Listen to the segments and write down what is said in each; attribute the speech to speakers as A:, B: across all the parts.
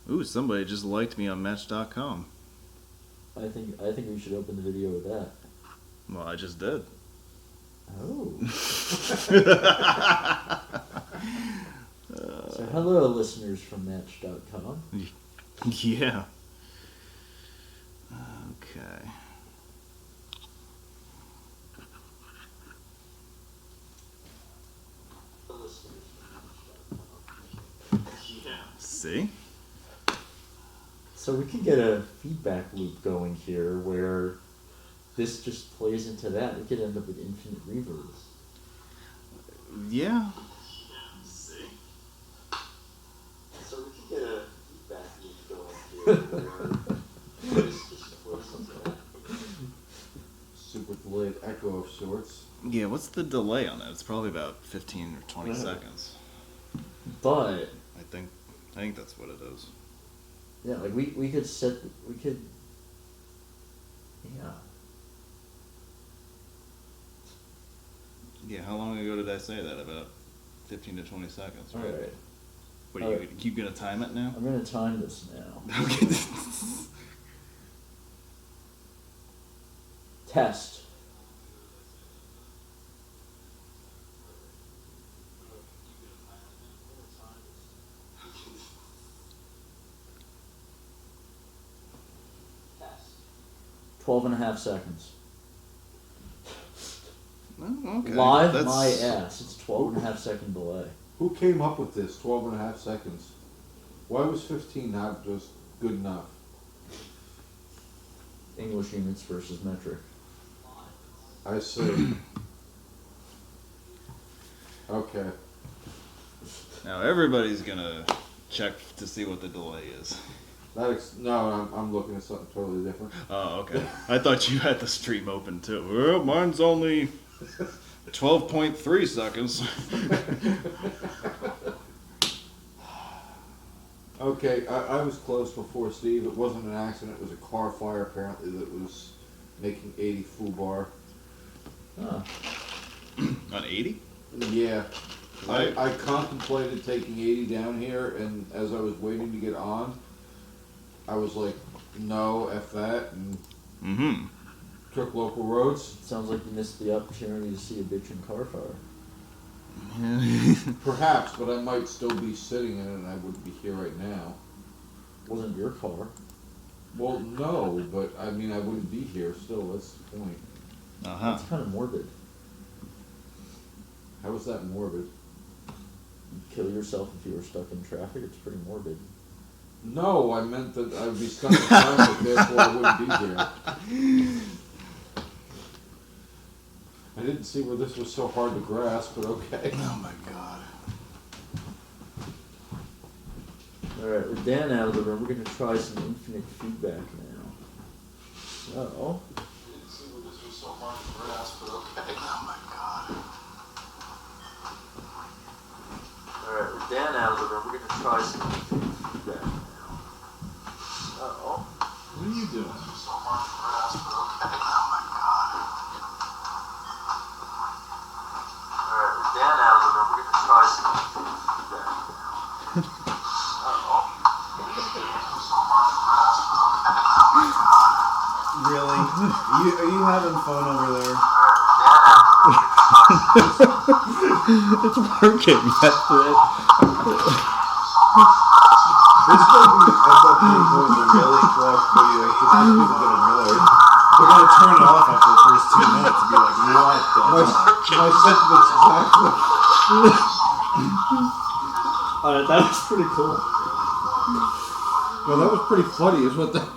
A: Ooh, somebody just liked me on Match.com.
B: I think we should open the video with that.
A: Well, I just did.
B: Oh. So hello, listeners from Match.com.
A: Yeah. Okay. See?
B: So we could get a feedback loop going here where this just plays into that. We could end up with infinite reverbs.
A: Yeah.
B: See? So we could get a feedback loop going here where this just plays into that.
C: Super delayed echo of sorts.
A: Yeah, what's the delay on that? It's probably about 15 or 20 seconds.
B: But
A: I think that's what it is.
B: yeah, like we could yeah.
A: Yeah, how long ago did I say that? About 15 to 20 seconds, right?
B: Alright.
A: What, are you gonna time it now?
B: I'm gonna time this now.
A: Okay.
B: Test. Test. 12.5 seconds.
A: Oh, okay.
B: Live
A: That's...
B: my ass. It's 12.5 second delay.
C: Who came up with this 12.5 seconds? Why was 15 not just good enough?
B: English units versus metric.
C: I see. Okay.
A: Now everybody's gonna check to see what the delay is.
C: No, I'm looking at something totally different.
A: Oh, okay. I thought you had the stream open too. Well, mine's only 12.3 seconds.
C: Okay, I was close before Steve. It wasn't an accident. It was a car fire apparently that was making 80 foobar.
B: Huh.
A: On 80?
C: Yeah. I contemplated taking 80 down here, and as I was waiting to get on, I was like, no, F that, and took local roads.
B: Sounds like you missed the opportunity to see a bitchin' car fire.
C: Perhaps, but I might still be sitting in it, and I wouldn't be here right now.
B: Wasn't your car.
C: Well, no, but I mean, I wouldn't be here still. That's the point.
B: That's kind of morbid.
C: How is that morbid?
B: You'd kill yourself if you were stuck in traffic. It's pretty morbid.
C: No, I meant that I would be stuck in traffic, therefore I wouldn't be here. I didn't see where this was so hard to grasp, but okay.
A: Oh my god.
B: Alright, with Dan out of the room, we're going to try some infinite feedback now. Uh-oh.
C: I didn't see where this was so hard to grasp, but okay.
A: Oh my god.
B: Alright, with Dan out of the room, we're going to try some infinite feedback now. Uh-oh.
A: What are you doing?
C: This was so hard to grasp, but okay.
A: Oh my god.
B: Alright, with Dan out of the room, we're going to try some infinite feedback now. Uh-oh.
A: Really? Are you having fun over there? It's working. That's it.
C: This is going to end up being one of the really flash videos because people get annoyed.
A: We're gonna turn it off after the first 2 minutes and be like, what the
C: My sentiments exactly.
B: Alright, that was pretty cool.
C: Well, that was pretty funny, is what that was.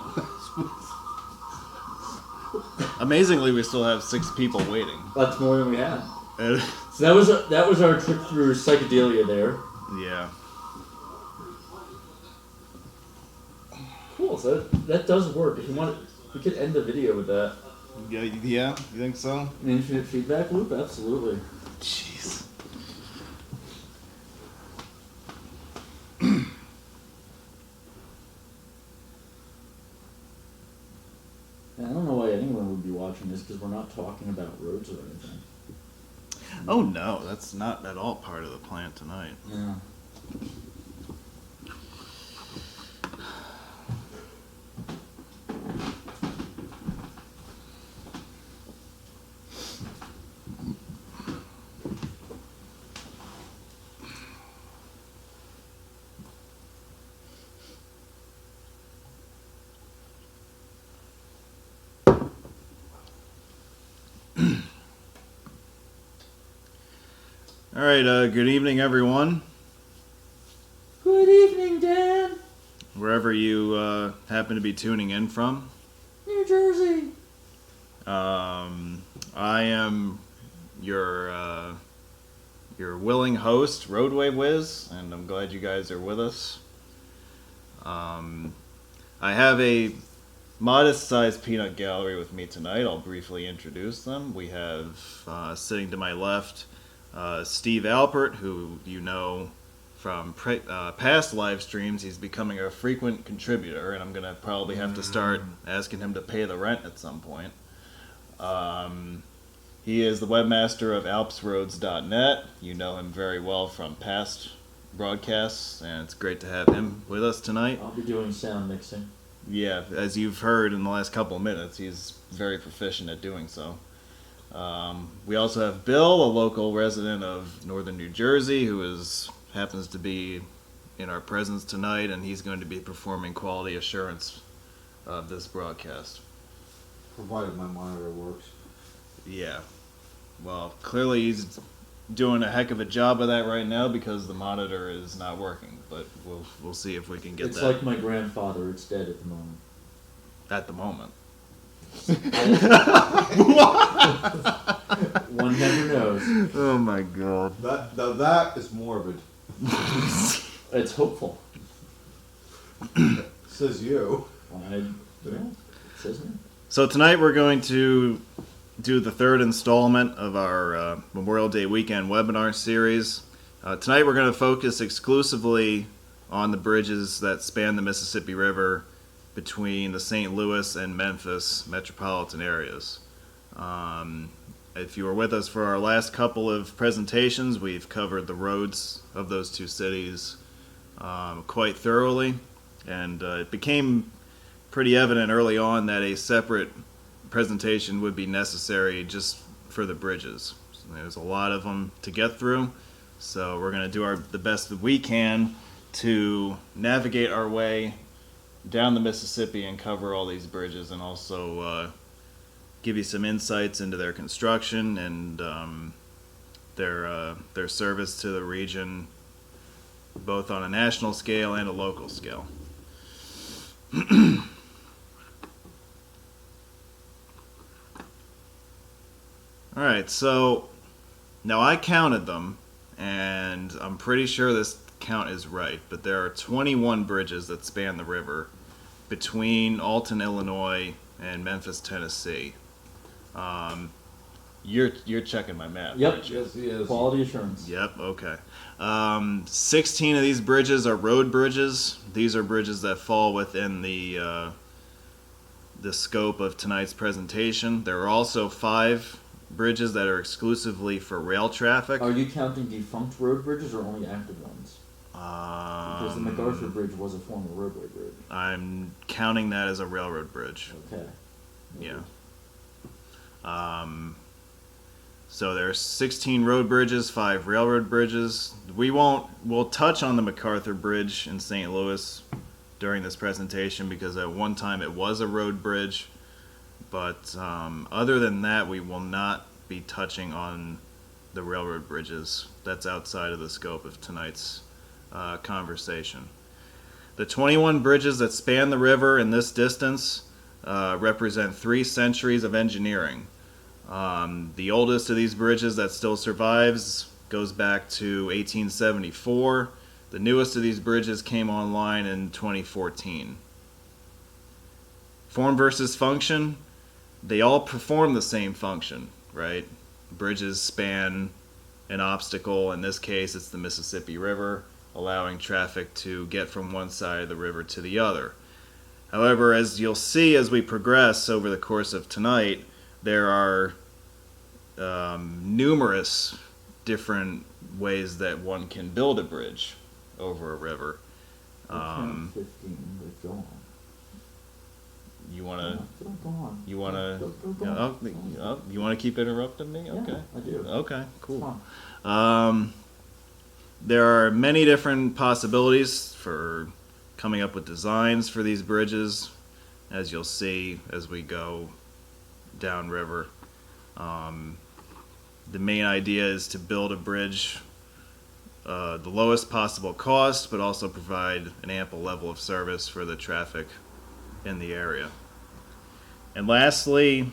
A: Amazingly, we still have 6 people waiting.
B: That's more than we had.
A: And
B: So that was our trip through psychedelia there.
A: yeah.
B: Cool, so that does work. If you want, we could end the video with that.
A: Yeah, you think so?
B: An infinite feedback loop? Absolutely.
A: Jeez.
B: I don't know why anyone would be watching this because we're not talking about roads or anything.
A: Oh no, that's not at all part of the plan tonight.
B: Yeah.
A: All right, good evening, everyone.
B: Good evening, Dan.
A: Wherever you happen to be tuning in from.
B: New Jersey.
A: I am your willing host, Roadway Wiz, and I'm glad you guys are with us. I have a modest-sized peanut gallery with me tonight. I'll briefly introduce them. We have sitting to my left Steve Alpert, who you know from past live streams. He's becoming a frequent contributor, and I'm going to probably have to start asking him to pay the rent at some point. He is the webmaster of alpsroads.net. You know him very well from past broadcasts, and it's great to have him with us tonight.
B: I'll be doing sound mixing.
A: Yeah, as you've heard in the last couple of minutes, he's very proficient at doing so. We also have Bill, a local resident of northern New Jersey, who happens to be in our presence tonight, and he's going to be performing quality assurance of this broadcast.
C: Provided my monitor works.
A: Yeah. Well, clearly he's doing a heck of a job of that right now because the monitor is not working, but we'll see if we can get
B: It's
A: that.
B: like my grandfather. It's dead at the moment.
A: At the moment.
B: One never knows.
A: Oh my god.
C: That is morbid.
B: It's hopeful.
C: Says you.
B: Yeah, it says me.
A: So tonight we're going to do the third installment of our Memorial Day weekend webinar series. Tonight we're going to focus exclusively on the bridges that span the Mississippi River between the St. Louis and Memphis metropolitan areas. If you were with us for our last couple of presentations, we've covered the roads of those two cities quite thoroughly, and it became pretty evident early on that a separate presentation would be necessary just for the bridges. So there's a lot of them to get through, so we're going to do the best that we can to navigate our way down the Mississippi and cover all these bridges, and also give you some insights into their construction and their service to the region, both on a national scale and a local scale. All right, so now I counted them, and I'm pretty sure this count is right, but there are 21 bridges that span the river between Alton, Illinois, and Memphis, Tennessee. You're checking my map.
B: Yep.
A: Aren't you?
C: Yes, he is.
B: Quality assurance.
A: Yep. Okay. 16 of these bridges are road bridges. These are bridges that fall within the scope of tonight's presentation. There are also 5 bridges that are exclusively for rail traffic.
B: Are you counting defunct road bridges or only active ones? Because the MacArthur Bridge was a former roadway bridge.
A: I'm counting that as a railroad bridge.
B: Okay.
A: Yeah. So there's 16 road bridges, 5 railroad bridges. We'll touch on the MacArthur Bridge in St. Louis during this presentation because at one time it was a road bridge. But other than that, we will not be touching on the railroad bridges. That's outside of the scope of tonight's conversation. The 21 bridges that span the river in this distance represent 3 centuries of engineering. The oldest of these bridges that still survives goes back to 1874. The newest of these bridges came online in 2014. Form versus function. They all perform the same function, right? Bridges span an obstacle. In this case, it's the Mississippi River, allowing traffic to get from one side of the river to the other. However, as you'll see as we progress over the course of tonight, there are numerous different ways that one can build a bridge over a river.
B: Count 15, but go on.
A: You wanna?
B: Go on.
A: You wanna?
B: Go on.
A: You wanna keep interrupting me? Okay.
B: Yeah, I do.
A: Okay. Cool.
B: It's fun.
A: There are many different possibilities for coming up with designs for these bridges, as you'll see as we go downriver. The main idea is to build a bridge the lowest possible cost, but also provide an ample level of service for the traffic in the area. And lastly,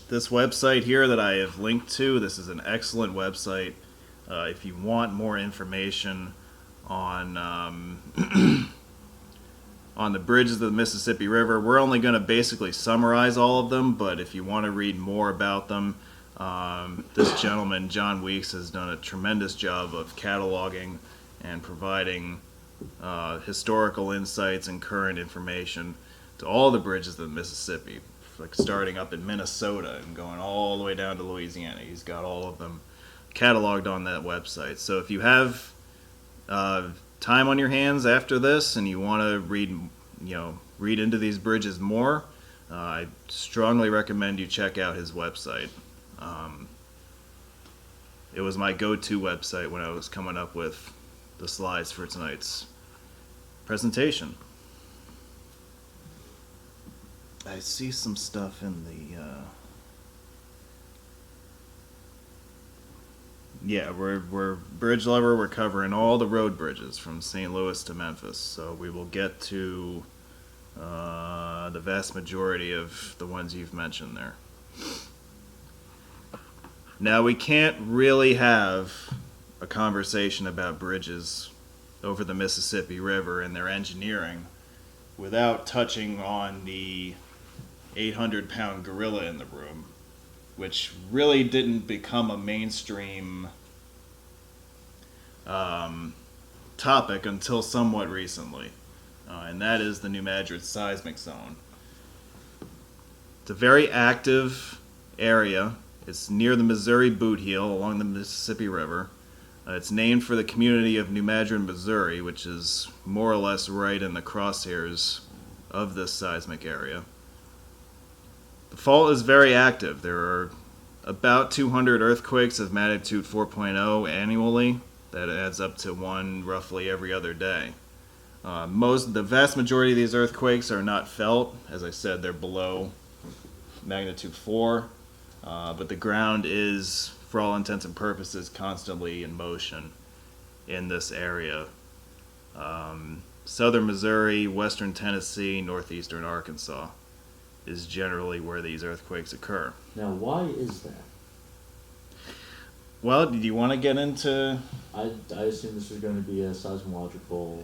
A: this website here that I have linked to, this is an excellent website if you want more information on on the bridges of the Mississippi River. We're only going to basically summarize all of them, but if you want to read more about them, this gentleman, John Weeks, has done a tremendous job of cataloging and providing historical insights and current information to all the bridges of the Mississippi, like starting up in Minnesota and going all the way down to Louisiana. He's got all of them cataloged on that website. So if you have time on your hands after this and you want to read into these bridges more, I strongly recommend you check out his website. It was my go-to website when I was coming up with the slides for tonight's presentation. I see some stuff in the yeah, we're bridge lover. We're covering all the road bridges from St. Louis to Memphis, so we will get to the vast majority of the ones you've mentioned there. Now, we can't really have a conversation about bridges over the Mississippi River and their engineering without touching on the 800-pound gorilla in the room, which really didn't become a mainstream topic until somewhat recently, and that is the Madrid Seismic Zone. It's a very active area. It's near the Missouri Boot Heel along the Mississippi River. It's named for the community of New Madrid, Missouri, which is more or less right in the crosshairs of this seismic area. The fault is very active. There are about 200 earthquakes of magnitude 4.0 annually. That adds up to one roughly every other day. The vast majority of these earthquakes are not felt. As I said, they're below magnitude 4. But the ground is, for all intents and purposes, constantly in motion in this area. Southern Missouri, western Tennessee, northeastern Arkansas is generally where these earthquakes occur.
B: Now, why is that?
A: Well, do you want to get into...
B: I assume this is going to be a seismological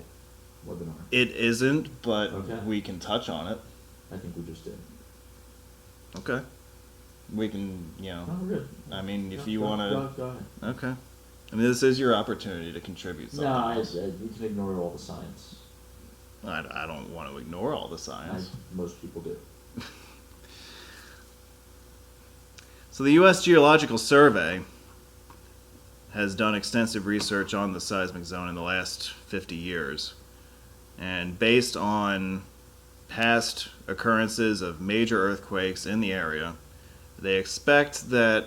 B: webinar.
A: It isn't, but
B: Okay.
A: we can touch on it.
B: I think we just did.
A: Okay. We can,
B: No, we're good.
A: I mean, if
B: No,
A: you
B: go-
A: want
B: go ahead.
A: to... Okay. I mean, this is your opportunity to contribute something.
B: We can ignore all the science.
A: I don't want to ignore all the science.
B: Most people do.
A: So the U.S. Geological Survey has done extensive research on the seismic zone in the last 50 years. And based on past occurrences of major earthquakes in the area, they expect that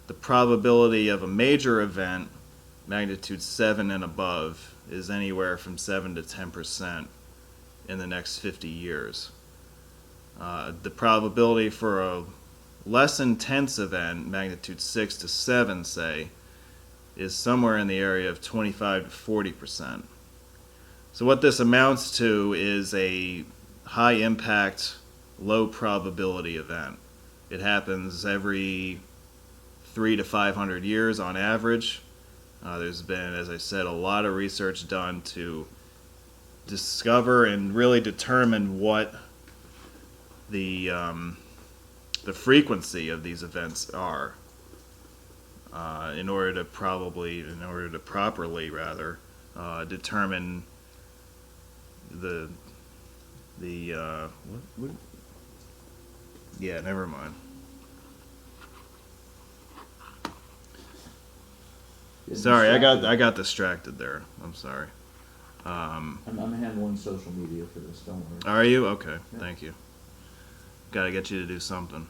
A: the probability of a major event, magnitude 7 and above, is anywhere from 7 to 10% in the next 50 years. The probability for a less intense event, magnitude 6 to 7, say, is somewhere in the area of 25 to 40%. So what this amounts to is a high impact, low probability event. It happens every 300 to 500 years on average. There's been, as I said, a lot of research done to discover and really determine what the frequency of these events are, in order to properly determine yeah, never mind. Sorry, I got distracted there. I'm sorry.
B: I'm handling social media for this. Don't worry.
A: Are you? Okay,
B: Yeah.
A: thank you. Got to get you to do something.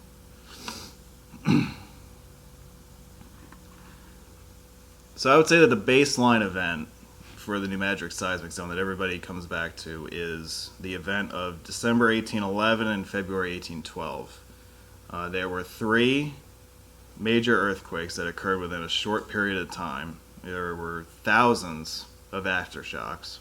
A: So I would say that the baseline event for the New Madrid Seismic Zone that everybody comes back to is the event of December 1811 and February 1812. There were 3 major earthquakes that occurred within a short period of time, there were thousands of aftershocks.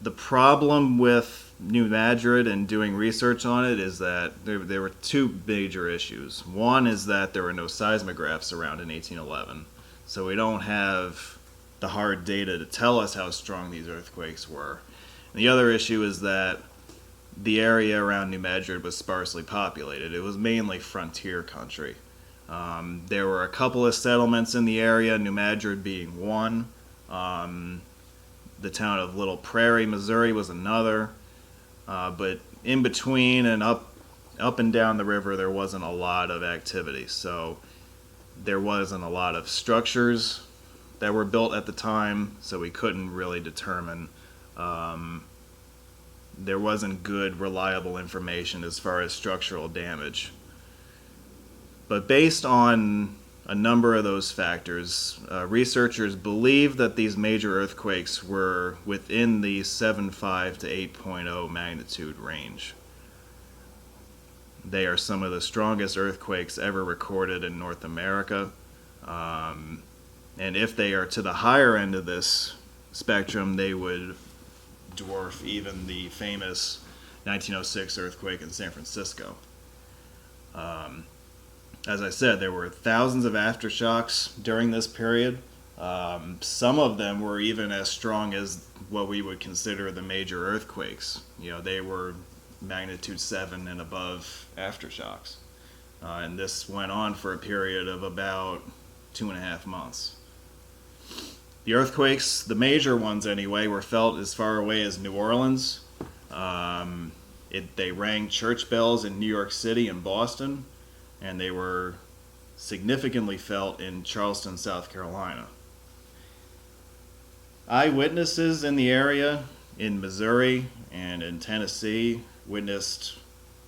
A: The problem with New Madrid and doing research on it is that there were two major issues. One is that there were no seismographs around in 1811, so we don't have the hard data to tell us how strong these earthquakes were. And the other issue is that the area around New Madrid was sparsely populated. It was mainly frontier country. There were a couple of settlements in the area, New Madrid being one. The town of Little Prairie, Missouri was another. But in between and up and down the river, there wasn't a lot of activity. So there wasn't a lot of structures that were built at the time, so we couldn't really determine. There wasn't good, reliable information as far as structural damage. But based on a number of those factors, researchers believe that these major earthquakes were within the 7.5 to 8.0 magnitude range. They are some of the strongest earthquakes ever recorded in North America. And if they are to the higher end of this spectrum, they would dwarf even the famous 1906 earthquake in San Francisco. As I said, there were thousands of aftershocks during this period. Some of them were even as strong as what we would consider the major earthquakes. They were magnitude 7 and above aftershocks. And this went on for a period of about 2.5 months. The earthquakes, the major ones anyway, were felt as far away as New Orleans. They rang church bells in New York City and Boston, and they were significantly felt in Charleston, South Carolina. Eyewitnesses in the area, in Missouri and in Tennessee, witnessed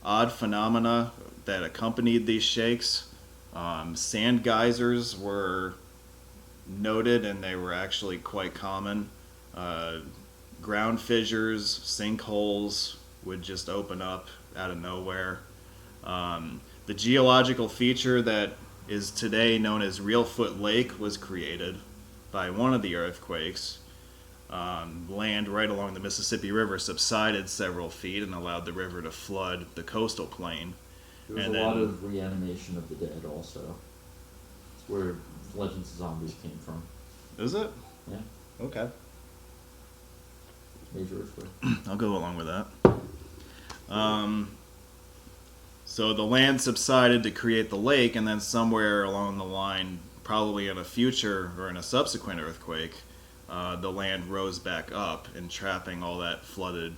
A: odd phenomena that accompanied these shakes. Sand geysers were noted, and they were actually quite common. Ground fissures, sinkholes would just open up out of nowhere. The geological feature that is today known as Reelfoot Lake was created by one of the earthquakes. Land right along the Mississippi River subsided several feet and allowed the river to flood the coastal plain.
B: There was a lot of reanimation of the dead also. It's where Legends of Zombies came from.
A: Is it?
B: Yeah.
A: Okay.
B: Major earthquake.
A: I'll go along with that. So the land subsided to create the lake, and then somewhere along the line, probably in a future or in a subsequent earthquake, the land rose back up, entrapping all that flooded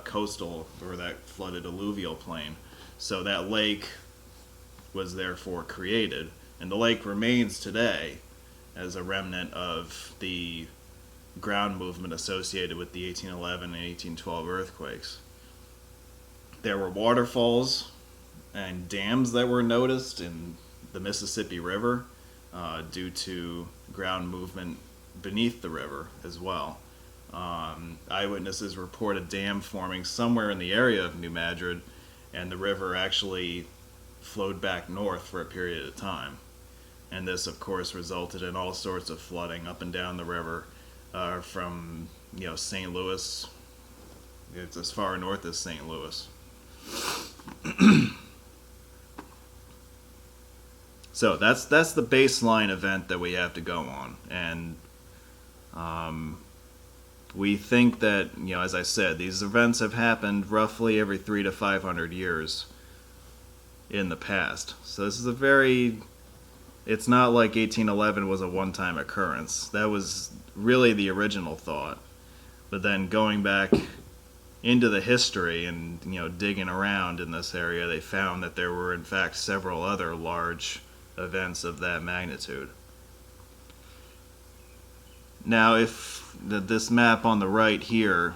A: coastal or that flooded alluvial plain. So that lake was therefore created, and the lake remains today as a remnant of the ground movement associated with the 1811 and 1812 earthquakes. There were waterfalls and dams that were noticed in the Mississippi River due to ground movement beneath the river as well. Eyewitnesses report a dam forming somewhere in the area of New Madrid, and the river actually flowed back north for a period of time. And this, of course, resulted in all sorts of flooding up and down the river from St. Louis. It's as far north as St. Louis. So that's the baseline event that we have to go on, and we think that, as I said, these events have happened roughly every 300 to 500 years in the past. So this is it's not like 1811 was a one-time occurrence. That was really the original thought. But then going back into the history and digging around in this area, they found that there were in fact several other large events of that magnitude. Now, if this map on the right here,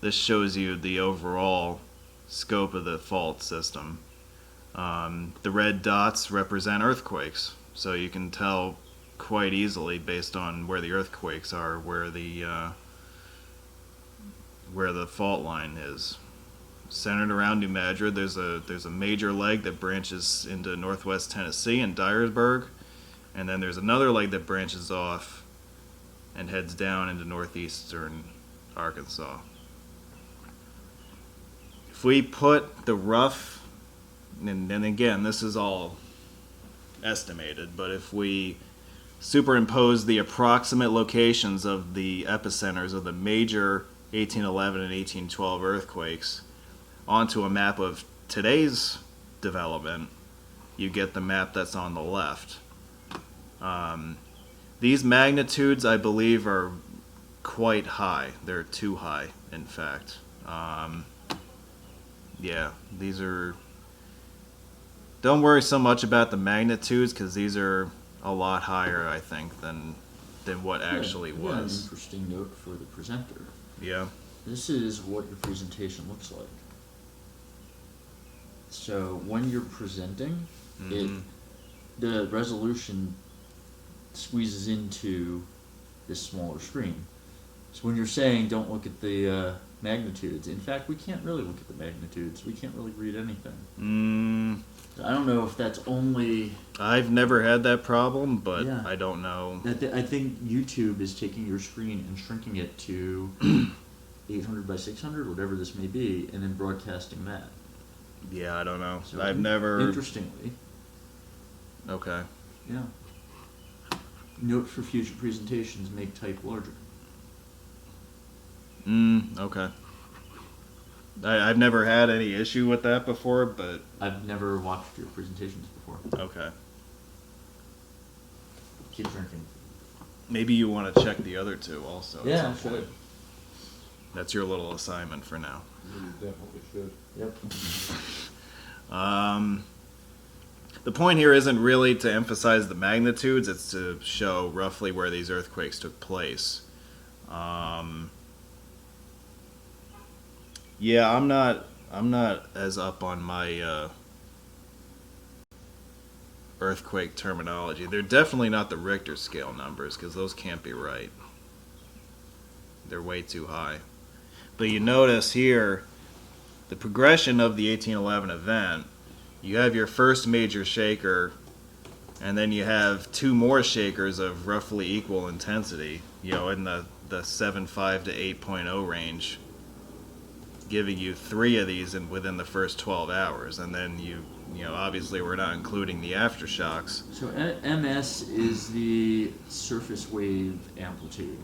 A: this shows you the overall scope of the fault system. The red dots represent earthquakes, so you can tell quite easily based on where the earthquakes are, where the fault line is. Centered around New Madrid, there's a major leg that branches into northwest Tennessee and Dyersburg, and then there's another leg that branches off and heads down into northeastern Arkansas. If we put the rough, and again, this is all estimated, but if we superimpose the approximate locations of the epicenters of the major 1811 and 1812 earthquakes onto a map of today's development, you get the map that's on the left. These magnitudes, I believe, are quite high. They're too high, in fact. Yeah, these are... Don't worry so much about the magnitudes, because these are a lot higher, I think, than what actually
B: An
A: was.
B: interesting note for the presenter.
A: Yeah.
B: This is what your presentation looks like. So when you're presenting, the resolution squeezes into this smaller screen. So when you're saying don't look at the magnitudes, in fact, we can't really look at the magnitudes. We can't really read anything. I don't know if that's only...
A: I've never had that problem, but
B: Yeah.
A: I don't know.
B: I think YouTube is taking your screen and shrinking it to 800 by 600, whatever this may be, and then broadcasting that.
A: Yeah, I don't know.
B: So
A: I've never...
B: Interestingly,
A: Okay.
B: yeah. Note for future presentations, make type larger.
A: Okay. I've never had any issue with that before, but...
B: I've never watched your presentations before.
A: Okay.
B: Keep drinking.
A: Maybe you want to check the other two also. at
B: Yeah,
A: some
B: I should.
A: point. That's your little assignment for now.
C: You definitely should.
B: Yep.
A: The point here isn't really to emphasize the magnitudes, it's to show roughly where these earthquakes took place. Yeah, I'm not as up on my earthquake terminology. They're definitely not the Richter scale numbers, because those can't be right. They're way too high. But you notice here, the progression of the 1811 event, you have your first major shaker, and then you have two more shakers of roughly equal intensity, in the 7.5 to 8.0 range, giving you 3 of these within the first 12 hours. And then obviously we're not including the aftershocks.
B: So MS is the surface wave amplitude,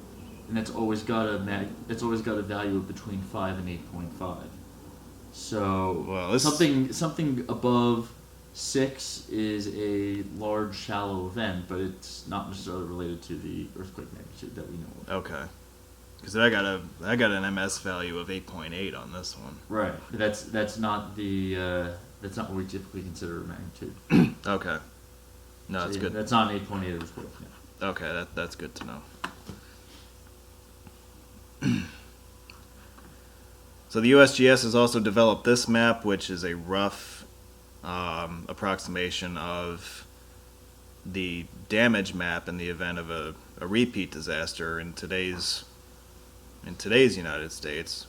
B: and that's always got a value of between 5 and 8.5. So something above 6 is a large shallow event, but it's not necessarily related to the earthquake magnitude that we know of.
A: Okay. Because I got an MS value of 8.8 on this one.
B: Right. That's not what we typically consider a magnitude.
A: Okay. No,
B: So,
A: that's
B: yeah,
A: good.
B: That's not an 8.8 earthquake. Yeah.
A: Okay, that's good to know. So the USGS has also developed this map, which is a rough approximation of the damage map in the event of a repeat disaster in today's United States.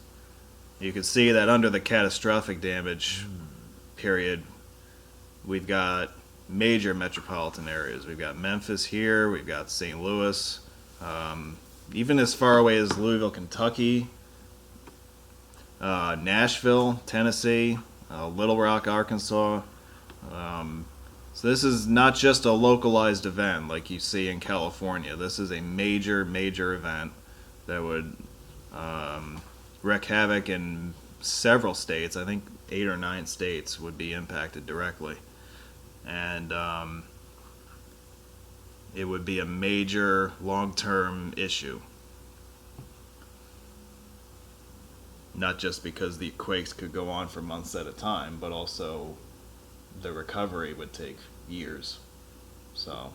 A: You can see that under the catastrophic damage period, we've got major metropolitan areas. We've got Memphis here, we've got St. Louis, even as far away as Louisville, Kentucky, Nashville, Tennessee, Little Rock, Arkansas. So this is not just a localized event like you see in California. This is a major event that would wreak havoc in several states. I think 8 or 9 states would be impacted directly. And it would be a major long-term issue. Not just because the quakes could go on for months at a time, but also the recovery would take years. So,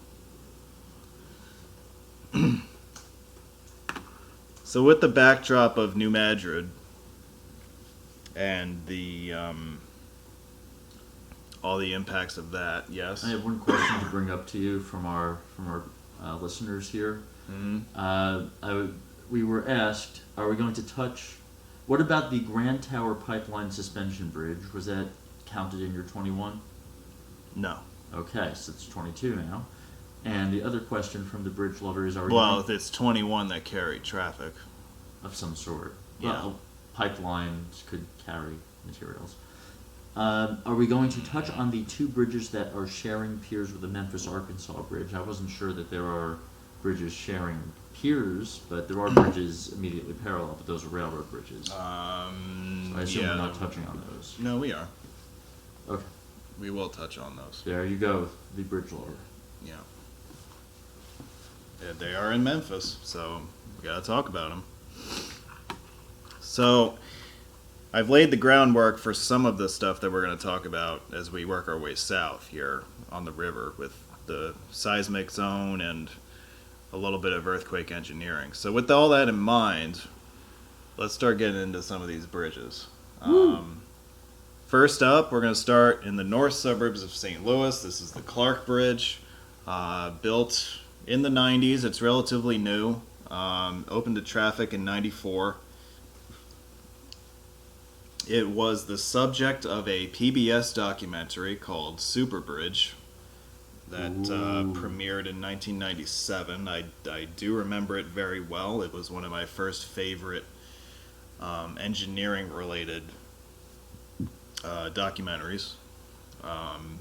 A: so with the backdrop of New Madrid and the all the impacts of that, yes.
B: I have one question to bring up to you from our listeners here.
A: Mm-hmm.
B: We were asked, are we going to touch? What about the Grand Tower Pipeline Suspension Bridge? Was that counted in your 21?
A: No.
B: Okay, so it's 22 now. And the other question from the bridge lover is:
A: Well, it's 21 that carry traffic.
B: of some sort?
A: Yeah.
B: Well, pipelines could carry materials. Are we going to touch on the two bridges that are sharing piers with the Memphis-Arkansas Bridge? I wasn't sure that there are bridges sharing piers, but there are bridges immediately parallel, but those are railroad bridges. So I assume we're not touching on those.
A: No, we are.
B: Okay.
A: We will touch on those.
B: There you go, the bridge lover.
A: Yeah. Yeah, they are in Memphis, so we gotta talk about them. So, I've laid the groundwork for some of the stuff that we're going to talk about as we work our way south here on the river with the seismic zone and a little bit of earthquake engineering. So with all that in mind, let's start getting into some of these bridges. First up, we're going to start in the north suburbs of St. Louis. This is the Clark Bridge, built in the 90s. It's relatively new, opened to traffic in 94. It was the subject of a PBS documentary called Super Bridge that premiered in 1997. I do remember it very well. It was one of my first favorite engineering-related documentaries. And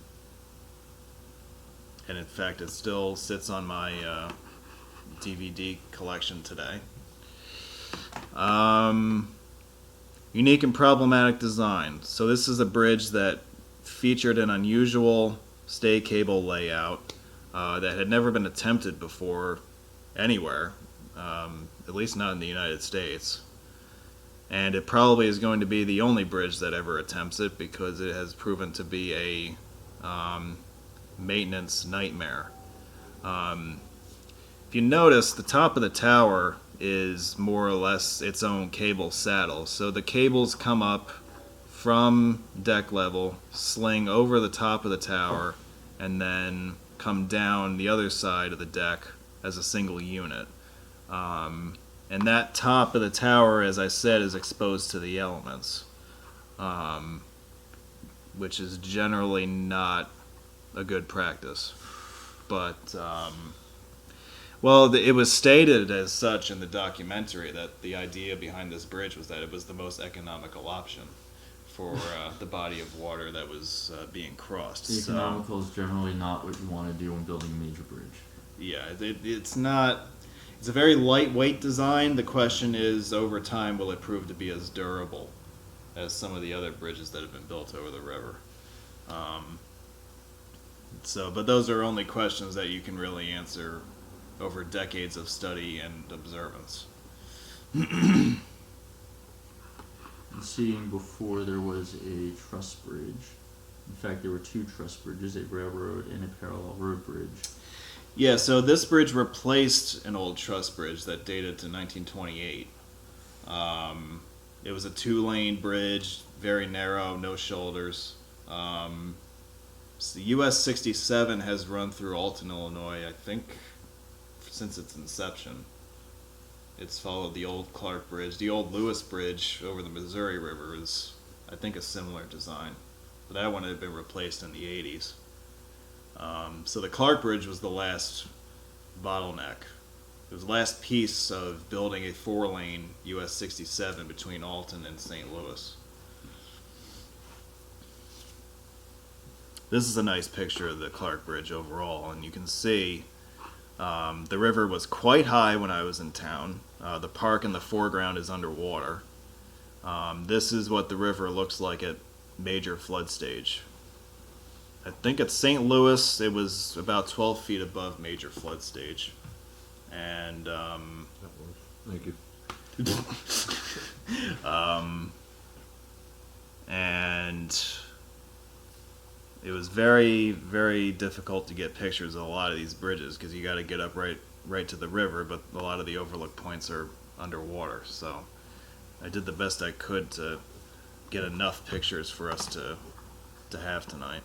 A: in fact, it still sits on my DVD collection today. Unique and problematic design. So this is a bridge that featured an unusual stay cable layout that had never been attempted before anywhere, at least not in the United States. And it probably is going to be the only bridge that ever attempts it because it has proven to be a maintenance nightmare. If you notice, the top of the tower is more or less its own cable saddle. So the cables come up from deck level, sling over the top of the tower, and then come down the other side of the deck as a single unit. And that top of the tower, as I said, is exposed to the elements, which is generally not a good practice. But well, it was stated as such in the documentary that the idea behind this bridge was that it was the most economical option for the body of water that was being crossed.
B: Economical is generally not what you want to do when building a major bridge.
A: Yeah, it's not. It's a very lightweight design. The question is, over time, will it prove to be as durable as some of the other bridges that have been built over the river? But those are only questions that you can really answer over decades of study and observance.
B: Seeing before there was a truss bridge. In fact, there were two truss bridges, a railroad and a parallel road bridge.
A: Yeah, so this bridge replaced an old truss bridge that dated to 1928. It was a 2-lane bridge, very narrow, no shoulders. So the US 67 has run through Alton, Illinois, I think, since its inception. It's followed the old Clark Bridge. The old Lewis Bridge over the Missouri River is, I think, a similar design. But that one had been replaced in the 80s. So the Clark Bridge was the last bottleneck. It was the last piece of building a 4-lane US 67 between Alton and St. Louis. This is a nice picture of the Clark Bridge overall, and you can see the river was quite high when I was in town. The park in the foreground is underwater. This is what the river looks like at major flood stage. I think at St. Louis it was about 12 feet above major flood stage. And
C: Thank you.
A: and it was very, very difficult to get pictures of a lot of these bridges because you got to get up right to the river, but a lot of the overlook points are underwater. So I did the best I could to get enough pictures for us to have tonight.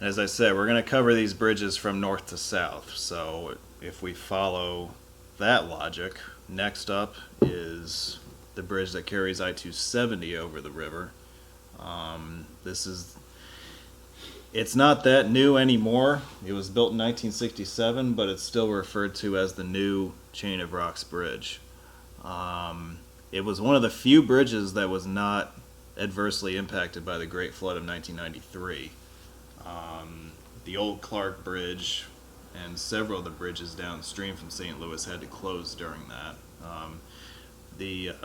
A: As I said, we're going to cover these bridges from north to south. So if we follow that logic, next up is the bridge that carries I-270 over the river. This is It's not that new anymore. It was built in 1967, but it's still referred to as the new Chain of Rocks Bridge. It was one of the few bridges that was not adversely impacted by the Great Flood of 1993. The old Clark Bridge and several of the bridges downstream from St. Louis had to close during that. The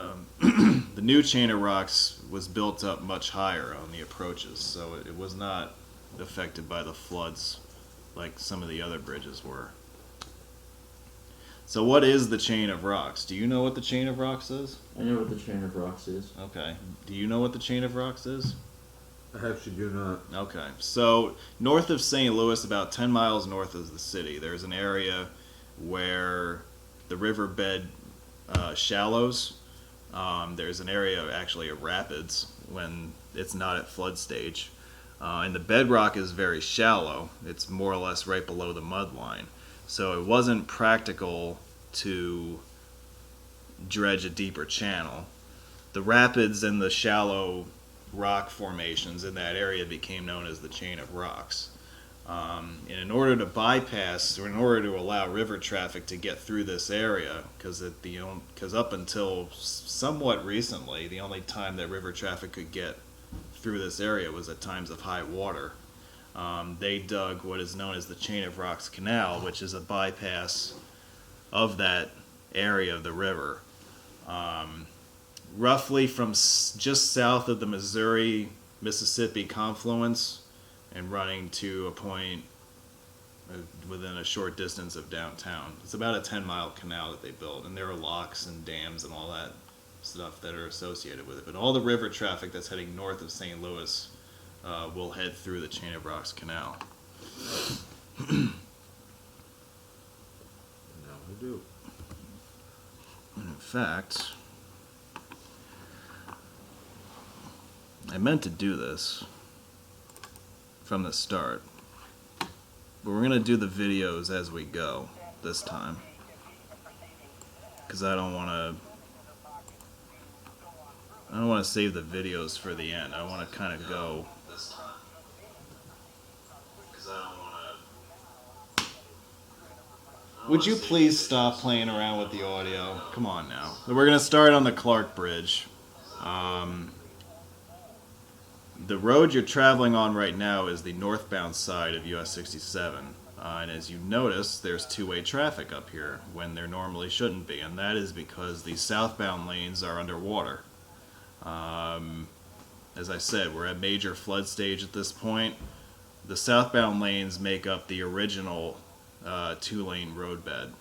A: new Chain of Rocks was built up much higher on the approaches, so it was not affected by the floods like some of the other bridges were. So what is the Chain of Rocks? Do you know what the Chain of Rocks is?
B: I know what the Chain of Rocks is.
A: Okay. Do you know what the Chain of Rocks is?
C: I actually do not.
A: Okay. So north of St. Louis, about 10 miles north of the city, there's an area where the riverbed shallows. There's an area actually of rapids when it's not at flood stage. And the bedrock is very shallow. It's more or less right below the mud line. So it wasn't practical to dredge a deeper channel. The rapids and the shallow rock formations in that area became known as the Chain of Rocks. And in order to bypass, or in order to allow river traffic to get through this area, because up until somewhat recently, the only time that river traffic could get through this area was at times of high water. They dug what is known as the Chain of Rocks Canal, which is a bypass of that area of the river. Roughly from just south of the Missouri-Mississippi confluence and running to a point within a short distance of downtown. It's about a 10-mile canal that they built, and there are locks and dams and all that stuff that are associated with it. But all the river traffic that's heading north of St. Louis will head through the Chain of Rocks Canal.
C: Now we do.
A: And in fact, I meant to do this from the start, but we're going to do the videos as we go this time, because I don't want to save the videos for the end. I want to kind of go this time, because I don't want to. Would you please stop playing around with the audio? Come on now. We're going to start on the Clark Bridge. The road you're traveling on right now is the northbound side of US 67. And as you notice, there's two-way traffic up here when there normally shouldn't be. And that is because the southbound lanes are underwater. As I said, we're at major flood stage at this point. The southbound lanes make up the original two-lane roadbed.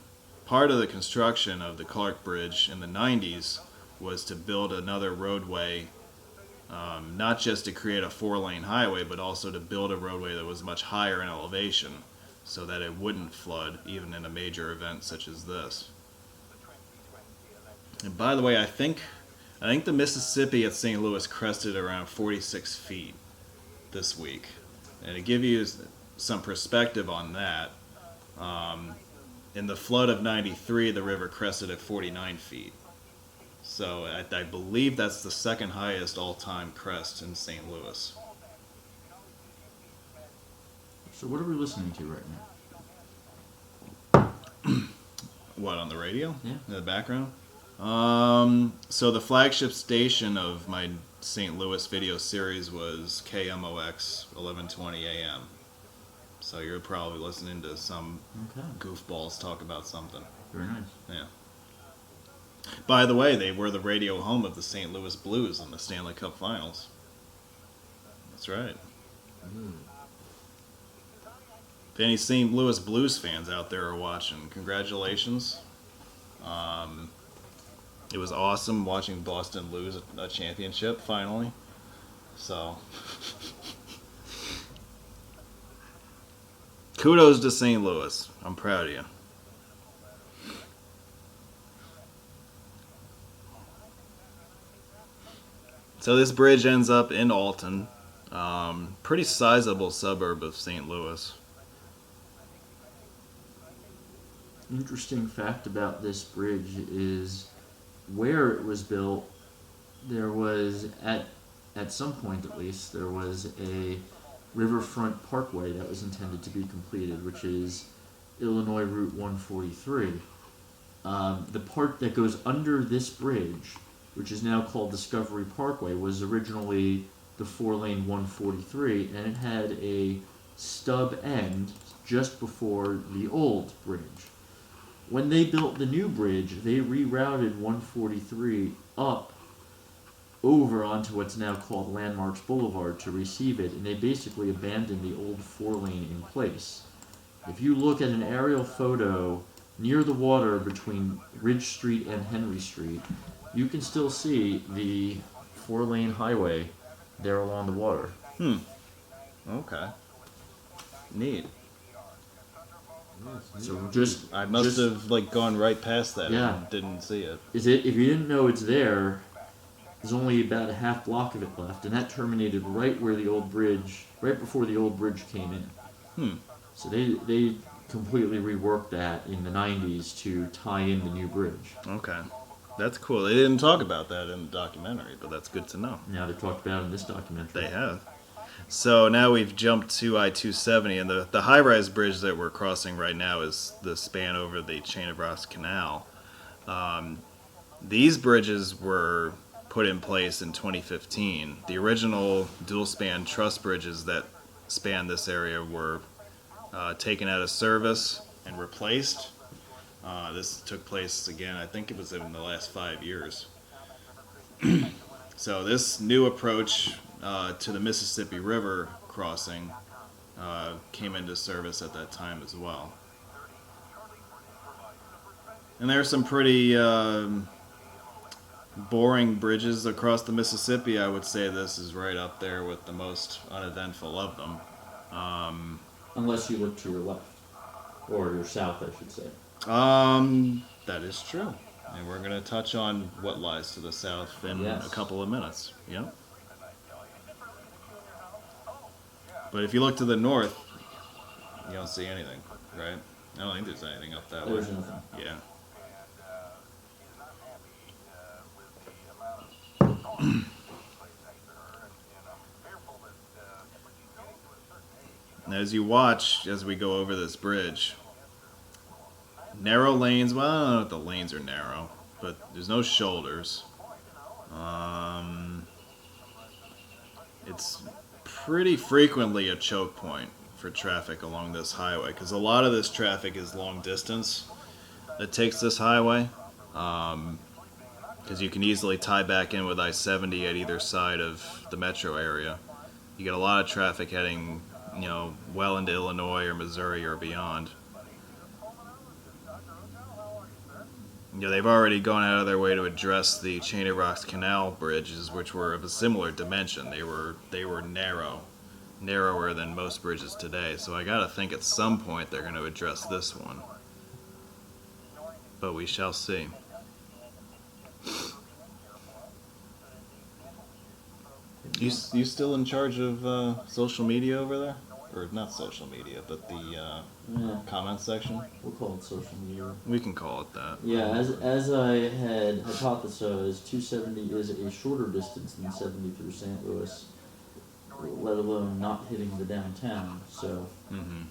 A: Part of the construction of the Clark Bridge in the 90s was to build another roadway, not just to create a four-lane highway, but also to build a roadway that was much higher in elevation so that it wouldn't flood even in a major event such as this. And by the way, I think the Mississippi at St. Louis crested around 46 feet this week. And to give you some perspective on that, in the flood of 93, the river crested at 49 feet. So I believe that's the second highest all-time crest in St. Louis.
B: So what are we listening to right now?
A: What, on the radio?
B: Yeah.
A: In the background? So the flagship station of my St. Louis video series was KMOX 1120 AM. So you're probably listening to some goofballs talk about something.
B: Very nice.
A: Yeah. By the way, they were the radio home of the St. Louis Blues in the Stanley Cup Finals. That's right. If any St. Louis Blues fans out there are watching, congratulations. It was awesome watching Boston lose a championship finally. So, kudos to St. Louis. I'm proud of you. So this bridge ends up in Alton, pretty sizable suburb of St. Louis.
B: Interesting fact about this bridge is where it was built, there was, at some point at least, there was a Riverfront Parkway that was intended to be completed, which is Illinois Route 143. The part that goes under this bridge, which is now called Discovery Parkway, was originally the 4-lane 143, and it had a stub end just before the old bridge. When they built the new bridge, they rerouted 143 up over onto what's now called Landmarks Boulevard to receive it, and they basically abandoned the old 4-lane in place. If you look at an aerial photo near the water between Ridge Street and Henry Street, you can still see the 4-lane highway there along the water.
A: Okay. Neat.
B: So
A: I must have gone right past that
B: Yeah.
A: and didn't see it.
B: if you didn't know it's there, there's only about a half block of it left, and that terminated right where the old bridge, right before the old bridge came in. So they completely reworked that in the 90s to tie in the new bridge.
A: Okay. That's cool. They didn't talk about that in the documentary, but that's good to know.
B: Now they've talked about it in this documentary.
A: They have. So now we've jumped to I-270, and the high-rise bridge that we're crossing right now is the span over the Chain of Rocks Canal. These bridges were put in place in 2015. The original dual-span truss bridges that span this area were taken out of service and replaced. This took place again, I think it was in the last 5 years. So this new approach to the Mississippi River crossing came into service at that time as well. And there are some pretty boring bridges across the Mississippi. I would say this is right up there with the most uneventful of them.
B: Unless you look to your left. Or your south, I should say.
A: That is true. And we're going to touch on what lies to the south in a couple of minutes. Yep. But if you look to the north, you don't see anything, right? I don't think there's anything up that way.
B: There's nothing.
A: Yeah. And as you watch, as we go over this bridge, narrow lanes. Well, I don't know if the lanes are narrow, but there's no shoulders. It's pretty frequently a choke point for traffic along this highway, because a lot of this traffic is long distance that takes this highway, because you can easily tie back in with I-70 at either side of the metro area. You get a lot of traffic heading, well into Illinois or Missouri or beyond. They've already gone out of their way to address the Chain of Rocks Canal bridges, which were of a similar dimension. They were narrower than most bridges today. So I gotta think at some point they're going to address this one. But we shall see. You still in charge of social media over there? Or not social media, but the comment section?
B: We'll call it social media.
A: We can call it that.
B: Yeah, as I had hypothesized, 270 is a shorter distance than 70 through St. Louis, let alone not hitting the downtown. So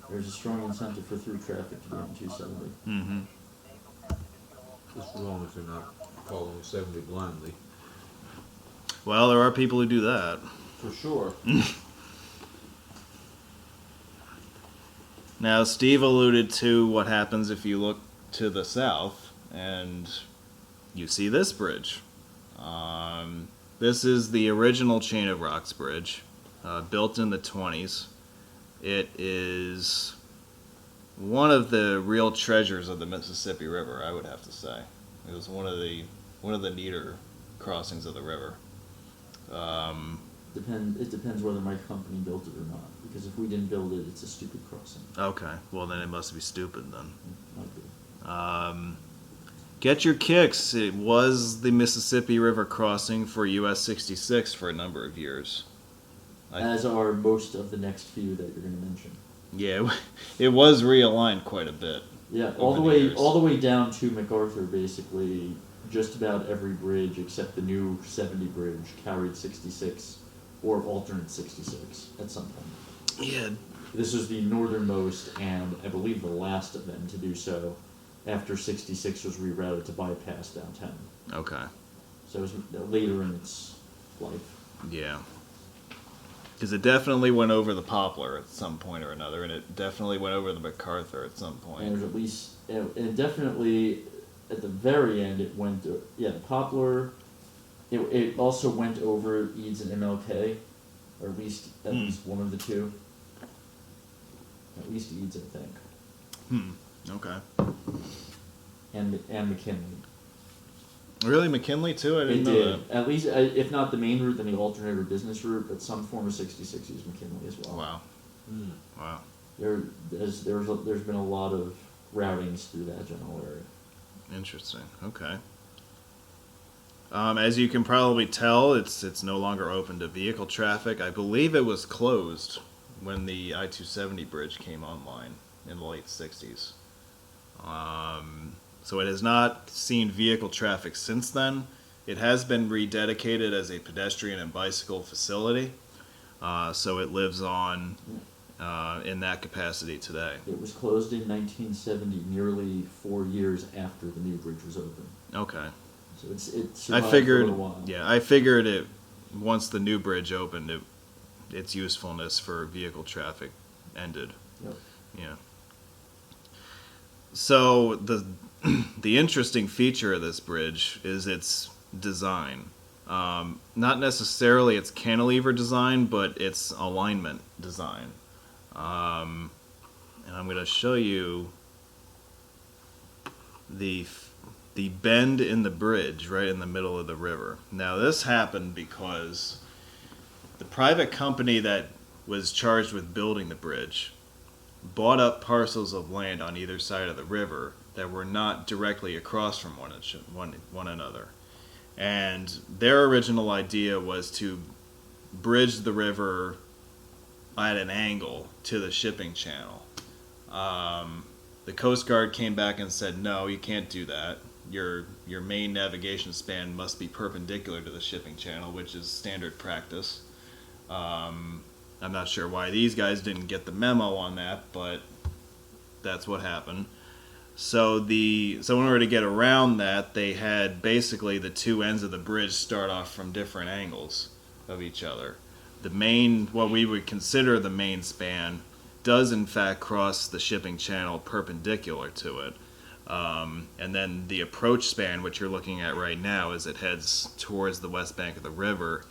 B: there's a strong incentive for through traffic to be on 270.
C: As long as they're not following 70 blindly.
A: Well, there are people who do that.
C: For sure.
A: Now, Steve alluded to what happens if you look to the south, and you see this bridge. This is the original Chain of Rocks Bridge, built in the 20s. It is one of the real treasures of the Mississippi River, I would have to say. It was one of the neater crossings of the river.
B: It depends whether my company built it or not. Because if we didn't build it, it's a stupid crossing.
A: Okay, well then it must be stupid then.
B: Might be.
A: Get your kicks. It was the Mississippi River crossing for US 66 for a number of years.
B: As are most of the next few that you're going to mention.
A: Yeah, it was realigned quite a bit.
B: Yeah, all the way down to MacArthur, basically. Just about every bridge except the new 70 bridge carried 66 or alternate 66 at some point.
A: Yeah.
B: This was the northernmost and I believe the last of them to do so after 66 was rerouted to bypass downtown.
A: Okay.
B: So it was later in its life.
A: Yeah. Because it definitely went over the Poplar at some point or another, and it definitely went over the MacArthur at some point.
B: And there's at least, and definitely at the very end it went, the Poplar, it also went over Eads and MLK, or at least one of the two. At least Eads, I think.
A: Okay.
B: And McKinley.
A: Really, McKinley too? I didn't know that.
B: At least, if not the main route, then the alternate or business route, but some form of 66 used McKinley as well.
A: Wow. Wow.
B: There's been a lot of routings through that general area.
A: Interesting. Okay. As you can probably tell, it's no longer open to vehicle traffic. I believe it was closed when the I-270 bridge came online in the late 60s. So it has not seen vehicle traffic since then. It has been rededicated as a pedestrian and bicycle facility, so it lives on in that capacity today.
B: It was closed in 1970, nearly 4 years after the new bridge was open.
A: Okay.
B: So it survived
A: I figured,
B: for a little while.
A: yeah, I figured it once the new bridge opened, its usefulness for vehicle traffic ended.
B: Yep.
A: Yeah. So the interesting feature of this bridge is its design. Not necessarily its cantilever design, but its alignment design. And I'm going to show you the bend in the bridge right in the middle of the river. Now this happened because the private company that was charged with building the bridge bought up parcels of land on either side of the river that were not directly across from one another. And their original idea was to bridge the river at an angle to the shipping channel. The Coast Guard came back and said, no, you can't do that. Your main navigation span must be perpendicular to the shipping channel, which is standard practice. I'm not sure why these guys didn't get the memo on that, but that's what happened. So in order to get around that, they had basically the two ends of the bridge start off from different angles of each other. The main, what we would consider the main span, does in fact cross the shipping channel perpendicular to it. And then the approach span, which you're looking at right now as it heads towards the west bank of the river,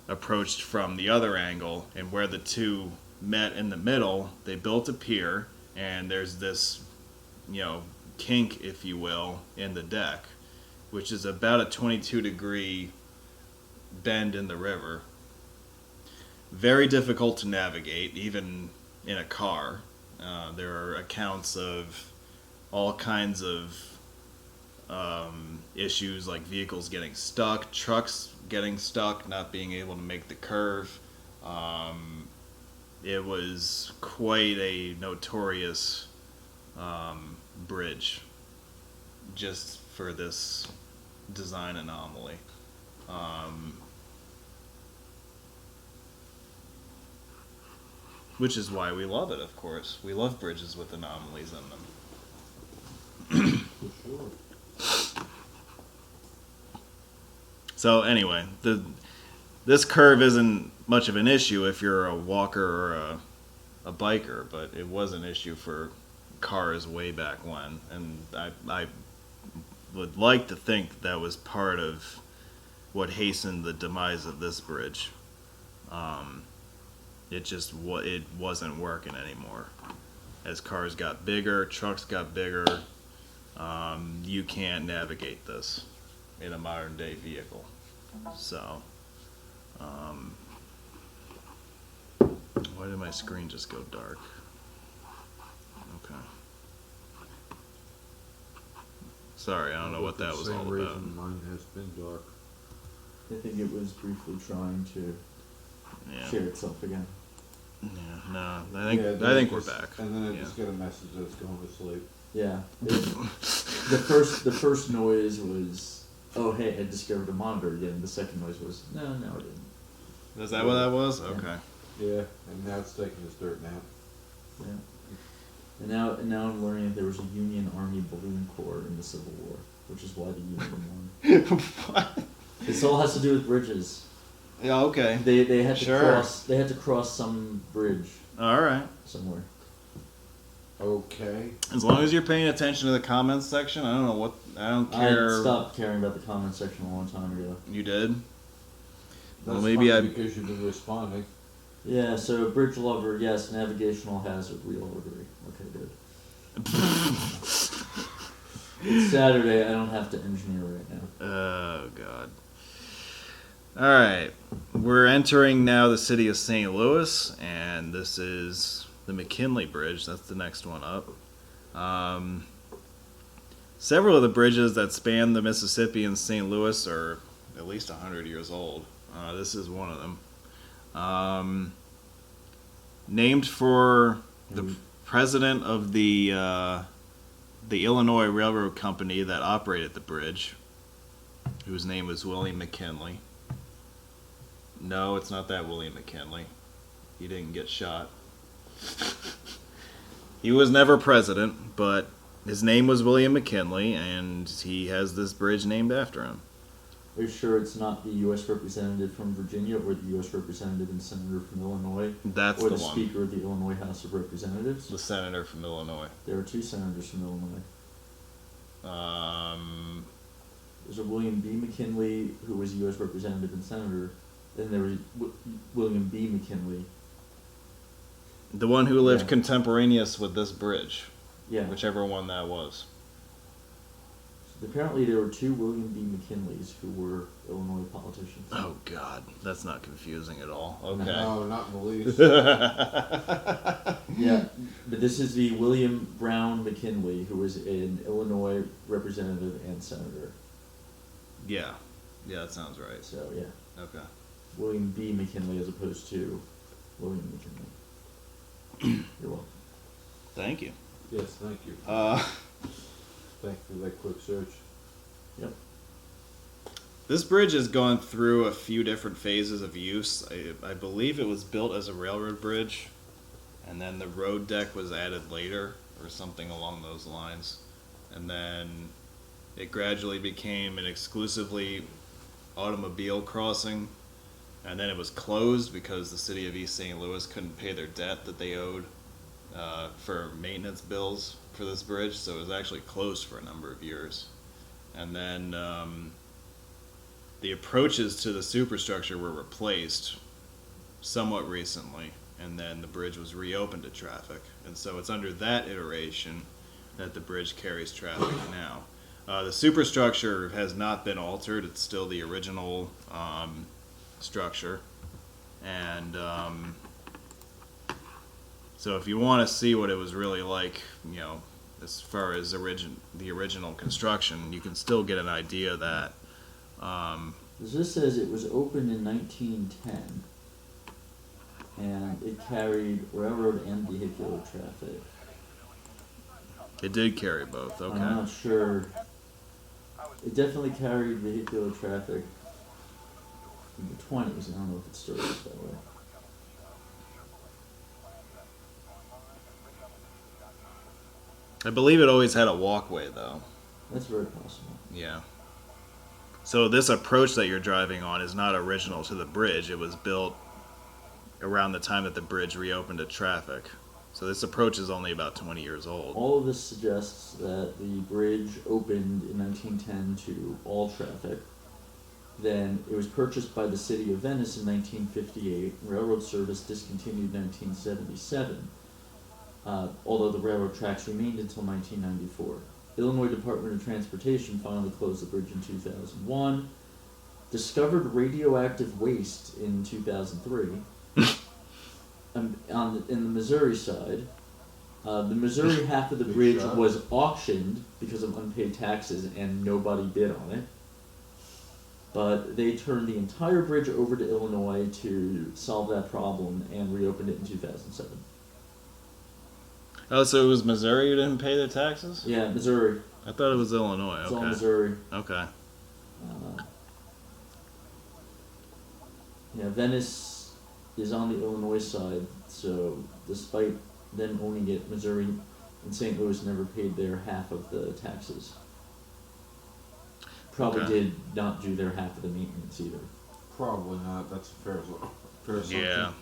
A: approached from the other angle, and where the two met in the middle, they built a pier, and there's this, kink, if you will, in the deck, which is about a 22-degree bend in the river. Very difficult to navigate, even in a car. There are accounts of all kinds of issues, like vehicles getting stuck, trucks getting stuck, not being able to make the curve. It was quite a notorious bridge just for this design anomaly. Which is why we love it, of course. We love bridges with anomalies in them. So anyway, this curve isn't much of an issue if you're a walker or a biker, but it was an issue for cars way back when, and I would like to think that was part of what hastened the demise of this bridge. It wasn't working anymore. As cars got bigger, trucks got bigger, you can't navigate this in a modern day vehicle. So, why did my screen just go dark? Okay. Sorry, I don't know what that was all about.
C: Mine has been dark.
B: I think it was briefly trying to
A: Yeah.
B: share itself again.
A: Yeah, no, I think we're back.
C: And then I
A: Yeah.
C: just get a message that it's going to sleep.
B: Yeah. The first noise was, oh hey, I discovered a monitor again. The second noise was, no, it didn't.
A: Is that what that was?
B: Yeah.
A: Okay.
C: Yeah, and now it's taking his dirt nap.
B: Yeah. And now I'm learning that there was a Union Army balloon corps in the Civil War, which is why the Union won.
A: What?
B: This all has to do with bridges.
A: Yeah, okay.
B: They had to
A: Sure.
B: cross some bridge
A: All right.
B: somewhere.
C: Okay.
A: As long as you're paying attention to the comments section, I don't care.
B: I stopped caring about the comment section a long time ago.
A: You did?
C: That's
A: Well, maybe
C: funny because you've been responding.
B: Yeah, so bridge lover, yes, navigational hazard, we all agree. Okay, good. It's Saturday, I don't have to engineer right now.
A: Oh, God. All right. We're entering now the city of St. Louis, and this is the McKinley Bridge. That's the next one up. Several of the bridges that span the Mississippi in St. Louis are at least 100 years old. This is one of them. Named for the president of the Illinois Railroad Company that operated the bridge, whose name was William McKinley. No, it's not that William McKinley. He didn't get shot. He was never president, but his name was William McKinley, and he has this bridge named after him.
B: Are you sure it's not the U.S. representative from Virginia or the U.S. representative and senator from Illinois?
A: That's
B: or
A: the
B: the
A: one.
B: Speaker of the Illinois House of Representatives?
A: The senator from Illinois.
B: There are two senators from Illinois. There's a William B. McKinley, who was U.S. representative and senator. Then there was William B. McKinley.
A: The one who lived
B: Yeah.
A: contemporaneous with this bridge,
B: Yeah.
A: whichever one that was.
B: Apparently there were two William B. McKinleys who were Illinois politicians.
A: Oh, God. That's not confusing at all. Okay.
C: No, not in the least.
B: Yeah, but this is the William Brown McKinley, who was an Illinois representative and senator.
A: Yeah. Yeah, that sounds right.
B: So, yeah.
A: Okay.
B: William B. McKinley as opposed to William McKinley. You're welcome.
A: Thank you.
C: Yes, thank you. Thank you for that quick search.
B: Yep.
A: This bridge has gone through a few different phases of use. I believe it was built as a railroad bridge, and then the road deck was added later, or something along those lines. And then it gradually became an exclusively automobile crossing, and then it was closed because the city of East St. Louis couldn't pay their debt that they owed for maintenance bills for this bridge, so it was actually closed for a number of years. And then the approaches to the superstructure were replaced somewhat recently, and then the bridge was reopened to traffic. And so it's under that iteration that the bridge carries traffic now. The superstructure has not been altered. It's still the original structure. And so if you want to see what it was really like, you know, as far as the original construction, you can still get an idea of that.
B: This says it was opened in 1910, and it carried railroad and vehicular traffic.
A: It did carry both, okay.
B: I'm not sure. It definitely carried vehicular traffic in the 20s. I don't know if it still is that way.
A: I believe it always had a walkway, though.
B: That's very possible.
A: Yeah. So this approach that you're driving on is not original to the bridge. It was built around the time that the bridge reopened to traffic. So this approach is only about 20 years old.
B: All of this suggests that the bridge opened in 1910 to all traffic. Then it was purchased by the city of Venice in 1958. Railroad service discontinued in 1977, although the railroad tracks remained until 1994. Illinois Department of Transportation finally closed the bridge in 2001. Discovered radioactive waste in 2003. In the Missouri side, the Missouri half of the bridge was auctioned because of unpaid taxes and nobody bid on it. But they turned the entire bridge over to Illinois to solve that problem and reopened it in 2007.
A: Oh, so it was Missouri who didn't pay their taxes?
B: Yeah, Missouri.
A: I thought it was Illinois.
B: It's all
A: Okay.
B: Missouri.
A: Okay.
B: Yeah, Venice is on the Illinois side, so despite them owning it, Missouri and St. Louis never paid their half of the taxes. Probably
A: Okay.
B: did not do their half of the maintenance either.
C: Probably not. That's a fair assumption.
A: Yeah.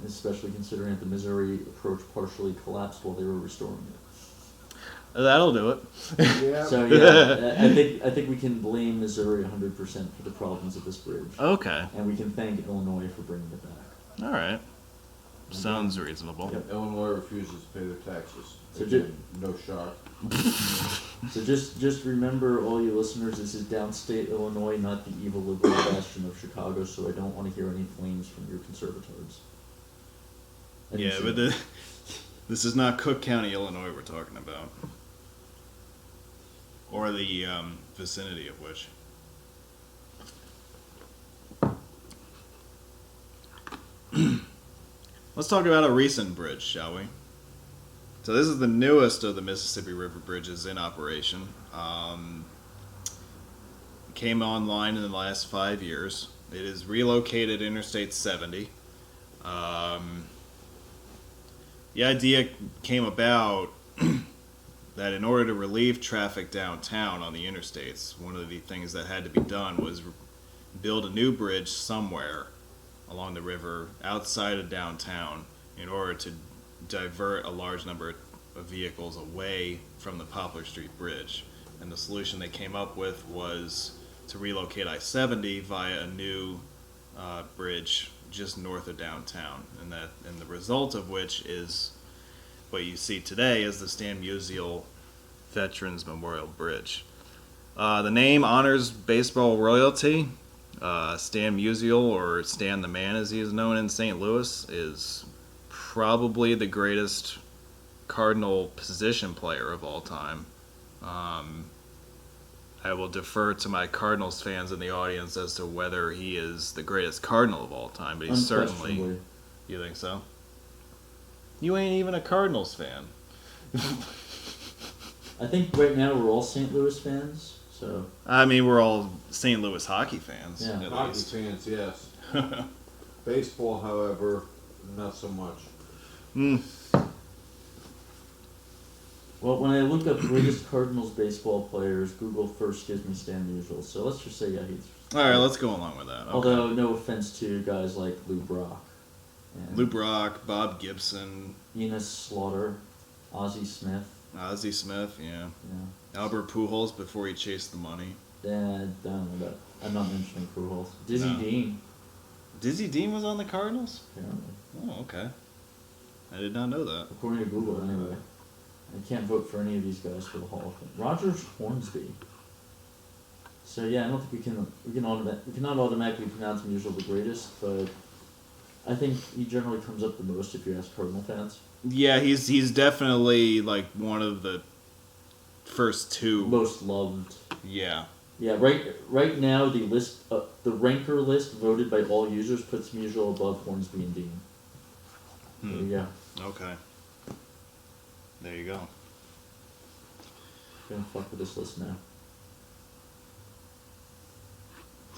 B: Especially considering that the Missouri approach partially collapsed while they were restoring it.
A: That'll do it.
C: Yeah.
B: So yeah, I think we can blame Missouri 100% for the problems of this bridge,
A: Okay.
B: and we can thank Illinois for bringing it back.
A: All right. Sounds reasonable.
B: Yep.
C: Illinois refuses to pay their taxes.
B: So
C: Again, no shock.
B: So just remember, all you listeners, this is downstate Illinois, not the evil liberal bastion of Chicago. So I don't want to hear any flames from your conservators. I didn't
A: Yeah,
B: say
A: but
B: that.
A: this is not Cook County, Illinois we're talking about. Or the vicinity of which. Let's talk about a recent bridge, shall we? So this is the newest of the Mississippi River bridges in operation. Came online in the last 5 years. It is relocated Interstate 70. The idea came about that in order to relieve traffic downtown on the interstates, one of the things that had to be done was build a new bridge somewhere along the river outside of downtown in order to divert a large number of vehicles away from the Poplar Street Bridge. And the solution they came up with was to relocate I-70 via a new bridge just north of downtown, and the result of which is what you see today as the Stan Musial Veterans Memorial Bridge. The name honors baseball royalty. Stan Musial, or Stan the Man as he is known in St. Louis, is probably the greatest Cardinal position player of all time. I will defer to my Cardinals fans in the audience as to whether he is the greatest Cardinal of all time, but he's certainly.
B: Unquestionably.
A: You think so? You ain't even a Cardinals fan.
B: I think right now we're all St. Louis fans, so
A: I mean, we're all St. Louis hockey fans,
B: Yeah.
A: at
C: Hockey
A: least.
C: fans, yes. Baseball, however, not so much.
B: well, when I look up greatest Cardinals baseball players, Google first gives me Stan Musial. So let's just say he's.
A: All right, let's go along with that. Okay.
B: Although no offense to guys like Lou Brock, and
A: Lou Brock, Bob Gibson,
B: Enos Slaughter, Ozzie Smith.
A: Ozzie Smith, yeah.
B: Yeah.
A: Albert Pujols before he chased the money.
B: I don't know that. I'm not mentioning Pujols. Dizzy
A: No.
B: Dean,
A: Dizzy Dean was on the Cardinals?
B: apparently,
A: Oh, okay. I did not know that.
B: according to Google anyway. I can't vote for any of these guys for the Hall of Fame. Rogers Hornsby. So yeah, I don't think we cannot automatically pronounce Musial the greatest, but I think he generally comes up the most if you ask Cardinal fans.
A: Yeah, he's definitely like one of the first two.
B: Most loved.
A: Yeah.
B: Yeah, right now the list, the ranker list voted by all users puts Musial above Hornsby and Dean. There you go.
A: Okay. There you go.
B: Gonna fuck with this list now.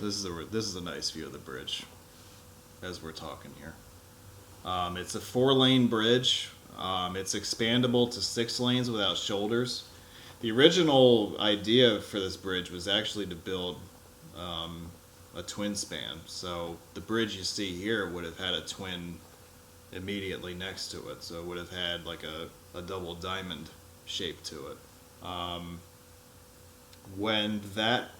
A: This is a nice view of the bridge, as we're talking here. It's a 4-lane bridge. It's expandable to 6 lanes without shoulders. The original idea for this bridge was actually to build a twin span. So the bridge you see here would have had a twin immediately next to it. So it would have had like a double diamond shape to it. When that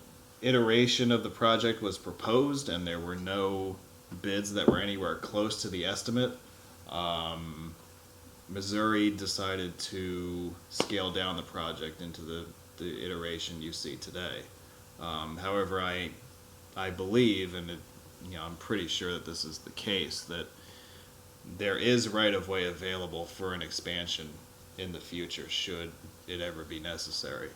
A: iteration of the project was proposed and there were no bids that were anywhere close to the estimate, Missouri decided to scale down the project into the iteration you see today. However, I believe, and I'm pretty sure that this is the case, that there is right-of-way available for an expansion in the future should it ever be necessary.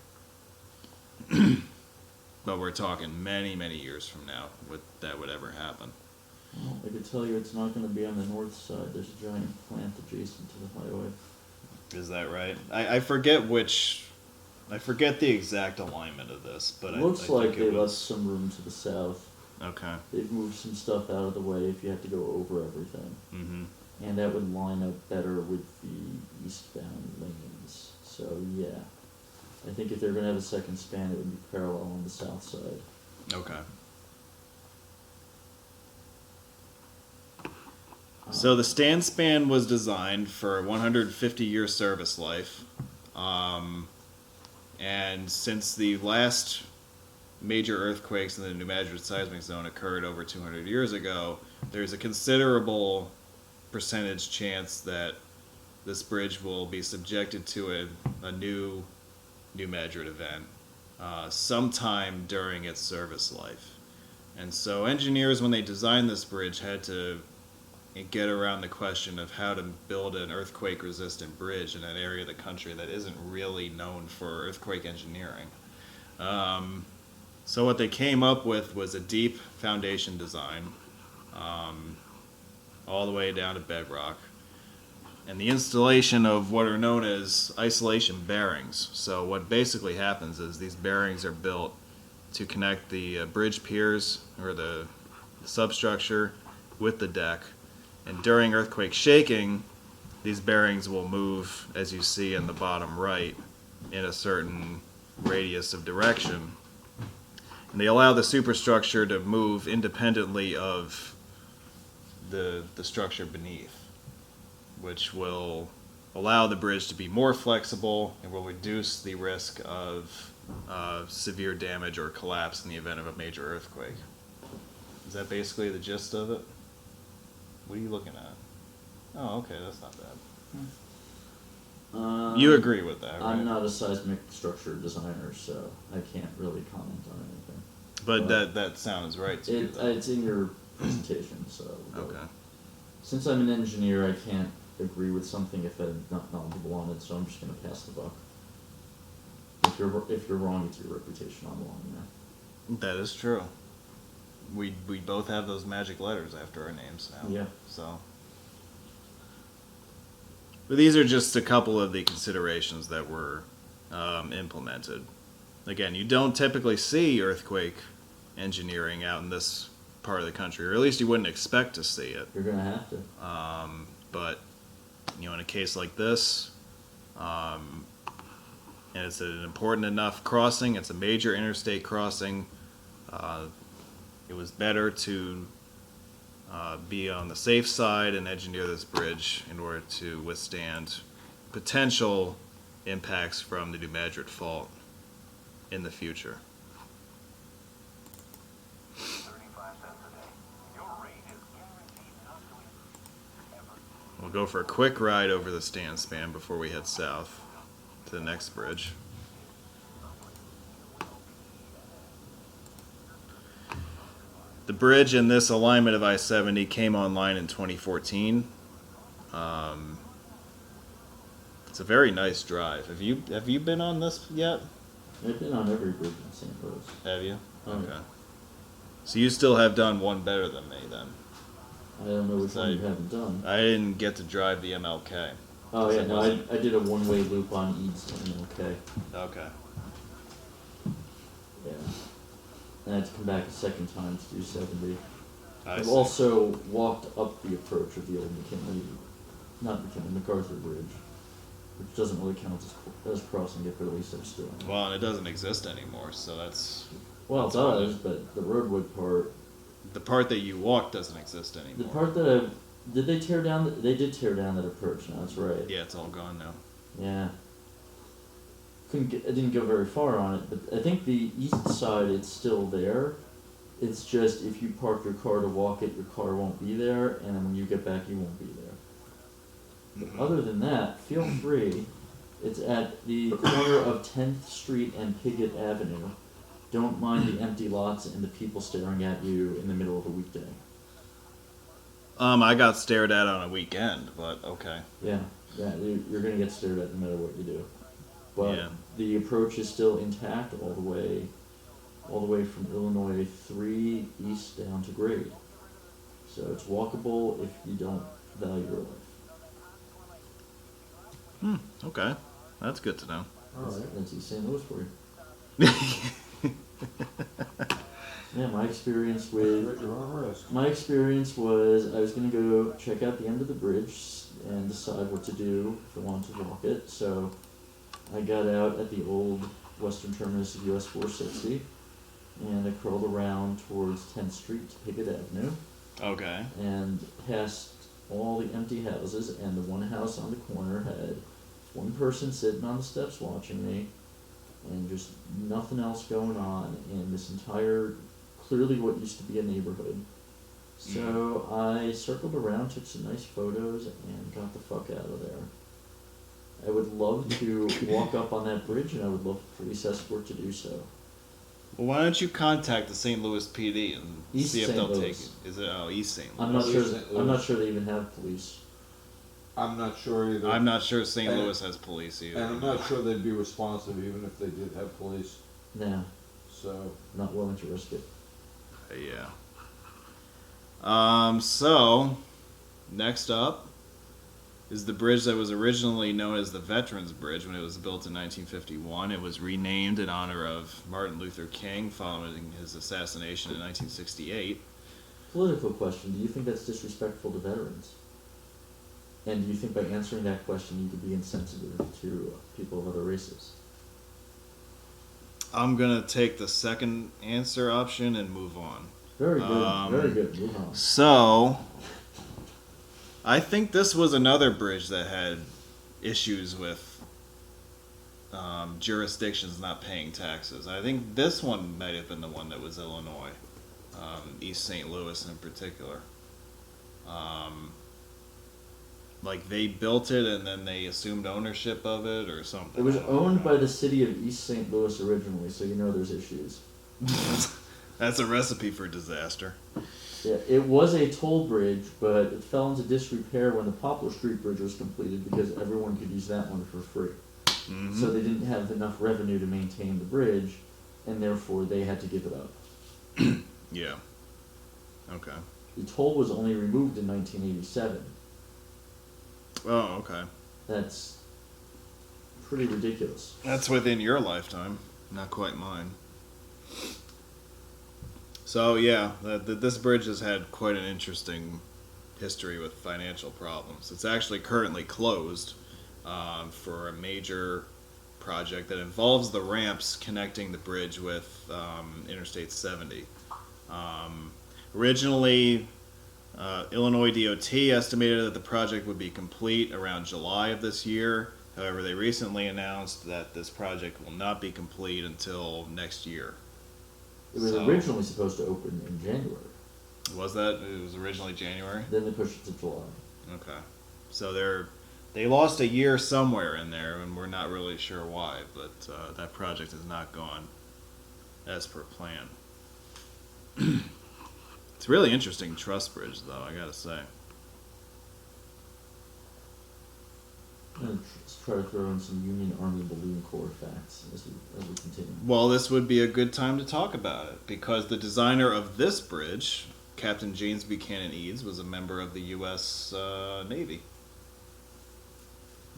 A: But we're talking many, many years from now that would ever happen.
B: Well, I could tell you it's not going to be on the north side. There's a giant plant adjacent to the highway.
A: Is that right? I forget the exact alignment of this, but
B: Looks
A: I
B: like
A: think
B: they
A: it
B: left
A: was.
B: some room to the south.
A: Okay.
B: They've moved some stuff out of the way if you have to go over everything.
A: Mm-hmm.
B: And that would line up better with the eastbound lanes. So, yeah. I think if they're going to have a second span, it would be parallel on the south side.
A: Okay. So the stand span was designed for a 150-year service life. And since the last major earthquakes in the Madrid Seismic Zone occurred over 200 years ago, there's a considerable percentage chance that this bridge will be subjected to a new Madrid event sometime during its service life. And so engineers, when they designed this bridge, had to get around the question of how to build an earthquake-resistant bridge in an area of the country that isn't really known for earthquake engineering. So what they came up with was a deep foundation design, all the way down to bedrock, and the installation of what are known as isolation bearings. So what basically happens is these bearings are built to connect the bridge piers, or the substructure, with the deck. And during earthquake shaking, these bearings will move, as you see in the bottom right, in a certain radius of direction. And they allow the superstructure to move independently of the structure beneath, which will allow the bridge to be more flexible and will reduce the risk of severe damage or collapse in the event of a major earthquake. Is that basically the gist of it? What are you looking at? Oh, okay, that's not bad. You agree with that, right?
B: I'm not a seismic structure designer, so I can't really comment on anything.
A: But that sounds right to you, though.
B: It's in your presentation, so...
A: Okay.
B: Since I'm an engineer, I can't agree with something if I'm not knowledgeable on it, so I'm just going to pass the buck. If you're wrong, it's your reputation on the line there.
A: That is true. We both have those magic letters after our names now.
B: Yeah.
A: So, but these are just a couple of the considerations that were implemented. Again, you don't typically see earthquake engineering out in this part of the country, or at least you wouldn't expect to see it.
B: You're gonna have to.
A: But in a case like this, and it's an important enough crossing, it's a major interstate crossing. It was better to be on the safe side and engineer this bridge in order to withstand potential impacts from the New Madrid fault in the future.
D: 35 cents a day. Your rate is guaranteed not to ever.
A: We'll go for a quick ride over the stand span before we head south to the next bridge. The bridge in this alignment of I-70 came online in 2014. It's a very nice drive. Have you been on this yet?
B: I've been on every bridge in St. Louis.
A: Have you?
B: Oh,
A: Okay.
B: yeah.
A: So you still have done one better than me then.
B: I don't know which one you haven't done.
A: I didn't get to drive the MLK.
B: Oh yeah,
A: it
B: no,
A: wasn't-
B: I did a one-way loop on Eads and okay.
A: Okay.
B: Yeah. And I had to come back a second time to do 70.
A: I
B: I've
A: see.
B: also walked up the approach of the old MacArthur Bridge, which doesn't really count as crossing it, but at least I'm still on it.
A: Well, and it doesn't exist anymore, so that's...
B: Well, it does, but the roadwood part,
A: The part that you walk doesn't exist anymore.
B: the part that did they tear down? They did tear down that approach. No, that's right.
A: Yeah, it's all gone now.
B: Yeah. I didn't go very far on it, but I think the east side, it's still there. It's just if you park your car to walk it, your car won't be there, and then when you get back, you won't be there. But other than that, feel free. It's at the corner of 10th Street and Piggott Avenue. Don't mind the empty lots and the people staring at you in the middle of a weekday.
A: I got stared at on a weekend, but okay.
B: Yeah, you're gonna get stared at no matter what you do. But
A: Yeah.
B: the approach is still intact all the way from Illinois 3 east down to Grade. So it's walkable if you don't value your life.
A: Okay. That's good to know.
B: All right, that's East St. Louis for you. Yeah, my experience
C: That's
B: with
C: at your own risk.
B: my experience was I was gonna go check out the end of the bridge and decide what to do if I wanted to walk it. So I got out at the old western terminus of US 460 and I curled around towards 10th Street to Pickett Avenue
A: Okay.
B: and past all the empty houses, and the one house on the corner had one person sitting on the steps watching me and just nothing else going on in this entire, clearly what used to be a neighborhood. So I circled around, took some nice photos, and got the fuck out of there. I would love to walk up on that bridge, and I would love a police escort to do so.
A: Well, why don't you contact the St. Louis PD and
B: East
A: see if
B: St.
A: they'll
B: Louis.
A: take it? Is it East St. Louis?
B: I'm not
C: Louis
B: sure.
C: St.
B: I'm not
C: Louis.
B: sure they even have police.
C: I'm not sure either.
A: I'm not sure St.
C: And-
A: Louis has police either.
C: And I'm not sure they'd be responsive even if they did have police.
B: Nah,
C: So,
B: not willing to risk it.
A: Yeah. So, next up is the bridge that was originally known as the Veterans Bridge when it was built in 1951. It was renamed in honor of Martin Luther King following his assassination in 1968.
B: Political question: do you think that's disrespectful to veterans? And do you think by answering that question you could be insensitive to people of other races?
A: I'm going to take the second answer option and move on.
B: Very good. Very good. Move on.
A: So, I think this was another bridge that had issues with jurisdictions not paying taxes. I think this one might have been the one that was Illinois, East St. Louis in particular. Like they built it and then they assumed ownership of it or something.
B: It was owned by the city of East St. Louis originally, so you know there's issues.
A: That's a recipe for disaster.
B: Yeah, it was a toll bridge, but it fell into disrepair when the Poplar Street Bridge was completed because everyone could use that one for free.
A: Mm-hmm.
B: So they didn't have enough revenue to maintain the bridge, and therefore they had to give it up.
A: Yeah. Okay.
B: The toll was only removed in 1987.
A: Oh, okay.
B: That's pretty ridiculous.
A: That's within your lifetime, not quite mine. So yeah, this bridge has had quite an interesting history with financial problems. It's actually currently closed for a major project that involves the ramps connecting the bridge with Interstate 70. Originally, Illinois DOT estimated that the project would be complete around July of this year. However, they recently announced that this project will not be complete until next year.
B: It was
A: So-
B: originally supposed to open in January.
A: Was that? It was originally January?
B: Then they pushed it to July.
A: Okay. So they lost a year somewhere in there, and we're not really sure why, but that project has not gone as per plan. It's a really interesting truss bridge, though, I gotta say.
B: Let's try to throw in some Union Army Balloon Corps facts as we continue.
A: Well, this would be a good time to talk about it, because the designer of this bridge, Captain James Buchanan Eads, was a member of the U.S. Navy.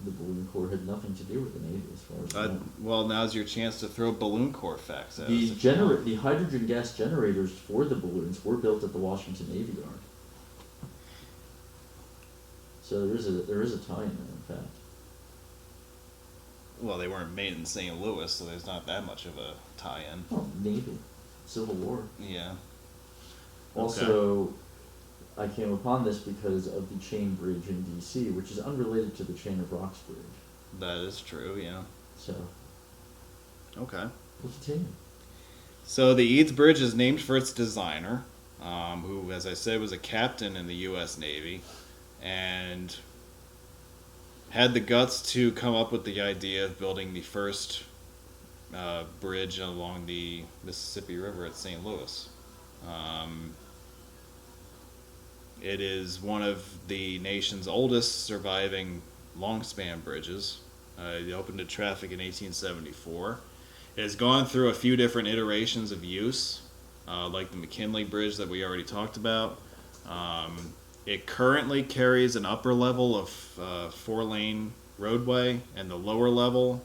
B: The Balloon Corps had nothing to do with the Navy, as far as I know.
A: Well, now's your chance to throw balloon core facts at us.
B: The hydrogen gas generators for the balloons were built at the Washington Navy Yard. So there is a tie in there, in fact.
A: Well, they weren't made in St. Louis, so there's not that much of a tie-in.
B: Oh, Navy, Civil War.
A: Yeah.
B: Also, I came upon this because of the Chain Bridge in D.C., which is unrelated to the Chain of Rocks Bridge.
A: That is true, yeah.
B: So,
A: Okay.
B: we'll continue.
A: So the Eads Bridge is named for its designer, who, as I said, was a captain in the U.S. Navy, and had the guts to come up with the idea of building the first bridge along the Mississippi River at St. Louis. It is one of the nation's oldest surviving long-span bridges. It opened to traffic in 1874. It has gone through a few different iterations of use, like the McKinley Bridge that we already talked about. It currently carries an upper level of 4-lane roadway, and the lower level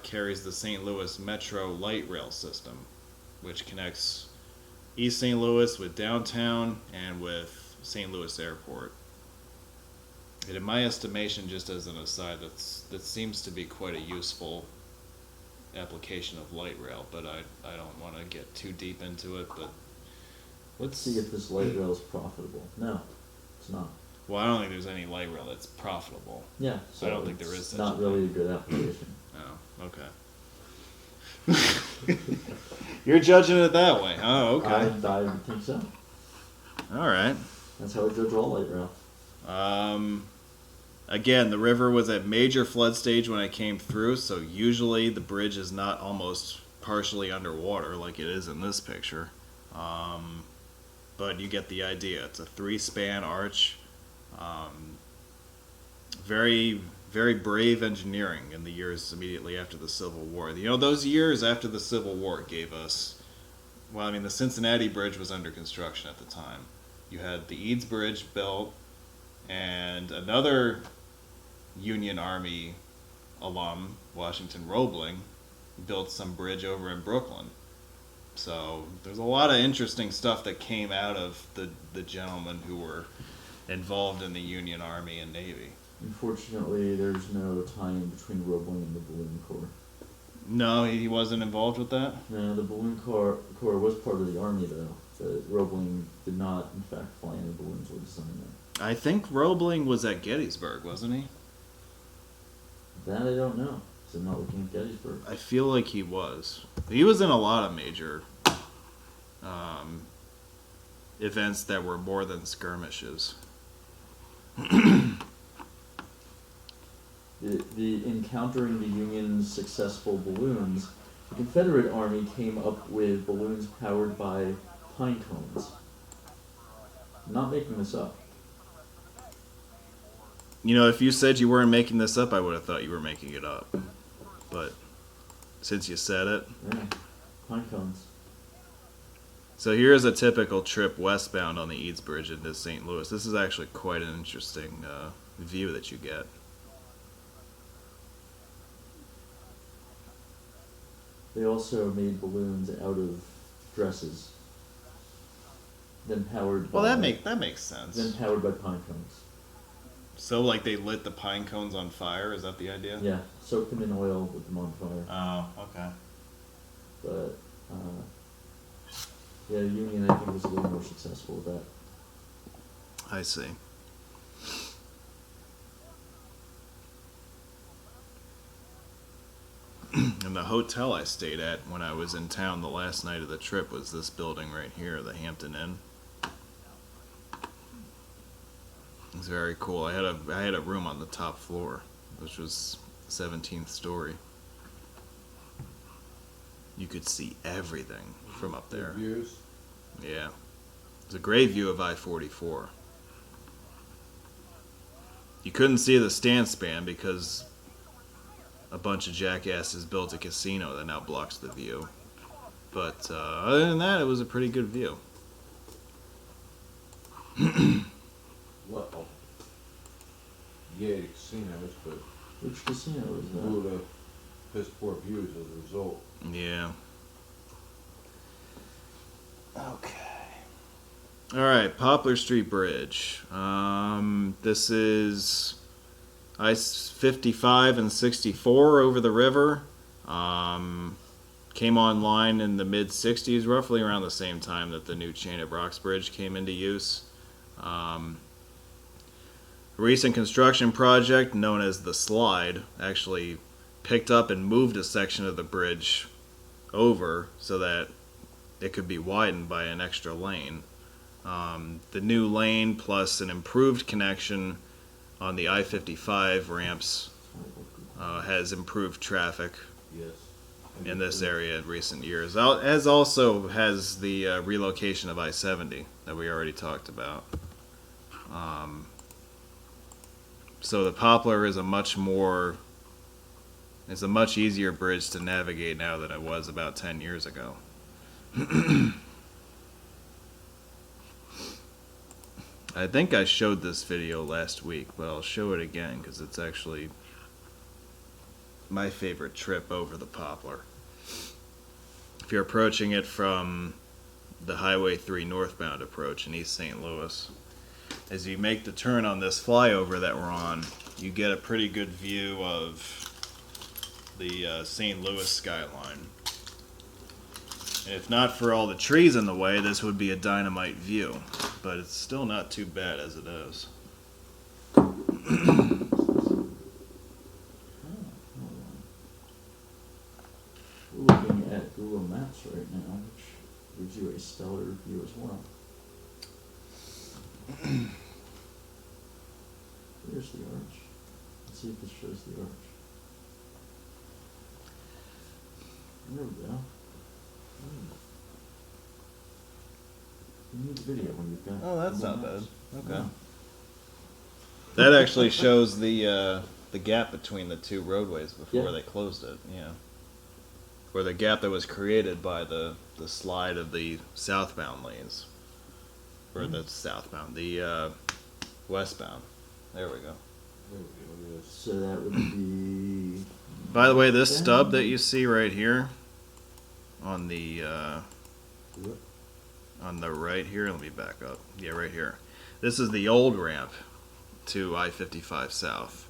A: carries the St. Louis Metro light rail system, which connects East St. Louis, with downtown, and with St. Louis Airport. And in my estimation, just as an aside, that seems to be quite a useful application of light rail, but I don't want to get too deep into it, but
B: Let's see if this light rail is profitable. No, it's not.
A: Well, I don't think there's any light rail that's profitable.
B: Yeah, so
A: I don't think there is
B: it's
A: such
B: not
A: a
B: really a good application.
A: Oh, okay. You're judging it that way. Oh, okay.
B: I would think so.
A: All right.
B: That's how I judge all light rail.
A: Again, the river was at major flood stage when I came through, so usually the bridge is not almost partially underwater like it is in this picture. But you get the idea. It's a 3-span arch. Very, very brave engineering in the years immediately after the Civil War. You know, those years after the Civil War gave us, well, I mean, the Cincinnati Bridge was under construction at the time. You had the Eads Bridge built, and another Union Army alum, Washington Roebling, built some bridge over in Brooklyn. So there's a lot of interesting stuff that came out of the gentlemen who were involved in the Union Army and Navy.
B: Unfortunately, there's no tie-in between Roebling and the Balloon Corps.
A: No, he wasn't involved with that?
B: No, the Balloon Corps was part of the Army, though. The Roebling did not, in fact, fly any balloons or design them.
A: I think Roebling was at Gettysburg, wasn't he?
B: That I don't know, because I'm not looking at Gettysburg.
A: I feel like he was. He was in a lot of major events that were more than skirmishes.
B: The encountering the Union's successful balloons, the Confederate Army came up with balloons powered by pine cones. I'm not making this up.
A: You know, if you said you weren't making this up, I would have thought you were making it up. But since you said it.
B: Yeah, pine cones.
A: So here's a typical trip westbound on the Eads Bridge into St. Louis. This is actually quite an interesting view that you get.
B: They also made balloons out of dresses. Then powered by...
A: Well, that makes sense.
B: Then powered by pine cones.
A: So, like, they lit the pine cones on fire? Is that the idea?
B: Yeah, soaked them in oil, lit them on fire.
A: Oh, okay.
B: But, yeah, the Union, I think, was a little more successful with that.
A: I see. And the hotel I stayed at when I was in town the last night of the trip was this building right here, the Hampton Inn. It was very cool. I had a room on the top floor, which was 17th story. You could see everything from up there.
C: Views.
A: Yeah. It's a great view of I-44. You couldn't see the stand span because a bunch of jackasses built a casino that now blocks the view. But other than that, it was a pretty good view.
C: Well, yeah, casinos, but
B: Which casino is that?
C: blew to piss poor views as a result.
A: Yeah. Okay. All right, Poplar Street Bridge. This is I-55 and 64 over the river. Came online in the mid-60s, roughly around the same time that the new Chain of Rocks Bridge came into use. A recent construction project known as the Slide actually picked up and moved a section of the bridge over so that it could be widened by an extra lane. The new lane plus an improved connection on the I-55 ramps has improved traffic
C: Yes.
A: in this area in recent years, as also has the relocation of I-70 that we already talked about. So the Poplar is a much easier bridge to navigate now than it was about 10 years ago. I think I showed this video last week, but I'll show it again because it's actually my favorite trip over the Poplar. If you're approaching it from the Highway 3 northbound approach in East St. Louis. As you make the turn on this flyover that we're on, you get a pretty good view of the St. Louis skyline. And if not for all the trees in the way, this would be a dynamite view. But it's still not too bad as it is.
B: We're looking at Google Maps right now, which gives you a stellar view as well. There's the arch. Let's see if this shows the arch. There we go. You need the video when you've got.
A: Oh, that's
B: Google
A: not bad.
B: Maps.
A: Okay.
B: Yeah.
A: That actually shows the gap between the two roadways before
B: Yeah.
A: they closed it. Yeah. Or the gap that was created by the slide of the southbound lanes. Or the southbound, the westbound. There we go.
C: There we go, yes.
B: So that would be.
A: By the way, this stub that you see right here on the right here, let me back up. Yeah, right here. This is the old ramp to I-55 South.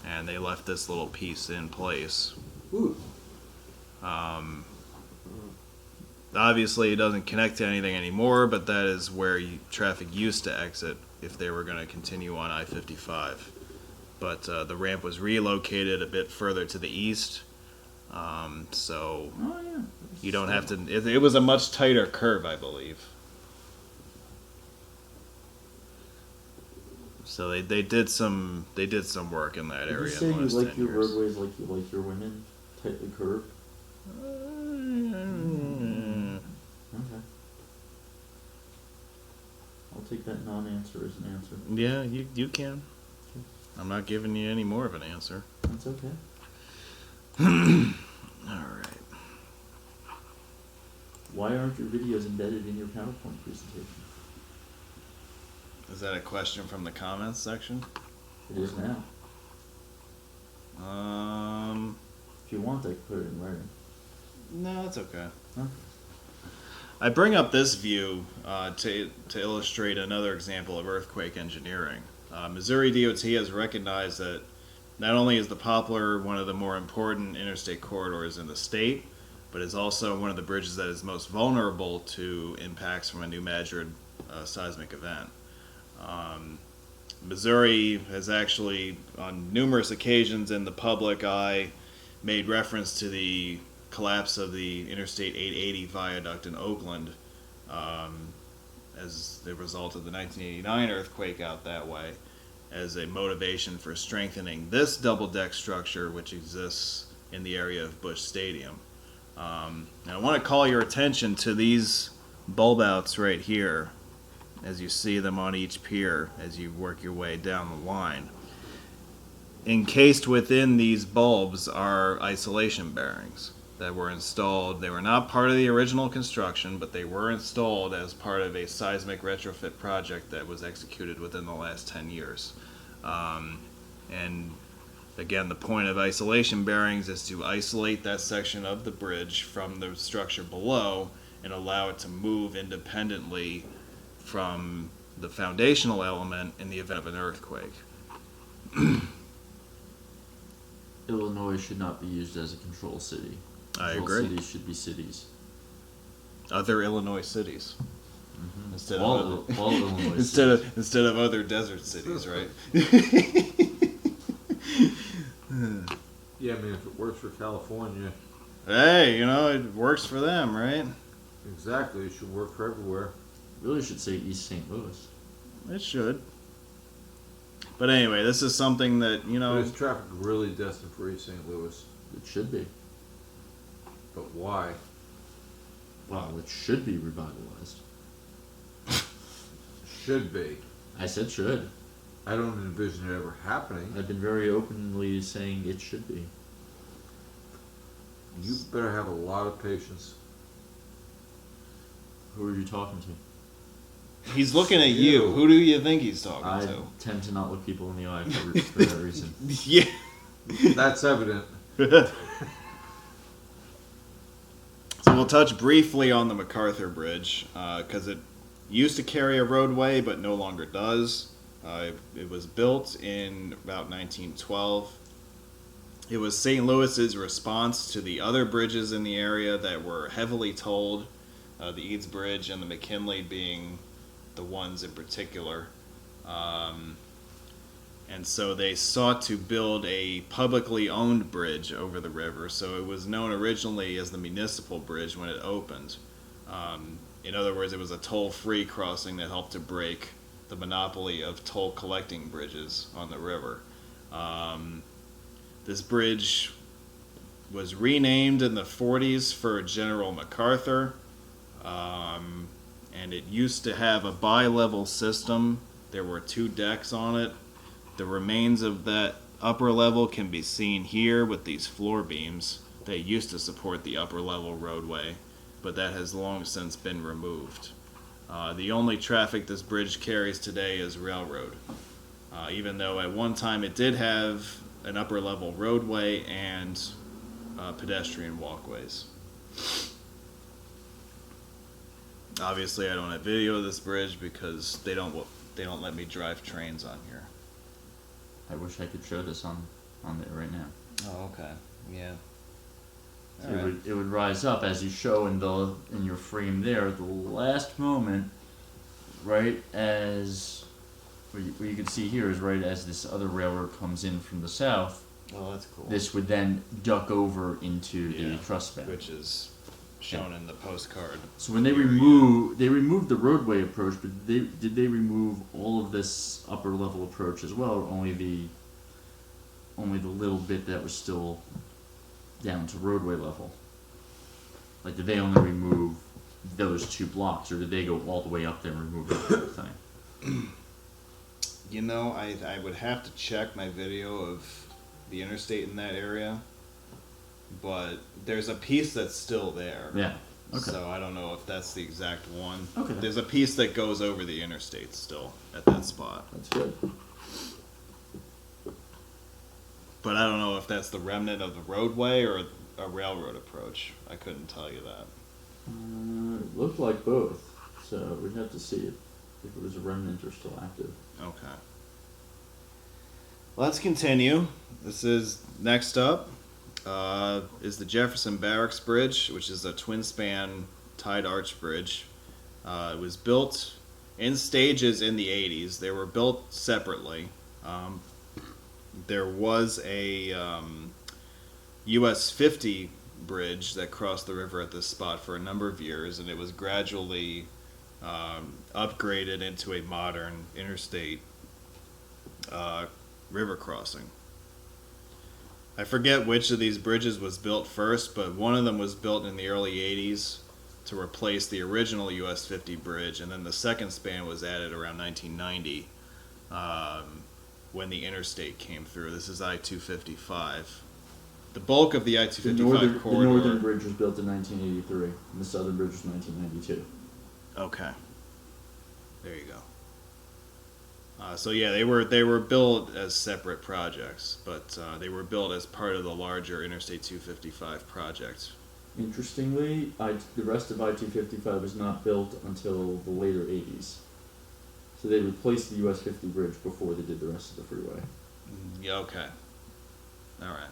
A: And they left this little piece in place.
B: Ooh.
A: Obviously, it doesn't connect to anything anymore, but that is where traffic used to exit if they were going to continue on I-55. But the ramp was relocated a bit further to the east, so
B: Oh yeah.
A: you don't have to. It was a much tighter curve, I believe. So they did some work in that
B: Did you
A: area.
B: say
A: in the
B: you
A: last
B: like
A: 10
B: your
A: years.
B: roadways like you like your women, tightly curved? Okay. I'll take that non-answer as an answer.
A: Yeah, you can. I'm not giving you any more of an answer.
B: That's okay.
A: All right.
B: Why aren't your videos embedded in your PowerPoint presentation?
A: Is that a question from the comments section?
B: It is now. If you want, I can put it in writing.
A: No, that's okay.
B: Huh?
A: I bring up this view to illustrate another example of earthquake engineering. Missouri DOT has recognized that not only is the Poplar one of the more important interstate corridors in the state, but is also one of the bridges that is most vulnerable to impacts from a new Madrid seismic event. Missouri has actually, on numerous occasions in the public eye, made reference to the collapse of the Interstate 880 viaduct in Oakland as the result of the 1989 earthquake out that way, as a motivation for strengthening this double-deck structure which exists in the area of Busch Stadium. Now I want to call your attention to these bulb outs right here as you see them on each pier as you work your way down the line. Encased within these bulbs are isolation bearings that were installed. They were not part of the original construction, but they were installed as part of a seismic retrofit project that was executed within the last 10 years. And again, the point of isolation bearings is to isolate that section of the bridge from the structure below and allow it to move independently from the foundational element in the event of an earthquake.
B: Illinois should not be used as a control city.
A: I
B: Control
A: agree.
B: Cities should be cities.
A: Other Illinois cities.
B: Mm-hmm.
A: Instead
B: all
A: of
B: Illinois
A: instead of other desert cities, right?
C: Yeah, I mean, if it works for California,
A: Hey, it works for them, right?
C: exactly, it should work for everywhere.
B: Really should say East St. Louis.
A: It should. But anyway, this is something that,
C: But is traffic really destined for East St. Louis?
B: It should be.
C: But why?
B: Well, it should be revitalized.
C: Should be.
B: I said should.
C: I don't envision it ever happening.
B: I've been very openly saying it should be.
C: You better have a lot of patience.
B: Who are you talking to?
A: he's looking at you. Who do you think he's talking
B: I
A: to?
B: tend to not look people in the eye for that reason.
A: Yeah.
C: That's evident.
A: So will touch briefly on the MacArthur Bridge because it used to carry a roadway but no longer does. It was built in about 1912. It was St. Louis's response to the other bridges in the area that were heavily tolled, the Eads Bridge and the McKinley being the ones in particular. And so they sought to build a publicly owned bridge over the river. So it was known originally as the Municipal Bridge when it opened. In other words, it was a toll-free crossing that helped to break the monopoly of toll collecting bridges on the river. This bridge was renamed in the 40s for General MacArthur, and it used to have a bi-level system. There were 2 decks on it. The remains of that upper level can be seen here with these floor beams that used to support the upper level roadway, but that has long since been removed. The only traffic this bridge carries today is railroad, even though at one time it did have an upper level roadway and pedestrian walkways. Obviously I don't have video of this bridge because they don't let me drive trains on here.
B: I wish I could show this on there right now.
A: Oh, okay. Yeah.
B: So it would rise up as you show in your frame there at the last moment, right as what you can see here is right as this other railroad comes in from the south.
A: Oh, that's cool.
B: This would then duck over into the truss span,
A: which is shown in the postcard.
B: So when they removed the roadway approach, but did they remove all of this upper level approach as well, or only the little bit that was still down to roadway level? Like, did they only remove those 2 blocks, or did they go all the way up there and remove the whole thing?
A: You know, I would have to check my video of the interstate in that area, but there's a piece that's still there.
B: Yeah. Okay.
A: So I don't know if that's the exact one.
B: Okay.
A: There's a piece that goes over the interstate still at that spot.
B: That's good.
A: But I don't know if that's the remnant of the roadway or a railroad approach. I couldn't tell you that.
B: It looked like both, so we'd have to see if it was a remnant or still active.
A: Okay. Let's continue. This is next up. Is the Jefferson Barracks Bridge, which is a twin-span tied arch bridge. It was built in stages in the 80s. They were built separately. There was a US 50 bridge that crossed the river at this spot for a number of years, and it was gradually upgraded into a modern interstate river crossing. I forget which of these bridges was built first, but one of them was built in the early 80s to replace the original US 50 bridge, and then the second span was added around 1990 when the interstate came through. This is I-255. The bulk of the I-255 corridor...
B: The northern bridge was built in 1983, and the southern bridge was 1992.
A: Okay. There you go. So yeah, they were built as separate projects, but they were built as part of the larger Interstate 255 project.
B: Interestingly, the rest of I-255 was not built until the later 80s. So they replaced the US 50 bridge before they did the rest of the freeway.
A: Yeah, okay. All right.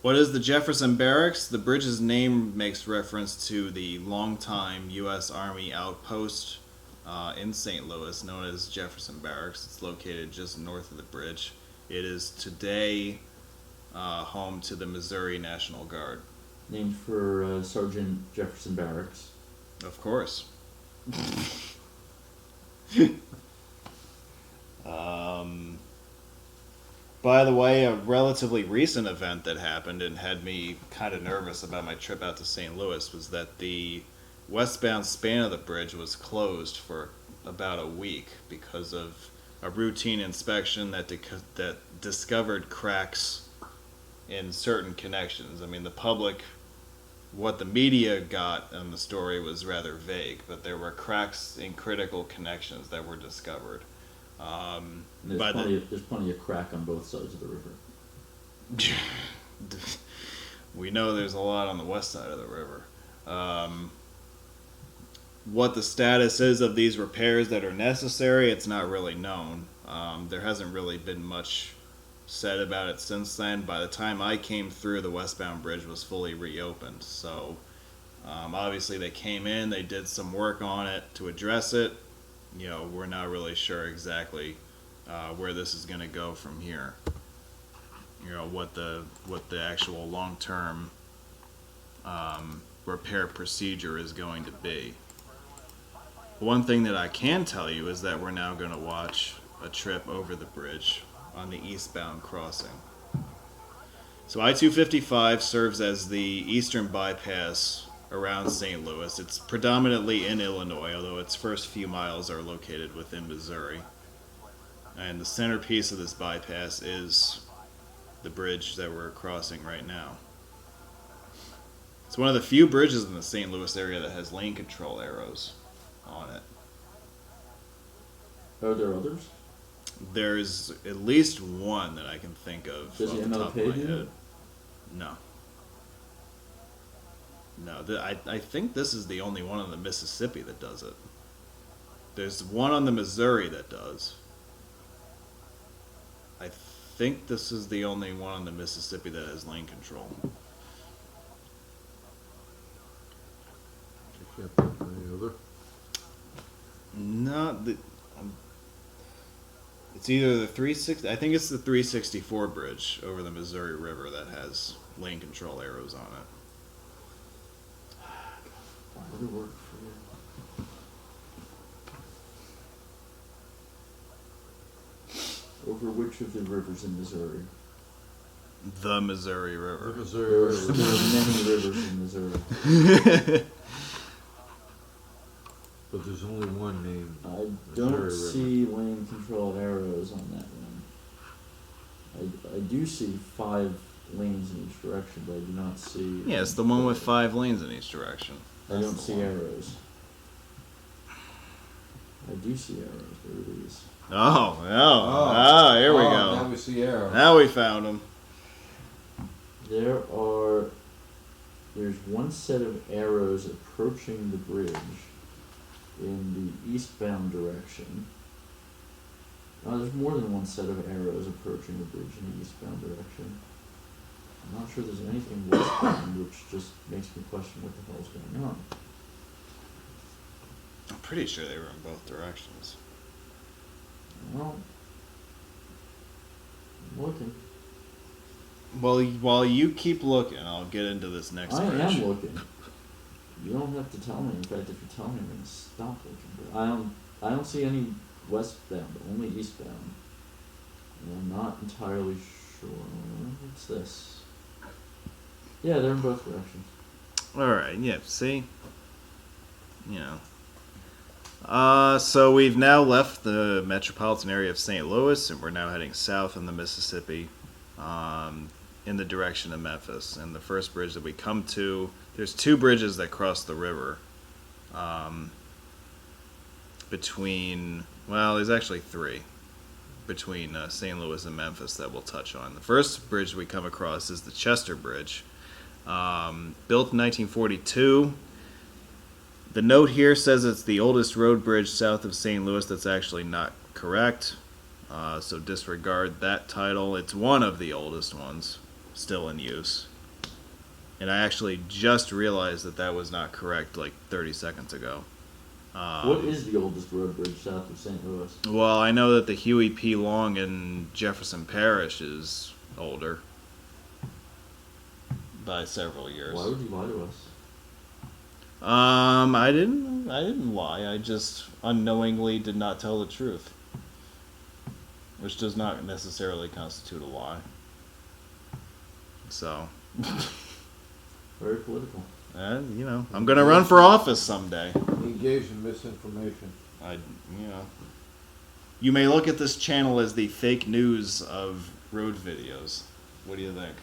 A: What is the Jefferson Barracks? The bridge's name makes reference to the longtime U.S. Army outpost in St. Louis, known as Jefferson Barracks. It's located just north of the bridge. It is today home to the Missouri National Guard.
B: Named for Sergeant Jefferson Barracks.
A: Of course. By the way, a relatively recent event that happened and had me kind of nervous about my trip out to St. Louis was that the westbound span of the bridge was closed for about a week because of a routine inspection that discovered cracks in certain connections. I mean, the public, what the media got on the story was rather vague, but there were cracks in critical connections that were discovered.
B: There's plenty of crack on both sides of the river.
A: We know there's a lot on the west side of the river. What the status is of these repairs that are necessary, it's not really known. There hasn't really been much said about it since then. By the time I came through, the westbound bridge was fully reopened. So obviously they came in, they did some work on it to address it. You know, we're not really sure exactly where this is going to go from here. You know, what the actual long-term repair procedure is going to be. One thing that I can tell you is that we're now going to watch a trip over the bridge on the eastbound crossing. So I-255 serves as the eastern bypass around St. Louis. It's predominantly in Illinois, although its first few miles are located within Missouri. And the centerpiece of this bypass is the bridge that we're crossing right now. It's one of the few bridges in the St. Louis area that has lane control arrows on it.
B: Are there others?
A: There's at least one that I can think of
B: Does
A: off
B: he
A: the
B: have
A: top of
B: another
A: my
B: page in
A: head.
B: it?
A: No. I think this is the only one on the Mississippi that does it. There's one on the Missouri that does. I think this is the only one on the Mississippi that has lane control.
C: You can't think of any other.
A: It's either the 360. I think it's the 364 bridge over the Missouri River that has lane control arrows on it.
B: What would work for you? Over which of the rivers in Missouri?
A: The Missouri River.
C: The
B: There
C: Missouri
B: are
C: River.
B: many rivers in Missouri.
C: But there's only one named
B: I
C: Missouri
B: don't
C: River.
B: see lane control arrows on that one. I do see 5 lanes in each direction, but I do not see.
A: Yeah, it's the one with 5 lanes in each direction.
B: I don't see arrows. I do see arrows. There it is.
A: Here we
C: Now
A: go.
C: we see arrow.
A: Now we found them.
B: There's one set of arrows approaching the bridge in the eastbound direction. There's more than one set of arrows approaching the bridge in the eastbound direction. I'm not sure there's anything westbound, which just makes me question what the hell's going on.
A: I'm pretty sure they were in both directions.
B: Well, I'm looking.
A: Well, while you keep looking, I'll get into this next
B: I
A: bridge.
B: am looking. You don't have to tell me. In fact, if you tell me, I'm gonna stop looking. But I don't see any westbound, only eastbound. And I'm not entirely sure. What's this? Yeah, they're in both directions.
A: Alright, yeah, see? You know. So we've now left the metropolitan area of St. Louis, and we're now heading south on the Mississippi, in the direction of Memphis. And the first bridge that we come to, there's 2 bridges that cross the river, there's actually 3, between St. Louis and Memphis that we'll touch on. The first bridge we come across is the Chester Bridge, built in 1942. The note here says it's the oldest road bridge south of St. Louis. That's actually not correct, so disregard that title. It's one of the oldest ones still in use. And I actually just realized that was not correct like 30 seconds ago.
B: What is the oldest road bridge south of St. Louis?
A: Well, I know that the Huey P. Long in Jefferson Parish is older by several years.
B: Why would you lie to us?
A: I didn't lie. I just unknowingly did not tell the truth, which does not necessarily constitute a lie. So,
B: Very political.
A: I'm gonna run for office someday.
C: Engaged in misinformation.
A: You may look at this channel as the fake news of road videos. What do you think?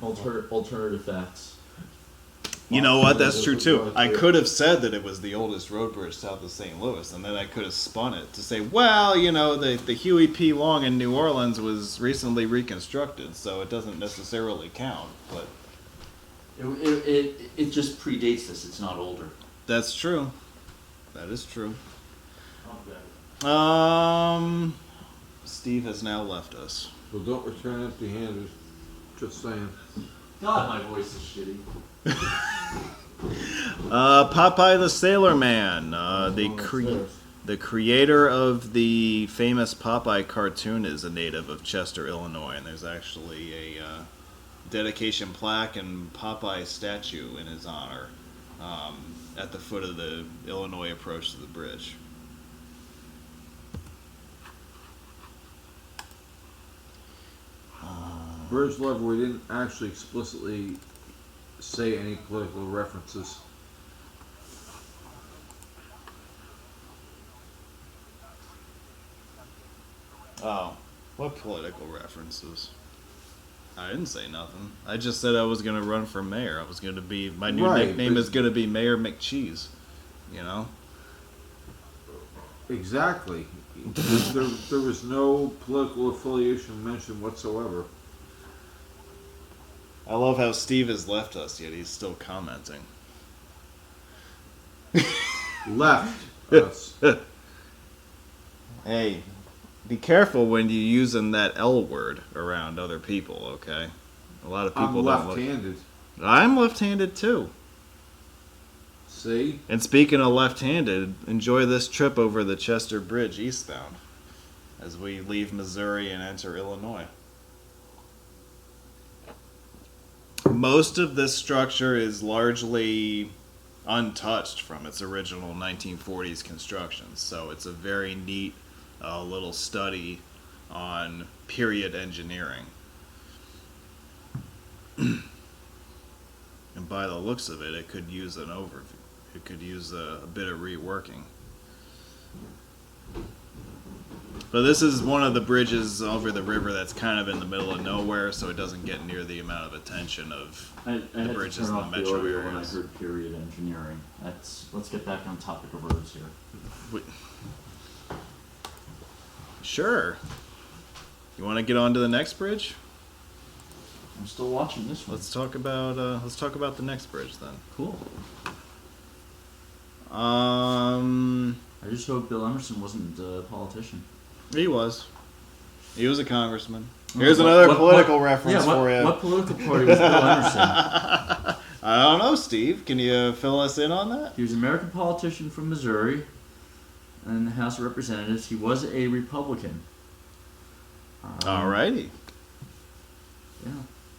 B: Alternative facts.
A: You know what? That's
C: That's
A: true
C: what
A: too.
C: it was,
A: I
C: yeah.
A: could have said that it was the oldest road bridge south of St. Louis, and then I could have spun it to say, well, you know, the Huey P. Long in New Orleans was recently reconstructed, so it doesn't necessarily count. But
B: It just predates this. It's not older.
A: that's true. That is true. Steve has now left us.
C: So don't return empty-handed. Just saying.
B: God, my voice is shitty.
A: Popeye the Sailor Man, the creator of the famous Popeye cartoon, is a native of Chester, Illinois, and there's actually a dedication plaque and Popeye statue in his honor at the foot of the Illinois approach to the bridge.
C: Bridge level, we didn't actually explicitly say any political references.
A: Oh, what political references? I didn't say nothing. I just said I was going to run for mayor. I was going to be, my new
C: Right,
A: nickname
C: but-
A: is going to be Mayor McCheese. You know?
C: Exactly. there was no political affiliation mentioned whatsoever.
A: I love how Steve has left us, yet he's still commenting.
C: Left us.
A: Hey, be careful when you're using that L word around other people, okay? A lot of people
C: I'm
A: don't
C: left-handed.
A: I'm left-handed too.
C: See?
A: And speaking of left-handed, enjoy this trip over the Chester Bridge eastbound as we leave Missouri and enter Illinois. Most of this structure is largely untouched from its original 1940s construction, so it's a very neat little study on period engineering. And by the looks of it, it could use an overview. It could use a bit of reworking. But this is one of the bridges over the river that's kind of in the middle of nowhere, so it doesn't get near the amount of attention of
B: I
A: the
B: had to
A: bridges
B: turn
A: in the
B: off the
A: metro
B: audio when I
A: areas.
B: heard period engineering. Let's get back on topic of roads here.
A: Sure. You want to get on to the next bridge?
B: I'm still watching this one.
A: Let's talk about the next bridge then.
B: Cool.
A: Um,
B: I just hope Bill Emerson wasn't a politician.
A: he was a congressman. Here's another political reference for you.
B: What political party was Bill Emerson?
A: I don't know, Steve. Can you fill us in on that?
B: He was an American politician from Missouri in the House of Representatives. He was a Republican.
A: Alrighty.
B: Yeah.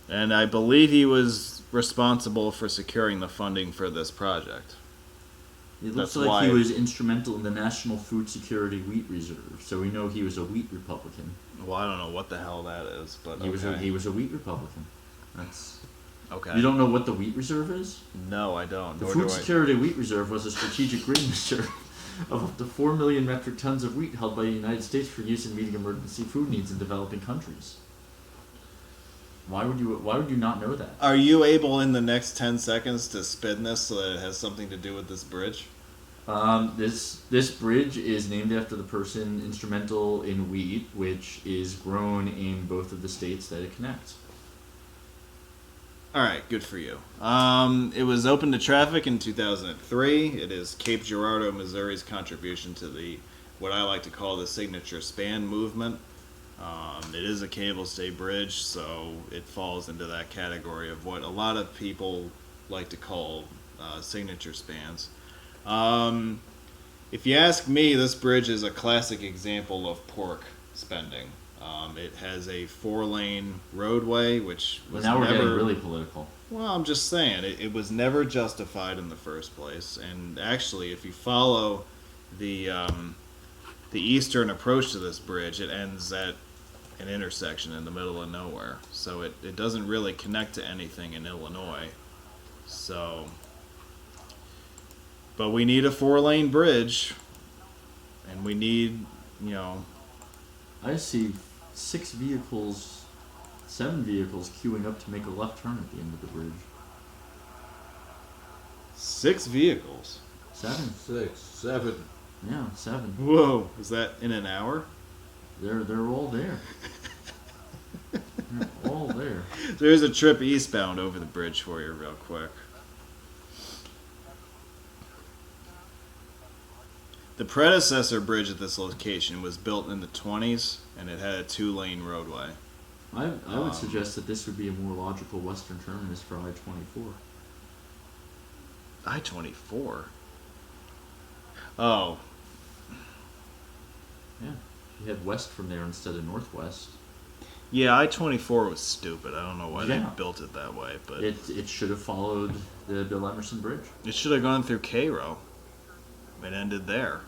A: And I believe he was responsible for securing the funding for this project.
B: It looks
A: That's
B: like
A: why-
B: he was instrumental in the National Food Security Wheat Reserve, so we know he was a wheat Republican.
A: Well, I don't know what the hell that is, but
B: He
A: okay.
B: was a wheat Republican. That's
A: Okay.
B: You don't know what the wheat reserve is?
A: No, I don't.
B: The
A: Nor
B: Food
A: do I.
B: Security Wheat Reserve was a strategic grain reserve of up to 4 million metric tons of wheat held by the United States for use in meeting emergency food needs in developing countries. Why would you not know that?
A: Are you able in the next 10 seconds to spin this so that it has something to do with this bridge?
B: This bridge is named after the person instrumental in wheat, which is grown in both of the states that it connects.
A: All right, good for you. It was open to traffic in 2003. It is Cape Girardeau, Missouri's contribution to the what I like to call the signature span movement. It is a cable stay bridge, so it falls into that category of what a lot of people like to call signature spans. If you ask me, this bridge is a classic example of pork spending. It has a 4-lane roadway, which was
B: Now we're
A: never...
B: getting really political.
A: Well, I'm just saying, it was never justified in the first place. And actually, if you follow the eastern approach to this bridge, it ends at an intersection in the middle of nowhere. So it doesn't really connect to anything in Illinois. So, but we need a 4-lane bridge, and we need,
B: I see 7 vehicles queuing up to make a left turn at the end of the bridge.
A: 6 vehicles.
B: 7.
C: 6, 7.
B: Yeah, 7.
A: Whoa, is that in an hour?
B: They're all there. They're all there.
A: There's a trip eastbound over the bridge for you real quick. The predecessor bridge at this location was built in the 20s, and it had a 2-lane roadway.
B: I would suggest that this would be a more logical western terminus for I-24.
A: I-24? Oh.
B: Yeah. You head west from there instead of northwest.
A: Yeah, I-24 was stupid. I don't know why
B: Yeah.
A: they built it that way, but
B: It should have followed the Bill Emerson Bridge.
A: it should have gone through Cairo. It ended there.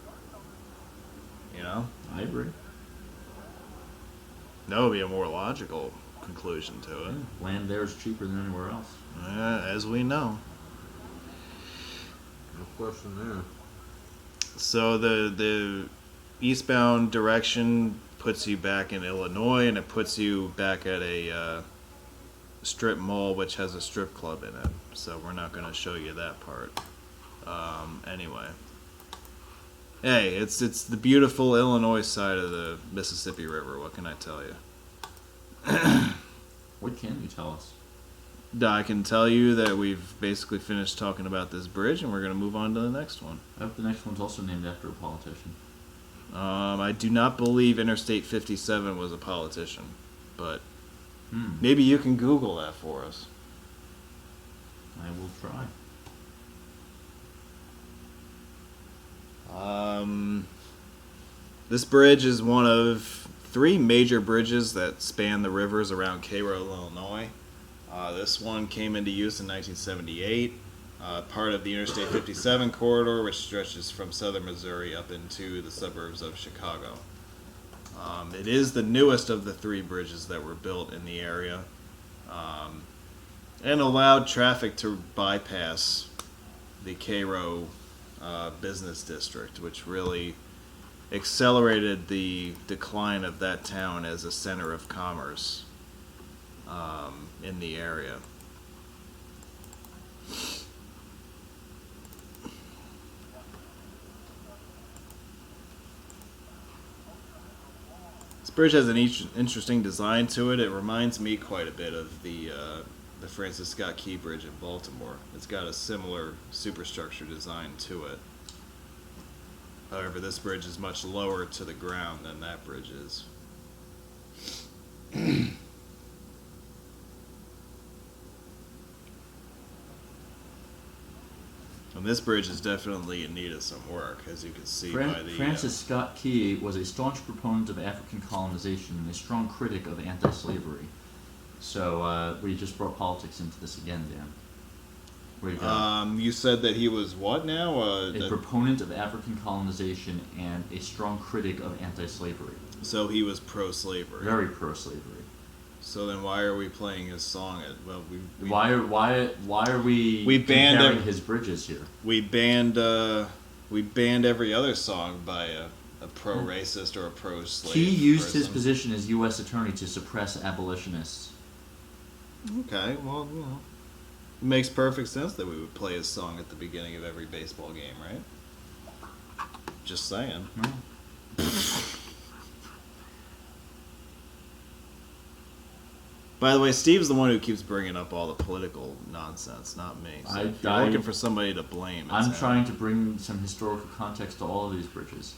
A: You know?
B: I agree.
A: That would be a more logical conclusion to it.
B: Yeah. Land there is cheaper than anywhere else.
A: As we know.
C: No question there.
A: So the eastbound direction puts you back in Illinois, and it puts you back at a strip mall which has a strip club in it. So we're not going to show you that part. Anyway. Hey, it's the beautiful Illinois side of the Mississippi River. What can I tell you?
B: What can you tell us?
A: I can tell you that we've basically finished talking about this bridge, and we're going to move on to the next one.
B: I hope the next one's also named after a politician.
A: I do not believe Interstate 57 was a politician, but
B: Hmm.
A: maybe you can Google that for us.
B: I will try.
A: This bridge is one of 3 major bridges that span the rivers around Cairo, Illinois. This one came into use in 1978, part of the Interstate 57 corridor, which stretches from southern Missouri up into the suburbs of Chicago. It is the newest of the 3 bridges that were built in the area, and allowed traffic to bypass the Cairo business district, which really accelerated the decline of that town as a center of commerce in the area. This bridge has an interesting design to it. It reminds me quite a bit of the Francis Scott Key Bridge in Baltimore. It's got a similar superstructure design to it. However, this bridge is much lower to the ground than that bridge is. And this bridge is definitely in need of some work, as you can see by the...
B: Francis Scott Key was a staunch proponent of African colonization and a strong critic of anti-slavery. So we just brought politics into this again, Dan. Way to go.
A: You said that he was what now?
B: A proponent of African colonization and a strong critic of anti-slavery.
A: So he was pro-slavery.
B: Very pro-slavery.
A: So then why are we playing his song? Well, we
B: Why are we
A: banned
B: comparing his bridges here?
A: we banned every other song by a pro-racist or a pro-slave
B: He used his
A: person.
B: position as U.S. attorney to suppress abolitionists.
A: Okay, well, you know, it makes perfect sense that we would play his song at the beginning of every baseball game, right? Just saying.
B: No.
A: By the way, Steve's the one who keeps bringing up all the political nonsense, not me. So if you're looking for somebody to blame, it's
B: I'm
A: him.
B: trying to bring some historical context to all of these bridges.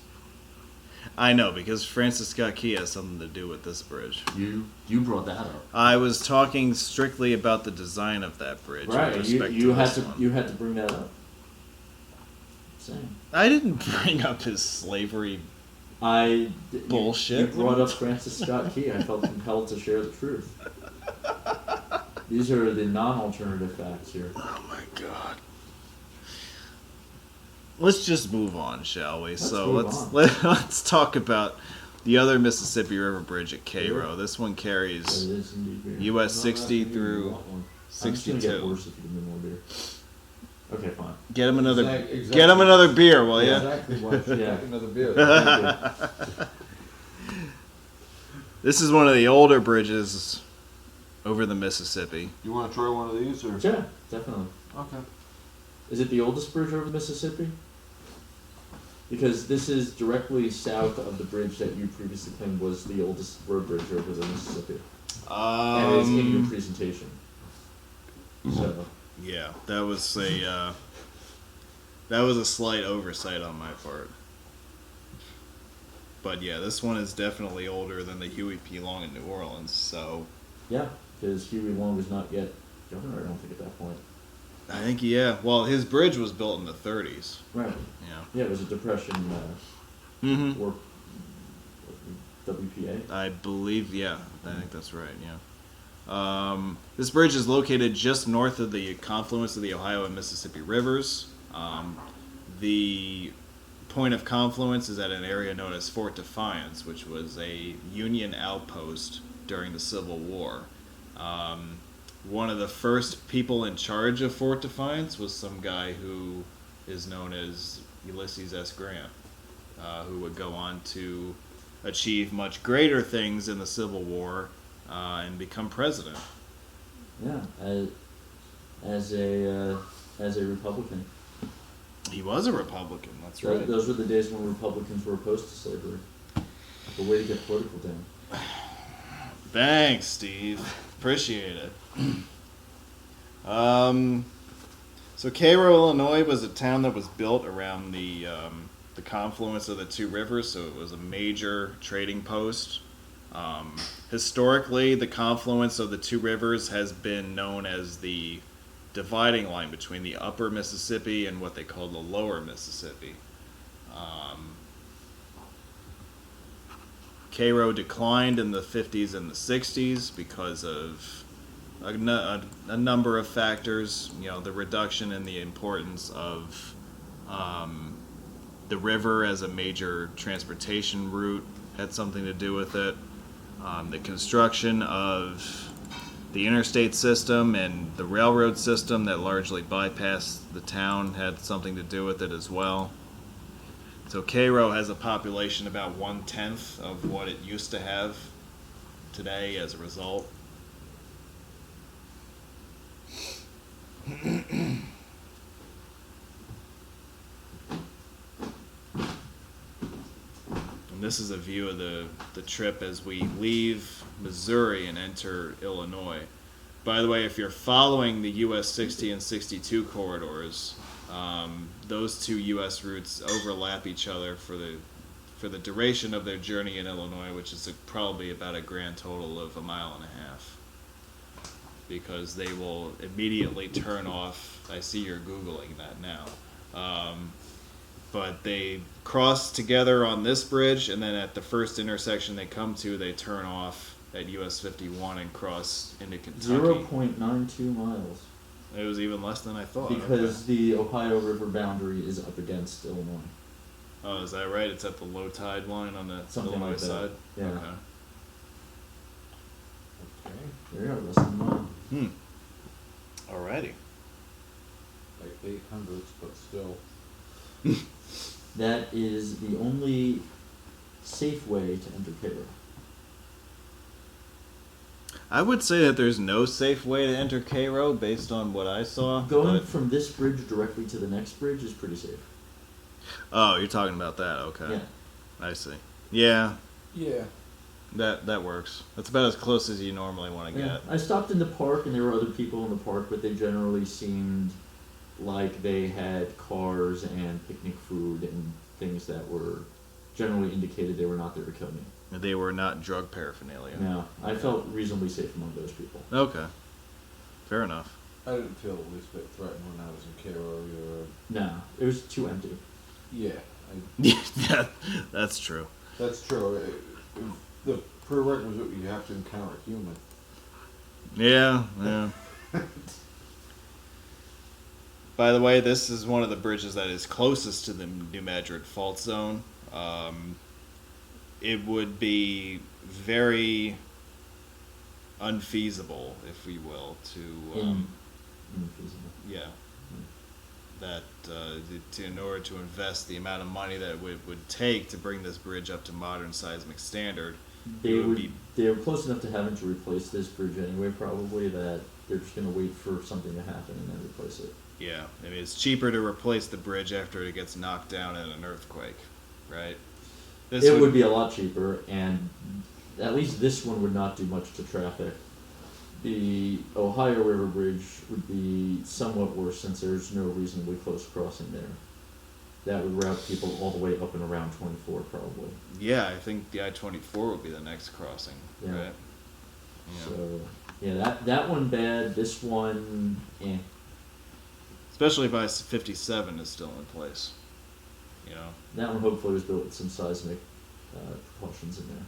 A: I know, because Francis Scott Key has something to do with this bridge.
B: You brought that up.
A: I was talking strictly about the design of that bridge. with respect
B: You had
A: this
B: to
A: one.
B: you had to bring that up. Same.
A: I didn't bring up his slavery. Bullshit.
B: You brought up Francis Scott Key. I felt compelled to share the truth. These are the non-alternative facts here.
A: Oh my god. Let's just move on, shall we? Let's talk about the other Mississippi River Bridge at Cairo. This one carries
B: It is indeed beer.
A: US
C: No,
A: 60
C: that's
A: through
C: indeed
B: I'm just gonna get
A: 62.
B: worse if you give me more beer. Okay, fine.
A: Get him another.
C: Exactly.
A: Get him another beer, will you?
C: Exactly why I should
B: Yeah.
C: take another beer.
B: Thank you.
A: This is one of the older bridges over the Mississippi.
C: You want to try one of these, or?
B: Yeah, definitely.
C: Okay.
B: Is it the oldest bridge over the Mississippi? Because this is directly south of the bridge that you previously claimed was the oldest road bridge over the Mississippi. And it's in your presentation. So.
A: Yeah, that was a slight oversight on my part. But yeah, this one is definitely older than the Huey P. Long in New Orleans, so...
B: Yeah, because Huey Long was not yet governor, I don't think, at that point.
A: I think, yeah. Well, his bridge was built in the 30s.
B: Right.
A: Yeah.
B: Yeah, it was a Depression or WPA.
A: I believe, yeah. I think that's right, yeah. This bridge is located just north of the confluence of the Ohio and Mississippi rivers. The point of confluence is at an area known as Fort Defiance, which was a Union outpost during the Civil War. One of the first people in charge of Fort Defiance was some guy who is known as Ulysses S. Grant, who would go on to achieve much greater things in the Civil War and become president.
B: Yeah, as a Republican.
A: He was a Republican, that's right.
B: Those were the days when Republicans were opposed to slavery. The way to get political down.
A: Thanks, Steve. Appreciate it. So Cairo, Illinois was a town that was built around the confluence of the two rivers, so it was a major trading post. Historically, the confluence of the two rivers has been known as the dividing line between the upper Mississippi and what they call the lower Mississippi. Cairo declined in the 50s and the 60s because of a number of factors. You know, the reduction in the importance of the river as a major transportation route had something to do with it. The construction of the interstate system and the railroad system that largely bypassed the town had something to do with it as well. So Cairo has a population about 1/10 of what it used to have today as a result. And this is a view of the trip as we leave Missouri and enter Illinois. By the way, if you're following the US 60 and 62 corridors, those two U.S. routes overlap each other for the duration of their journey in Illinois, which is probably about a grand total of 1.5 miles, because they will immediately turn off. I see you're Googling that now. But they cross together on this bridge, and then at the first intersection they come to, they turn off at US 51 and cross into Kentucky.
B: 0.92 miles.
A: It was even less than I thought.
B: Because the Ohio River boundary is up against Illinois.
A: Oh, is that right? It's at the low tide line on the
B: Something
A: Illinois
B: like that.
A: side?
B: Yeah.
A: Okay.
C: Okay.
B: There you go, less than a mile.
A: Alrighty.
C: Like 800s, but still.
B: That is the only safe way to enter Cairo.
A: I would say that there's no safe way to enter Cairo based on what I saw.
B: Going from this bridge directly to the next bridge is pretty safe.
A: Oh, you're talking about that. Okay.
B: Yeah.
A: I see. Yeah,
C: Yeah.
A: that works. That's about as close as you normally want to
B: Yeah.
A: get.
B: I stopped in the park and there were other people in the park, but they generally seemed like they had cars and picnic food and things that were generally indicated they were not there to kill me.
A: They were not drug paraphernalia.
B: No, I felt reasonably safe among those people.
A: Okay. Fair enough.
C: I didn't feel the least bit threatened when I was in Cairo either.
B: No, it was too empty.
C: Yeah.
A: Yeah, that's true.
C: That's true. The prerequisite, you have to encounter a human.
A: Yeah. By the way, this is one of the bridges that is closest to the New Madrid fault zone. It would be very unfeasible, if we will, to
B: Infeasible.
A: yeah, that in order to invest the amount of money that it would take to bring this bridge up to modern seismic standard,
B: They were close enough to having to replace this bridge anyway, probably, that they're just going to wait for something to happen and then replace it.
A: Yeah, I mean, it's cheaper to replace the bridge after it gets knocked down in an earthquake, right?
B: It would be a lot cheaper, and at least this one would not do much to traffic. The Ohio River Bridge would be somewhat worse since there's no reasonably close crossing there. That would route people all the way up and around 24 probably.
A: Yeah, I think the I-24 would be the next crossing,
B: Yeah.
A: right? Yeah.
B: So, yeah, that one bad, this one, eh.
A: Especially if I-57 is still in place, you know?
B: That one hopefully was built with some seismic precautions in there.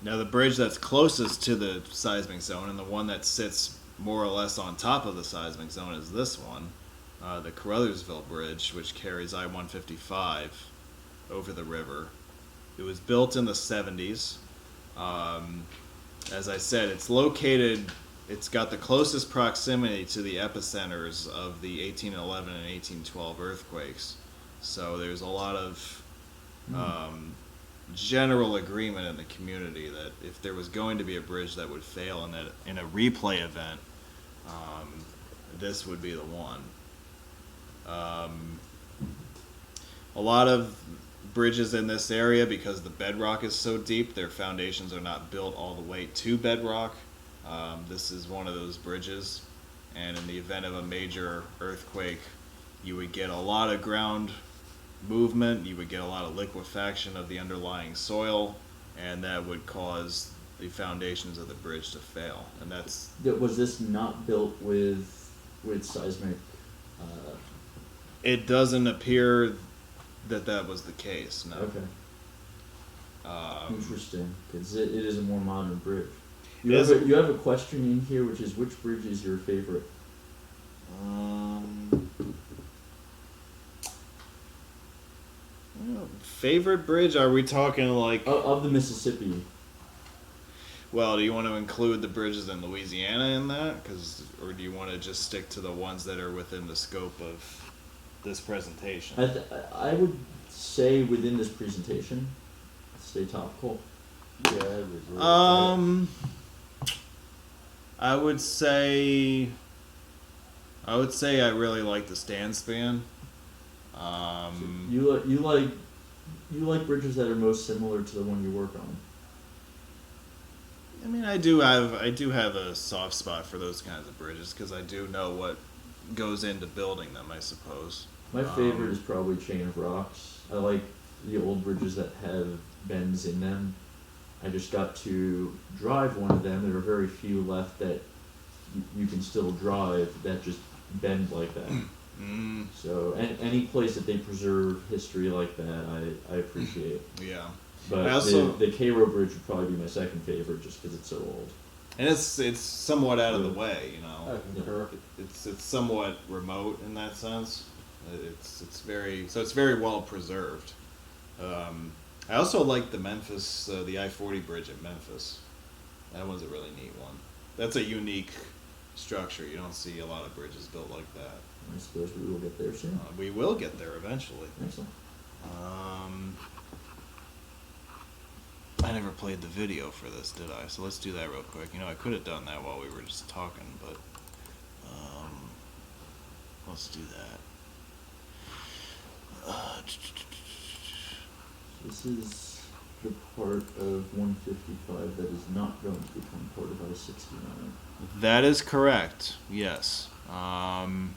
A: Now, the bridge that's closest to the seismic zone and the one that sits more or less on top of the seismic zone is this one, the Caruthersville Bridge, which carries I-155 over the river. It was built in the 70s. As I said, it's located, it's got the closest proximity to the epicenters of the 1811 and 1812 earthquakes. So there's a lot of general agreement in the community that if there was going to be a bridge that would fail in a replay event, this would be the one. A lot of bridges in this area, because the bedrock is so deep, their foundations are not built all the way to bedrock. This is one of those bridges, and in the event of a major earthquake, you would get a lot of ground movement, you would get a lot of liquefaction of the underlying soil, and that would cause the foundations of the bridge to fail. And that's...
B: Was this not built with seismic?
A: It doesn't appear that was the case, no.
B: Okay. Interesting, because it is a more modern bridge. You
A: Yes.
B: have a question in here, which is which bridge is your favorite?
A: Favorite bridge? Are we talking like...
B: Of the Mississippi.
A: Well, do you want to include the bridges in Louisiana in that? Or do you want to just stick to the ones that are within the scope of this presentation?
B: I would say within this presentation, stay topical.
C: Yeah,
A: I would say I really like the stand span.
B: You like bridges that are most similar to the one you work on.
A: I mean, I do have a soft spot for those kinds of bridges because I do know what goes into building them, I suppose.
B: My favorite is probably Chain of Rocks. I like the old bridges that have bends in them. I just got to drive one of them. There are very few left that you can still drive that just bend like that. So any place that they preserve history like that, I appreciate.
A: Yeah.
B: But the Cairo Bridge would probably be my second favorite just because it's so old.
A: And it's somewhat out of the way, you know.
C: I concur.
A: It's somewhat remote in that sense. It's very well preserved. I also like the Memphis, the I-40 bridge at Memphis. That one's a really neat one. That's a unique structure. You don't see a lot of bridges built like that.
B: I suppose we will get there soon.
A: We will get there eventually.
B: Excellent.
A: I never played the video for this, did I? So let's do that real quick. You know, I could have done that while we were just talking, but let's do that.
B: This is the part of 155 that is not going to become part of I-69.
A: That is correct. Yes.
B: I'll look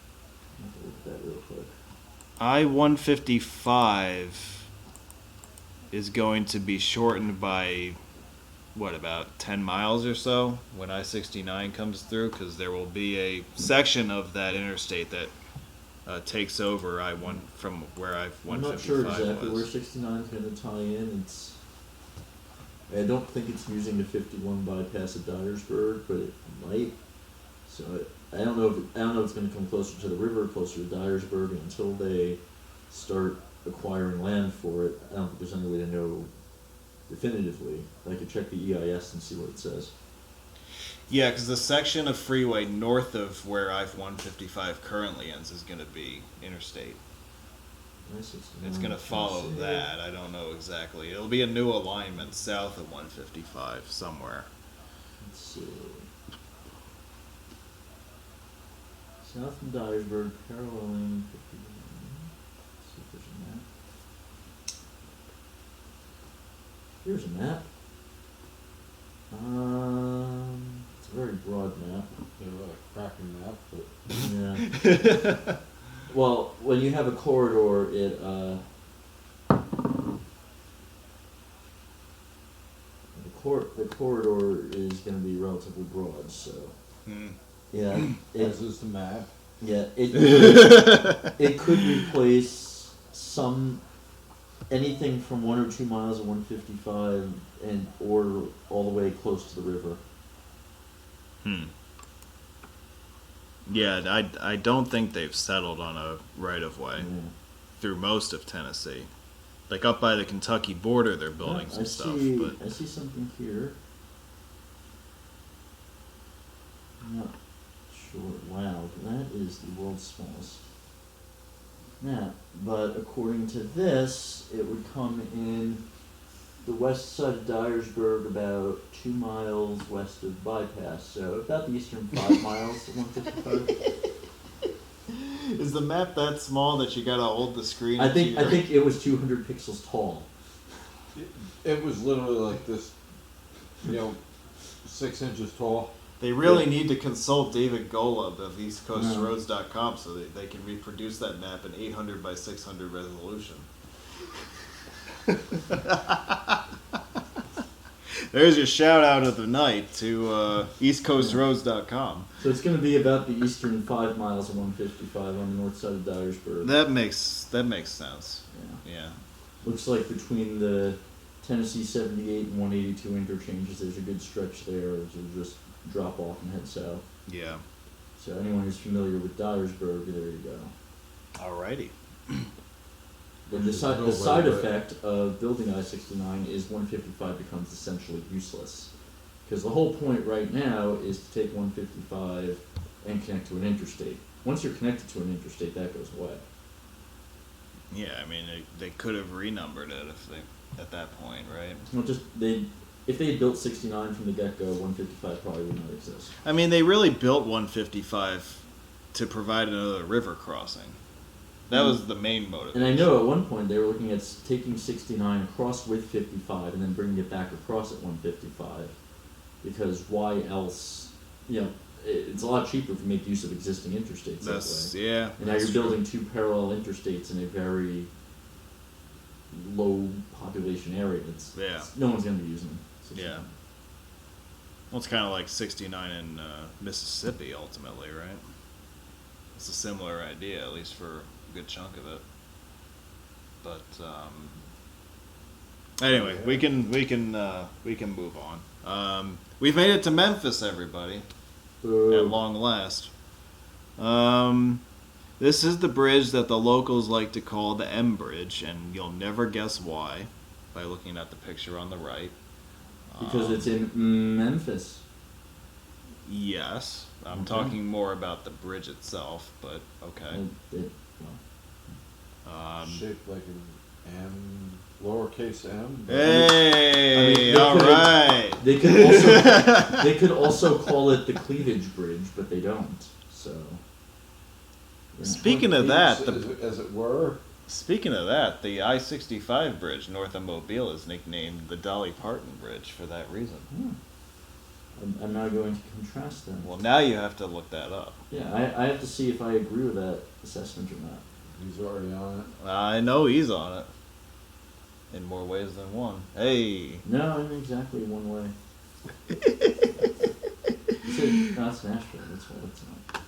B: at that real quick.
A: I-155 is going to be shortened by, about 10 miles or so when I-69 comes through, because there will be a section of that interstate that takes over I-1 from where I-155
B: I'm not sure exactly where
A: was.
B: 69 is going to tie in. I don't think it's using the 51 bypass at Dyersburg, but it might. So I don't know if it's going to come closer to the river, closer to Dyersburg, and until they start acquiring land for it, I don't think there's any way to know definitively. I could check the EIS and see what it says.
A: Yeah, because the section of freeway north of where I-155 currently ends is going to be interstate. It's going to follow that. I don't know exactly. It'll be a new alignment south of 155 somewhere.
B: Let's see. south from Dyersburg, paralleling 50. Let's see if there's a map. Here's a map. It's a very broad map.
C: They're really cracking map, but
B: Yeah. Well, when you have a corridor, the corridor is going to be relatively broad. So, yeah,
C: as is the map.
B: yeah, it could replace anything from 1 or 2 miles of 155 or all the way close to the river.
A: Yeah, I don't think they've settled on a right-of-way
B: Yeah.
A: through most of Tennessee. Like up by the Kentucky border, they're building some stuff. But
B: I see something here. I'm not sure. Wow, that is the world's smallest map. But according to this, it would come in the west side of Dyersburg, about 2 miles west of Bypass. So about the eastern 5 miles of 155.
A: is the map that small that you gotta hold the screen?
B: I think it was 200 pixels tall.
C: It was literally like this, 6 inches tall.
A: They really need to consult David Golub of EastCoastRoads.com so that they can reproduce that map in 800 by 600 resolution. There's your shout out of the night to EastCoastRoads.com.
B: So it's going to be about the eastern 5 miles of 155 on the north side of Dyersburg.
A: That makes sense. Yeah.
B: Looks like between the Tennessee 78 and 182 interchanges, there's a good stretch there. It'll just drop off and head south.
A: Yeah.
B: So anyone who's familiar with Dyersburg, there you go.
A: Alrighty.
B: But the side effect of building I-69 is 155 becomes essentially useless. Because the whole point right now is to take 155 and connect to an interstate. Once you're connected to an interstate, that goes away.
A: Yeah, I mean they could have renumbered it if they at that point, right?
B: Well, if they had built 69 from the get-go, 155 probably would not exist.
A: I mean, they really built 155 to provide another river crossing. That was the main motivation.
B: And I know at one point they were looking at taking 69 across with 55 and then bringing it back across at 155. Because why else? It's a lot cheaper if you make use of existing interstates that way.
A: Yeah.
B: And now you're building 2 parallel interstates in a very low population area. No one's going to be using them.
A: Yeah. Well, it's kind of like 69 in Mississippi, ultimately, right? It's a similar idea, at least for a good chunk of it. But anyway, we can move on. We've made it to Memphis, everybody, at long last. This is the bridge that the locals like to call the M Bridge, and you'll never guess why by looking at the picture on the right.
B: Because it's in Memphis.
A: Yes. I'm
B: Okay.
A: talking more about the bridge itself, but okay.
C: Shaped like an M, lowercase m.
A: Hey,
B: they
A: all
B: could-
A: right.
B: They could also call it the Cleavage Bridge, but they don't. So.
A: Speaking of that,
C: as it were.
A: Speaking of that, the I-65 bridge north of Mobile is nicknamed the Dolly Parton Bridge for that reason.
B: I'm now going to contrast them.
A: Well, now you have to look that up.
B: Yeah, I have to see if I agree with that assessment or not.
C: He's already on it.
A: I know he's on it. In more ways than one. Hey.
B: No, in exactly one way. You said that's Nashville. That's what it's not.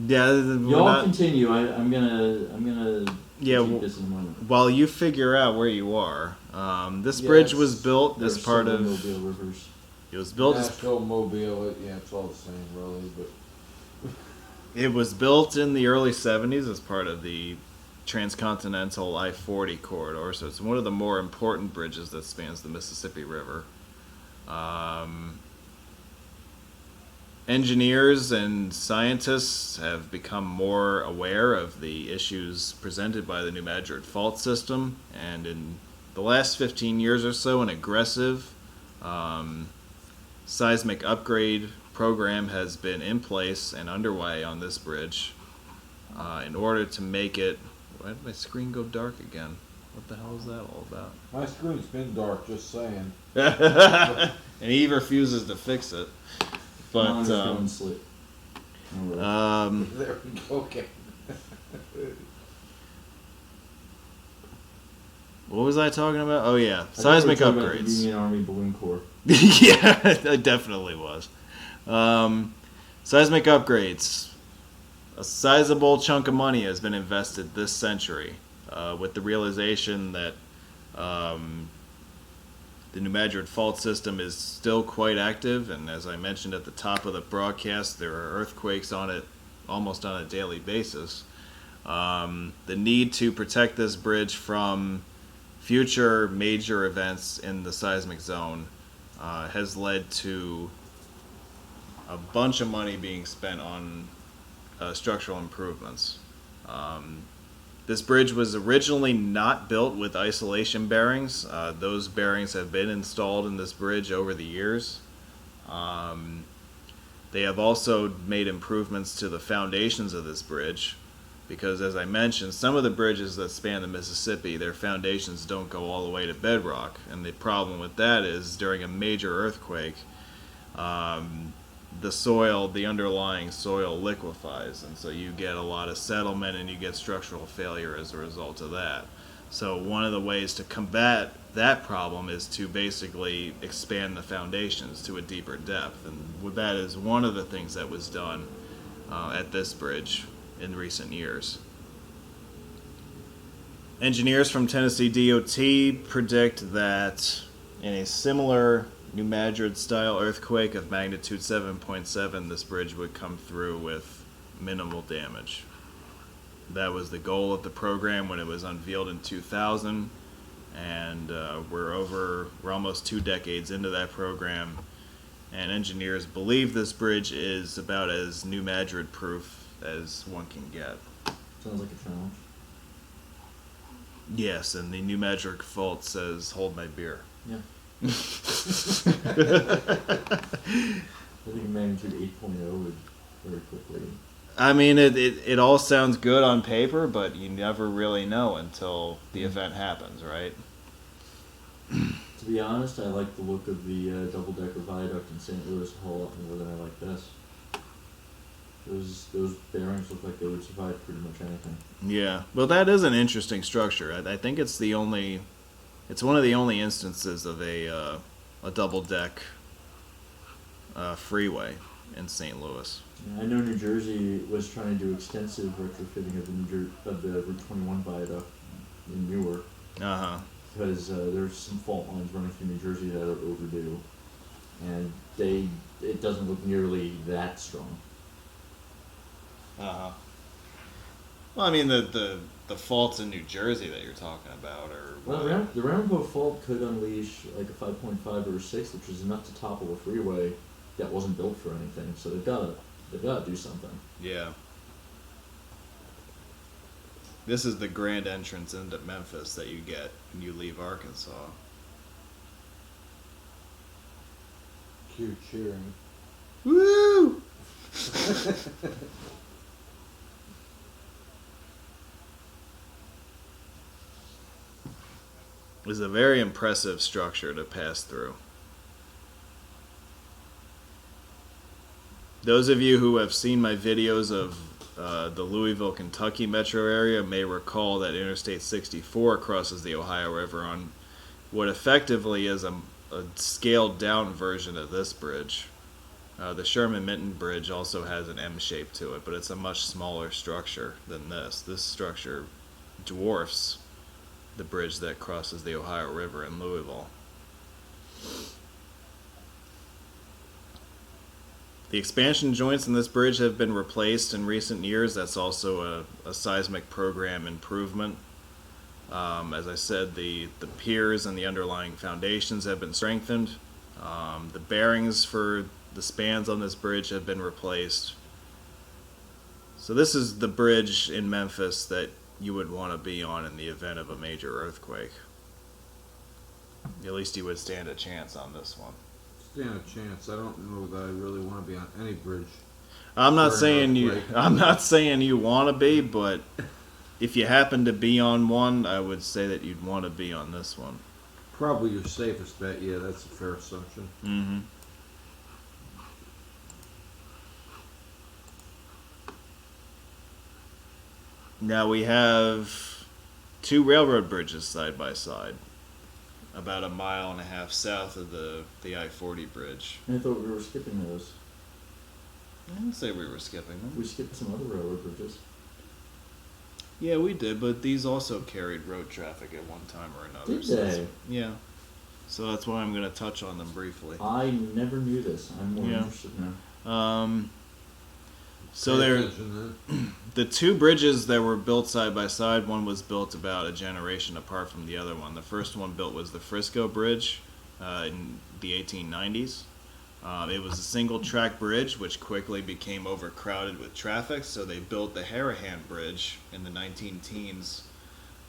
A: Yeah.
B: Y'all continue. I'm gonna keep this in mind.
A: While you figure out where you are, this
C: Yeah,
A: bridge was built
B: There's
A: as part
B: several
A: of.
B: Mobile rivers.
A: It was built as
C: Nashville, Mobile, it's all the same, really. But
A: It was built in the early 70s as part of the transcontinental I-40 corridor, so it's one of the more important bridges that spans the Mississippi River. Engineers and scientists have become more aware of the issues presented by the New Madrid fault system, and in the last 15 years or so, an aggressive seismic upgrade program has been in place and underway on this bridge. in order to make it. Why did my screen go dark again? What the hell is that all about?
C: My screen's been dark, just saying.
A: And he refuses to fix it. But
C: There we go. Okay.
A: what was I talking about? Oh yeah, seismic upgrades.
B: Union Army Balloon Corps.
A: Yeah, it definitely was. Seismic upgrades. A sizable chunk of money has been invested this century, with the realization that the New Madrid fault system is still quite active, and as I mentioned at the top of the broadcast, there are earthquakes on it almost on a daily basis. The need to protect this bridge from future major events in the seismic zone has led to a bunch of money being spent on structural improvements. This bridge was originally not built with isolation bearings. Those bearings have been installed in this bridge over the years. They have also made improvements to the foundations of this bridge because, as I mentioned, some of the bridges that span the Mississippi, their foundations don't go all the way to bedrock. And the problem with that is during a major earthquake, the soil, the underlying soil liquefies, and so you get a lot of settlement and you get structural failure as a result of that. So one of the ways to combat that problem is to basically expand the foundations to a deeper depth, and that is one of the things that was done at this bridge in recent years. Engineers from Tennessee DOT predict that in a similar New Madrid style earthquake of magnitude 7.7, this bridge would come through with minimal damage. That was the goal of the program when it was unveiled in 2000, and we're almost 2 decades into that program, and engineers believe this bridge is about as New Madrid proof as one can get.
B: Sounds like a challenge.
A: Yes, and the New Madrid fault says, "Hold my beer."
B: Yeah. I think magnitude 8.0 would very quickly.
A: I mean, it all sounds good on paper, but you never really know until the event happens, right?
B: To be honest, I like the look of the double-decker viaduct in St. Louis a whole lot more than I like this. Those bearings look like they would survive pretty much anything.
A: Yeah, well, that is an interesting structure. I think it's one of the only instances of a double-deck freeway in St. Louis.
B: Yeah, I know New Jersey was trying to do extensive retrofitting of the Route 21 viaduct in Newark.
A: Uh-huh.
B: Because there's some fault lines running through New Jersey that are overdue, and it doesn't look nearly that strong.
A: Uh-huh. Well, I mean, the faults in New Jersey that you're talking about are...
B: Well, the Roundabout fault could unleash like a 5.5 or a 6, which is enough to topple a freeway that wasn't built for anything. So they've got to do something.
A: Yeah. This is the grand entrance into Memphis that you get when you leave Arkansas.
C: Cute cheering.
A: Woo! It's a very impressive structure to pass through. Those of you who have seen my videos of the Louisville, Kentucky metro area may recall that Interstate 64 crosses the Ohio River on what effectively is a scaled down version of this bridge. The Sherman-Minton Bridge also has an M shape to it, but it's a much smaller structure than this. This structure dwarfs the bridge that crosses the Ohio River in Louisville. The expansion joints in this bridge have been replaced in recent years. That's also a seismic program improvement. As I said, the piers and the underlying foundations have been strengthened. The bearings for the spans on this bridge have been replaced. So this is the bridge in Memphis that you would want to be on in the event of a major earthquake. At least you would stand a chance on this one.
C: Stand a chance. I don't know that I really want to be on any bridge.
A: I'm not
C: Or an
A: saying you.
C: earthquake.
A: I'm not saying you want to be, but if you happen to be on one, I would say that you'd want to be on this one.
C: Probably your safest bet. Yeah, that's a fair assumption.
A: Mm-hmm. Now we have two railroad bridges side by side, about 1.5 miles south of the I-40 bridge.
B: I thought we were skipping those.
A: I didn't say we were skipping them.
B: We skipped some other railroad bridges.
A: Yeah, we did, but these also carried road traffic at one time or another.
B: Did
A: so that's-
B: they?
A: Yeah. So that's why I'm going to touch on them briefly.
B: I never knew this. I'm more
A: Yeah.
B: interested now.
A: So
C: Pay
A: there,
C: attention then.
A: the two bridges that were built side by side, one was built about a generation apart from the other one. The first one built was the Frisco Bridge in the 1890s. It was a single track bridge which quickly became overcrowded with traffic, so they built the Harahan Bridge in the 19-teens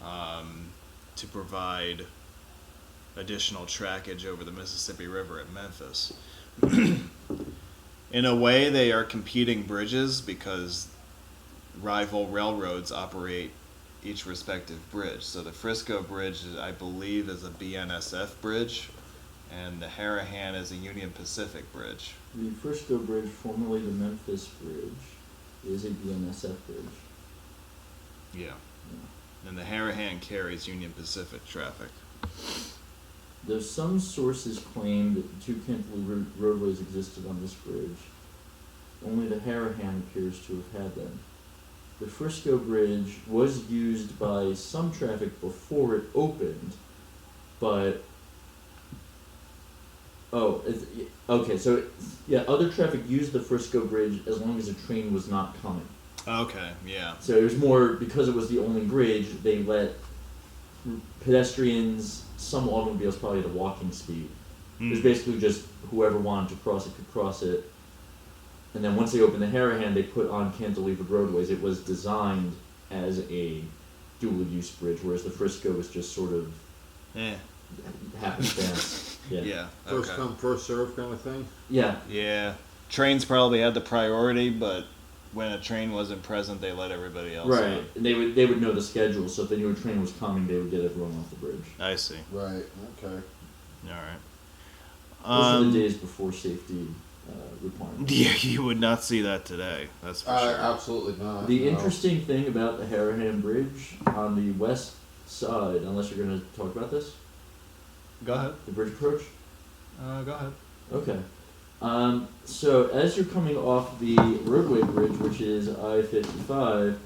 A: to provide additional trackage over the Mississippi River at Memphis. In a way, they are competing bridges because rival railroads operate each respective bridge. So the Frisco Bridge, I believe, is a BNSF bridge, and the Harahan is a Union Pacific bridge.
B: The Frisco Bridge, formerly the Memphis Bridge, is a BNSF bridge.
A: Yeah. And the Harahan carries Union Pacific traffic.
B: Though some sources claim that two cantilever roadways existed on this bridge, only the Harahan appears to have had them. The Frisco Bridge was used by some traffic before it opened, but other traffic used the Frisco Bridge as long as a train was not coming.
A: Okay, yeah.
B: So it was more, because it was the only bridge, they let pedestrians, some automobiles probably at a walking speed. It was basically just whoever wanted to cross it could cross it. And then once they opened the Harahan, they put on cantilevered roadways. It was designed as a dual-use bridge, whereas the Frisco was just sort of happenstance.
A: Yeah.
C: First
A: Okay.
C: come, first serve kind of thing.
B: Yeah.
A: Yeah. Trains probably had the priority, but when a train wasn't present, they let everybody else
B: Right.
A: out.
B: And they would know the schedule, so if they knew a train was coming, they would get everyone off the bridge.
A: I see.
C: Right. Okay.
A: All right.
B: Those were the days before safety requirements.
A: Yeah, you would not see that today. That's for sure.
C: Absolutely not.
B: The
C: no.
B: interesting thing about the Harahan Bridge on the west side, unless you're going to talk about this,
A: Go ahead.
B: the bridge approach.
A: Go ahead.
B: Okay. So as you're coming off the roadway bridge, which is I-55,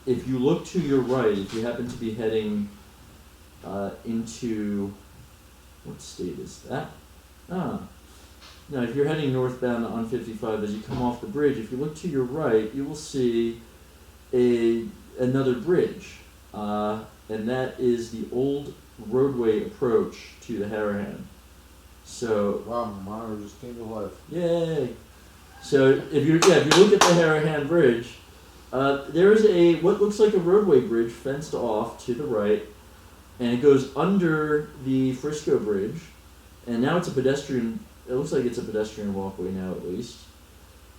B: if you look to your right, if you happen to be heading into, what state is that? No, if you're heading northbound on 55, as you come off the bridge, if you look to your right, you will see another bridge, and that is the old roadway approach to the Harahan. So,
C: Wow, my monitor just came to life.
B: yay! So if you look at the Harahan Bridge, there is what looks like a roadway bridge fenced off to the right, and it goes under the Frisco Bridge, and now it's a pedestrian. It looks like it's a pedestrian walkway now, at least.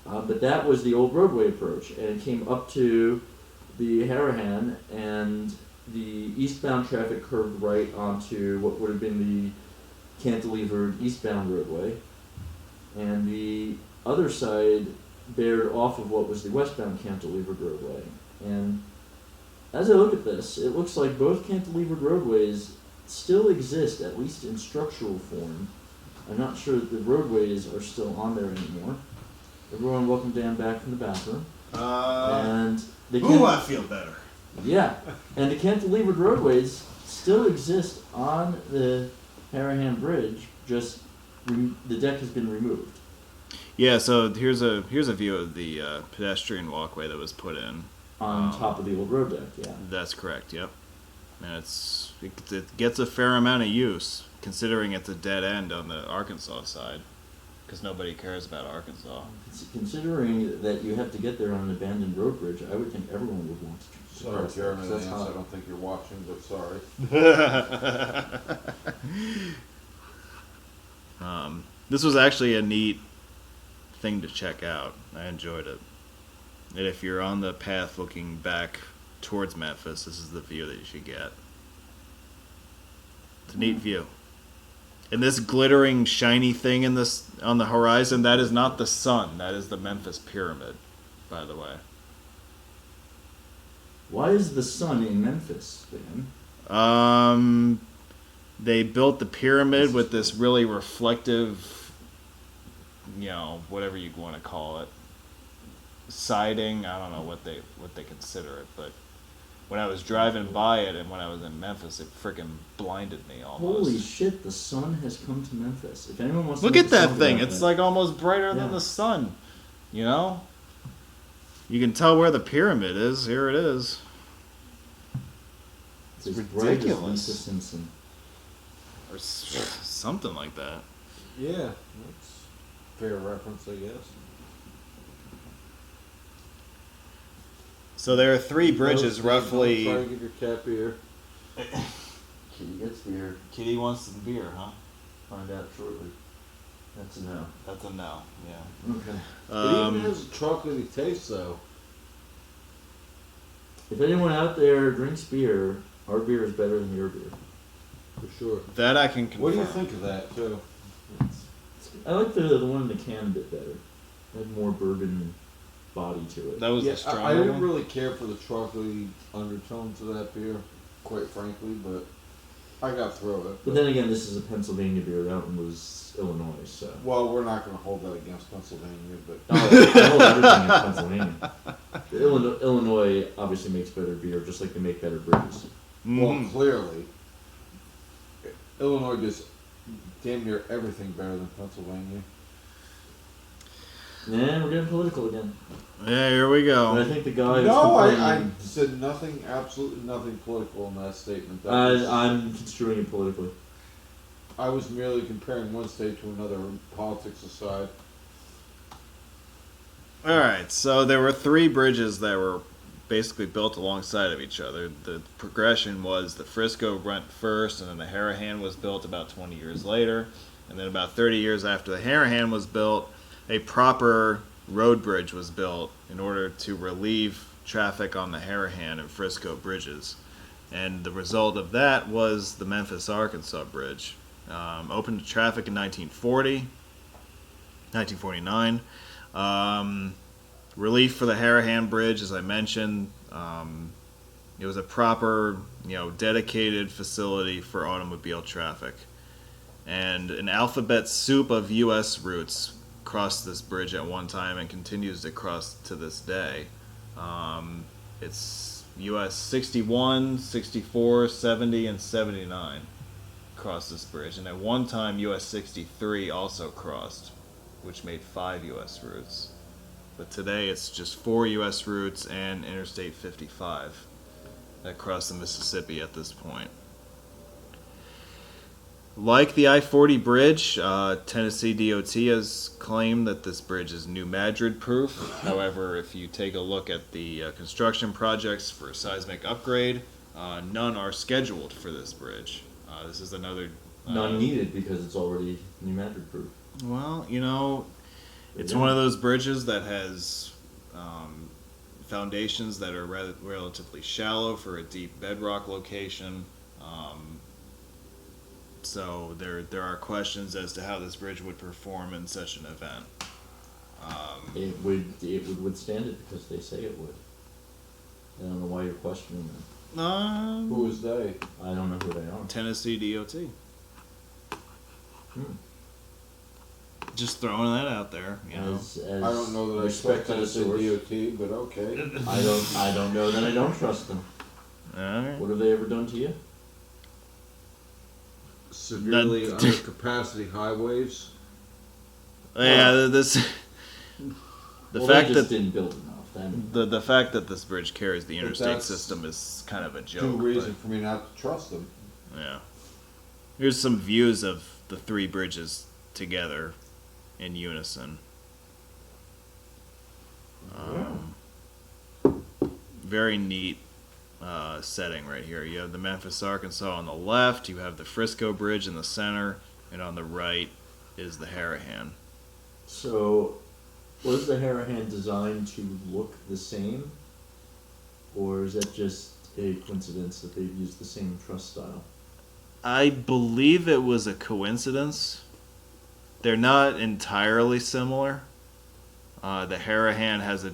B: But that was the old roadway approach, and it came up to the Harahan, and the eastbound traffic curved right onto what would have been the cantilevered eastbound roadway, and the other side bared off of what was the westbound cantilevered roadway. And as I look at this, it looks like both cantilevered roadways still exist, at least in structural form. I'm not sure that the roadways are still on there anymore. Everyone, welcome Dan back from the bathroom. And the
A: I feel better.
B: yeah, and the cantilevered roadways still exist on the Harahan Bridge. Just the deck has been removed.
A: Yeah. So here's a view of the pedestrian walkway that was put in.
B: On top of the old road deck, yeah.
A: That's correct. Yep. And it gets a fair amount of use, considering it's a dead end on the Arkansas side, because nobody cares about Arkansas.
B: Considering that you have to get there on an abandoned road bridge, I would think everyone would want to.
C: Sorry,
B: cross that,
C: Jeremy.
B: 'cause that's
C: Lance,
B: hot.
C: I don't think you're watching, but sorry.
A: This was actually a neat thing to check out. I enjoyed it. And if you're on the path looking back towards Memphis, this is the view that you should get. It's a neat view. And this glittering, shiny thing on the horizon, that is not the sun. That is the Memphis Pyramid, by the way.
B: Why is the sun in Memphis, Dan?
A: They built the pyramid with this really reflective, whatever you want to call it, siding. I don't know what they consider it, but when I was driving by it and when I was in Memphis, it freaking blinded me almost.
B: Holy shit, the sun has come to Memphis. If anyone wants
A: Look
B: to
A: at that thing. It's like almost brighter than
B: Yeah.
A: the sun. You can tell where the pyramid is. Here it is.
B: It's
A: It's
B: as bright as
A: ridiculous.
B: Lisa Simpson.
A: Or something like that.
C: Yeah, that's fair reference, I guess.
A: So there are 3 bridges
C: Don't
A: roughly.
C: try to get your cap here.
B: Kitty gets beer.
A: Kitty wants some beer, huh?
B: Find out shortly. That's a no.
A: That's a no, yeah.
B: Okay.
C: It even has a chocolatey taste, though.
B: If anyone out there drinks beer, our beer is better than your beer.
C: For sure.
A: That I can confirm.
C: What do you think of that, too?
B: I like the one in the can a bit better. It had more bourbon body to it.
A: That was
C: Yeah,
A: the stronger
C: I didn't
A: one?
C: really care for the chocolatey undertones of that beer, quite frankly, but I got through it.
B: But then again, this is a Pennsylvania beer. That one was Illinois, so.
C: Well, we're not going to hold that against Pennsylvania, but
B: I hold everything in Pennsylvania. Illinois obviously makes better beer, just like they make better bridges.
C: well, clearly, Illinois does damn near everything better than Pennsylvania.
B: Nah, we're getting political again.
A: Yeah, here we
B: And I
A: go.
B: think the guy.
C: No, I
B: complaining-
C: said nothing, absolutely nothing political in that statement. That was,
B: I'm construing it politically.
C: I was merely comparing one state to another, politics aside.
A: Alright, so there were 3 bridges that were basically built alongside of each other. The progression was the Frisco went first, and then the Harahan was built about 20 years later. And then about 30 years after the Harahan was built, a proper road bridge was built in order to relieve traffic on the Harahan and Frisco bridges. And the result of that was the Memphis-Arkansas Bridge. Opened to traffic in 1949. Relief for the Harahan Bridge, as I mentioned. It was a proper, dedicated facility for automobile traffic. And an alphabet soup of U.S. routes crossed this bridge at one time and continues to cross to this day. It's US 61, 64, 70, and 79 crossed this bridge. And at one time, US 63 also crossed, which made 5 US routes. But today, it's just 4 US routes and Interstate 55 that cross the Mississippi at this point. Like the I-40 bridge, Tennessee DOT has claimed that this bridge is new Madrid proof. However, if you take a look at the construction projects for seismic upgrade, none are scheduled for this bridge. This is another...
B: None needed because it's already New Madrid proof.
A: Well, it's one of those bridges that has foundations that are relatively shallow for a deep bedrock location. So there are questions as to how this bridge would perform in such an event.
B: It would withstand it because they say it would. I don't know why you're questioning them.
C: Who is they?
B: I don't know who they are.
A: Tennessee DOT.
B: Hmm.
A: Just throwing that out there,
B: As
C: I don't know that I
B: respect
C: expect
B: to the
C: Tennessee
B: source.
C: DOT, but okay.
B: I don't know that I don't trust them.
A: Alright.
B: What have they ever done to you?
C: Severely
A: That-
C: under capacity highways.
A: Yeah, the
B: Well,
A: fact
B: they just
A: that
B: didn't build enough. Then
A: the fact that this bridge carries the
C: But
A: interstate
C: that's
A: system is kind of a joke.
C: Two
A: but-
C: reasons for me not to trust them.
A: Yeah. Here's some views of the 3 bridges together in unison. Very neat setting right here. You have the Memphis-Arkansas on the left, you have the Frisco Bridge in the center, and on the right is the Harahan.
B: So, Was the Harahan designed to look the same, or is that just a coincidence that they've used the same truss style?
A: I believe it was a coincidence. They're not entirely similar. The Harahan has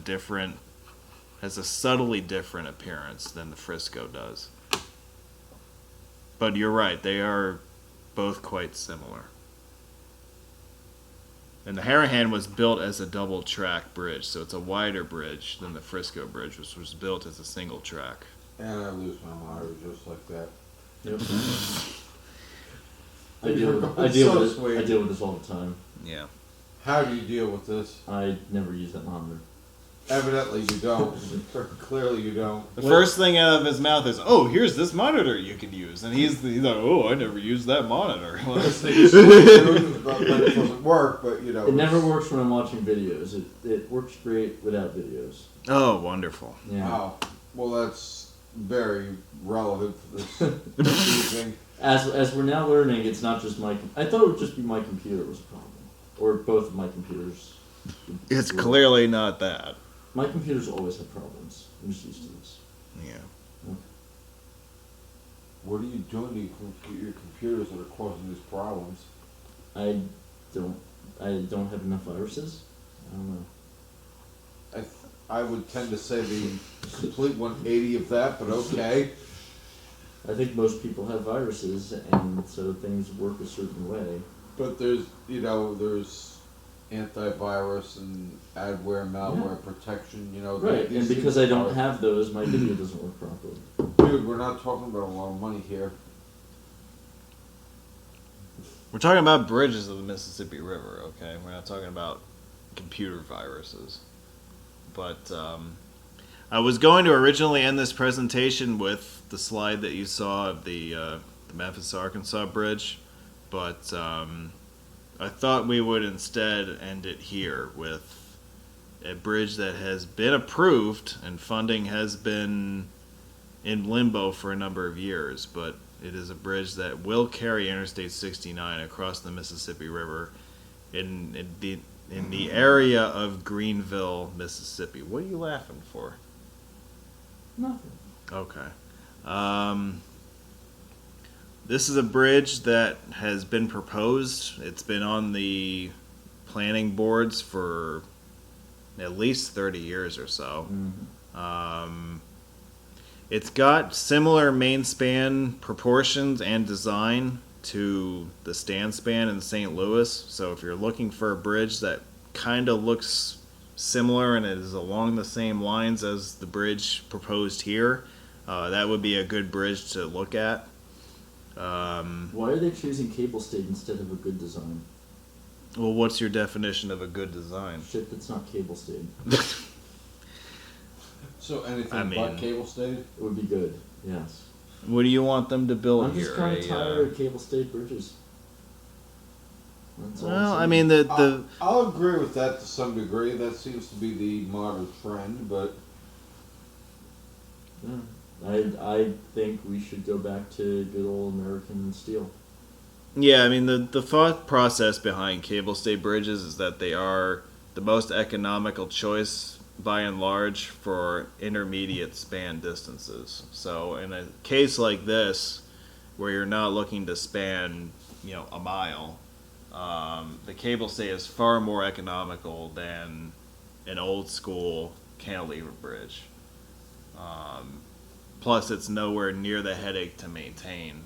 A: a subtly different appearance than the Frisco does. But you're right, they are both quite similar. And the Harahan was built as a double track bridge, so it's a wider bridge than the Frisco Bridge, which was built as a single track.
C: And I lose my mind just like that.
B: Yep. I
C: So
B: deal with this all the time.
A: Yeah.
C: How do you deal with this?
B: I never use that monitor.
C: Evidently you don't. Clearly you don't.
A: The first thing out of his mouth is, "Oh, here's this monitor you can use," and he's like, "Oh, I never used that monitor."
C: This thing is true, but it doesn't work, but you know.
B: It never works when I'm watching videos. It works great without videos.
A: Oh, wonderful.
B: Yeah.
C: Oh, well that's very relevant to this evening.
B: As we're now learning, it's not just I thought it would just be my computer was a problem, or both of my computers.
A: It's clearly not that.
B: My computers always have problems. I'm just used to this.
A: Yeah.
C: What are you doing to your computers that are causing these problems?
B: I don't have enough viruses. I don't know.
C: I would tend to say the complete 180 of that, but okay.
B: I think most people have viruses, and so things work a certain way.
C: But there's antivirus and adware, malware protection,
B: Right,
C: these
B: and because
C: things
B: I don't
C: are-
B: have those, my video doesn't work properly.
C: Dude, we're not talking about a lot of money here.
A: We're talking about bridges of the Mississippi River, okay? We're not talking about computer viruses. But I was going to originally end this presentation with the slide that you saw of the Memphis-Arkansas Bridge, but I thought we would instead end it here with a bridge that has been approved and funding has been in limbo for a number of years, but it is a bridge that will carry Interstate 69 across the Mississippi River in the area of Greenville, Mississippi. What are you laughing for?
B: Nothing.
A: Okay. This is a bridge that has been proposed. It's been on the planning boards for at least 30 years or so.
B: Mm-hmm.
A: It's got similar main span proportions and design to the stand span in St. Louis. So if you're looking for a bridge that kind of looks similar and is along the same lines as the bridge proposed here, that would be a good bridge to look at.
B: Why are they choosing cable stayed instead of a good design?
A: Well, what's your definition of a good design?
B: Shit that's not cable stayed.
C: So anything
A: I mean-
C: but cable stayed?
B: It would be good, yes.
A: What do you want them to build
B: I'm
A: here?
B: just kind of tired of cable stayed bridges. That's all I'm
A: Well, I
B: saying.
A: mean, the
C: I'll agree with that to some degree. That seems to be the modern trend, but
B: Yeah. I think we should go back to good old American steel.
A: yeah, I mean, the thought process behind cable stay bridges is that they are the most economical choice by and large for intermediate span distances. So in a case like this, where you're not looking to span, a mile, the cable stay is far more economical than an old school cantilever bridge. Plus, it's nowhere near the headache to maintain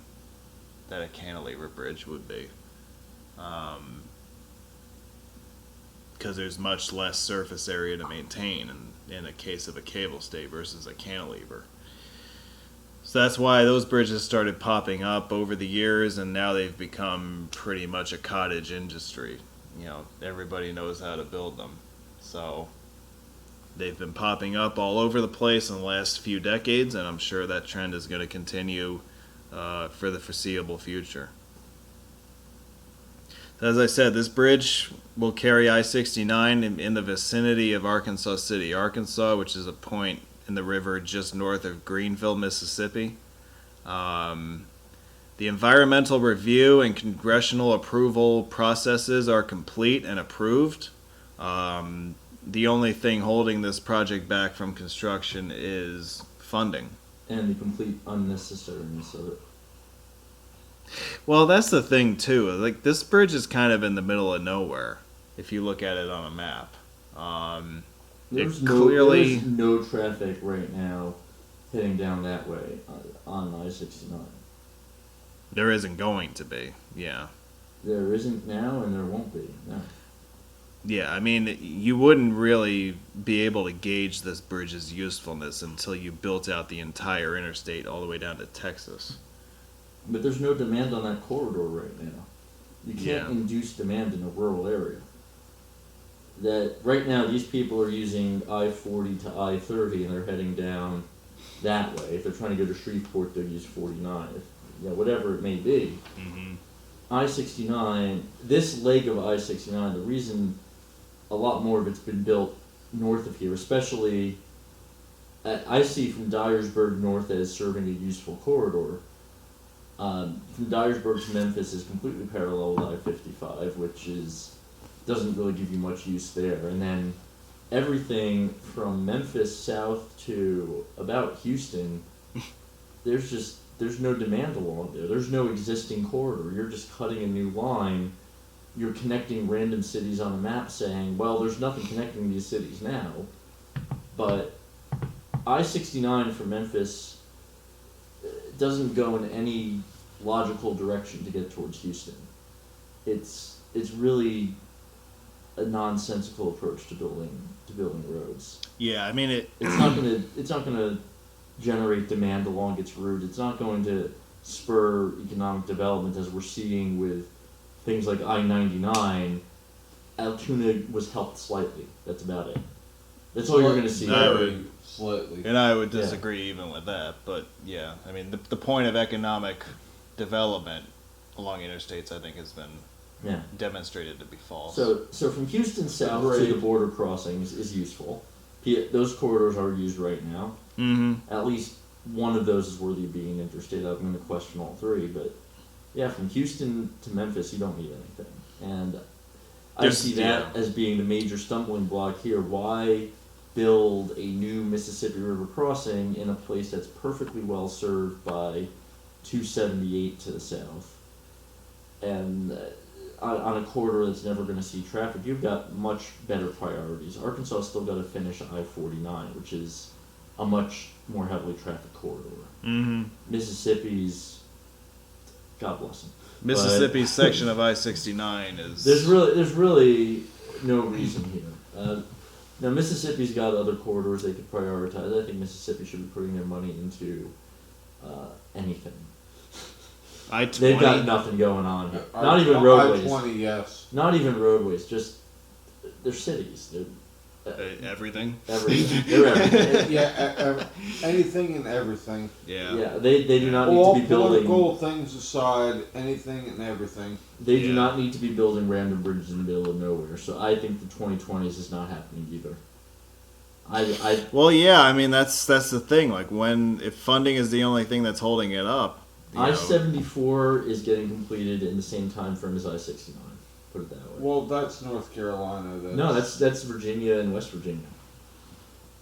A: that a cantilever bridge would be. Because there's much less surface area to maintain in a case of a cable stay versus a cantilever. So that's why those bridges started popping up over the years, and now they've become pretty much a cottage industry. Everybody knows how to build them. So they've been popping up all over the place in the last few decades, and I'm sure that trend is going to continue for the foreseeable future. As I said, this bridge will carry I-69 in the vicinity of Arkansas City, Arkansas, which is a point in the river just north of Greenville, Mississippi. The environmental review and congressional approval processes are complete and approved. the only thing holding this project back from construction is funding.
B: And the complete unnecessariness of it.
A: Well, that's the thing too. Like, this bridge is kind of in the middle of nowhere if you look at it on a map.
B: There's
A: clearly
B: no traffic right now heading down that way on I-69.
A: there isn't going to be. Yeah.
B: There isn't now, and there won't be. No.
A: Yeah, I mean, you wouldn't really be able to gauge this bridge's usefulness until you built out the entire interstate all the way down to Texas.
B: But there's no demand on that corridor right now. You can't
A: Yeah.
B: induce demand in a rural area. That right now, these people are using I-40 to I-30, and they're heading down that way. If they're trying to go to Shreveport, they'll use 49. Whatever it may be.
A: Mm-hmm.
B: I-69, this leg of I-69, the reason a lot more of it's been built north of here, especially I see from Dyersburg north as serving a useful corridor. From Dyersburg to Memphis is completely parallel with I-55, which doesn't really give you much use there. And then everything from Memphis south to about Houston, there's no demand along there. There's no existing corridor. You're just cutting a new line. You're connecting random cities on a map saying, well, there's nothing connecting these cities now. But I-69 from Memphis doesn't go in any logical direction to get towards Houston. It's really a nonsensical approach to building roads.
A: Yeah, I mean,
B: It's not gonna generate demand along its route. It's not going to spur economic development as we're seeing with things like I-99. Altoona was helped slightly. That's about it. That's all you're going to see.
C: Slightly.
A: and I would disagree even with that, but yeah, I mean, the point of economic development along interstates, I think, has been demonstrated to be false.
B: So from Houston south to the border crossings is useful. Those corridors are used right now.
A: Mm-hmm.
B: At least one of those is worthy of being interstate. I'm going to question all three, but yeah, from Houston to Memphis, you don't need anything. And I see that as being the major stumbling block here. Why build a new Mississippi River crossing in a place that's perfectly well served by 278 to the south? And on a corridor that's never going to see traffic, you've got much better priorities. Arkansas still got to finish I-49, which is a much more heavily trafficked corridor.
A: Mm-hmm.
B: Mississippi's, God bless them.
A: Mississippi's section of I-69 is...
B: There's really no reason here. Now, Mississippi's got other corridors they could prioritize. I think Mississippi should be putting their money into anything.
A: I-20.
B: They've got nothing going on here. Not even roadways.
C: I-20, yes.
B: Not even roadways. Just they're cities. They're
A: everything.
B: Everything. They're everything.
C: Yeah, anything and everything.
A: Yeah.
B: Yeah. They do not need
C: All
B: to be building.
C: political things aside, anything and everything.
B: They do not need to be building random bridges in the middle of nowhere. So I think the 2020s is not happening either.
A: Well, yeah. I mean, that's the thing. Like, if funding is the only thing that's holding it up.
B: I-74 is getting completed in the same time frame as I-69. Put it that way.
C: Well, that's North Carolina.
B: No, that's Virginia and West Virginia.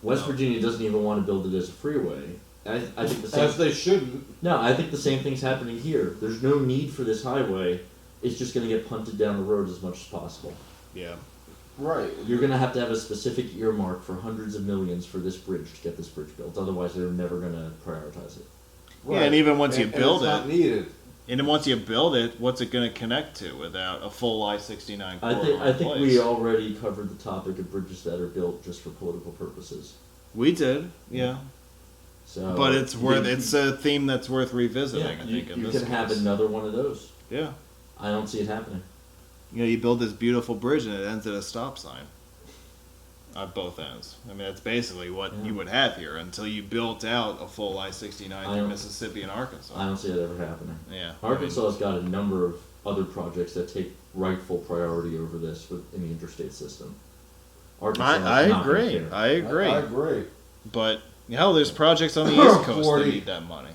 B: West Virginia doesn't even want to build it as a freeway. I think the same.
C: As they shouldn't.
B: No, I think the same thing's happening here. There's no need for this highway. It's just going to get punted down the road as much as possible.
A: Yeah.
C: Right.
B: You're going to have a specific earmark for hundreds of millions for this bridge to get this bridge built. Otherwise, they're never going to prioritize it.
C: Right.
A: Yeah, and even once you build
C: it's
A: it,
C: not needed.
A: and then once you build it, what's it going to connect to without a full I-69 corridor?
B: I think we already covered the topic of bridges that are built just for political purposes.
A: We did, yeah.
B: So,
A: but it's a theme that's worth revisiting.
B: Yeah,
A: I think
B: you can have another one of those.
A: Yeah.
B: I don't see it happening.
A: You build this beautiful bridge and it ends at a stop sign. At both ends. I mean, that's basically what you would have here until you built out a full I-69 through Mississippi and Arkansas.
B: I don't see it ever happening.
A: Yeah.
B: Arkansas's got a number of other projects that take rightful priority over this in the interstate system.
A: I agree. I agree. But, there's projects on the East Coast that need that money.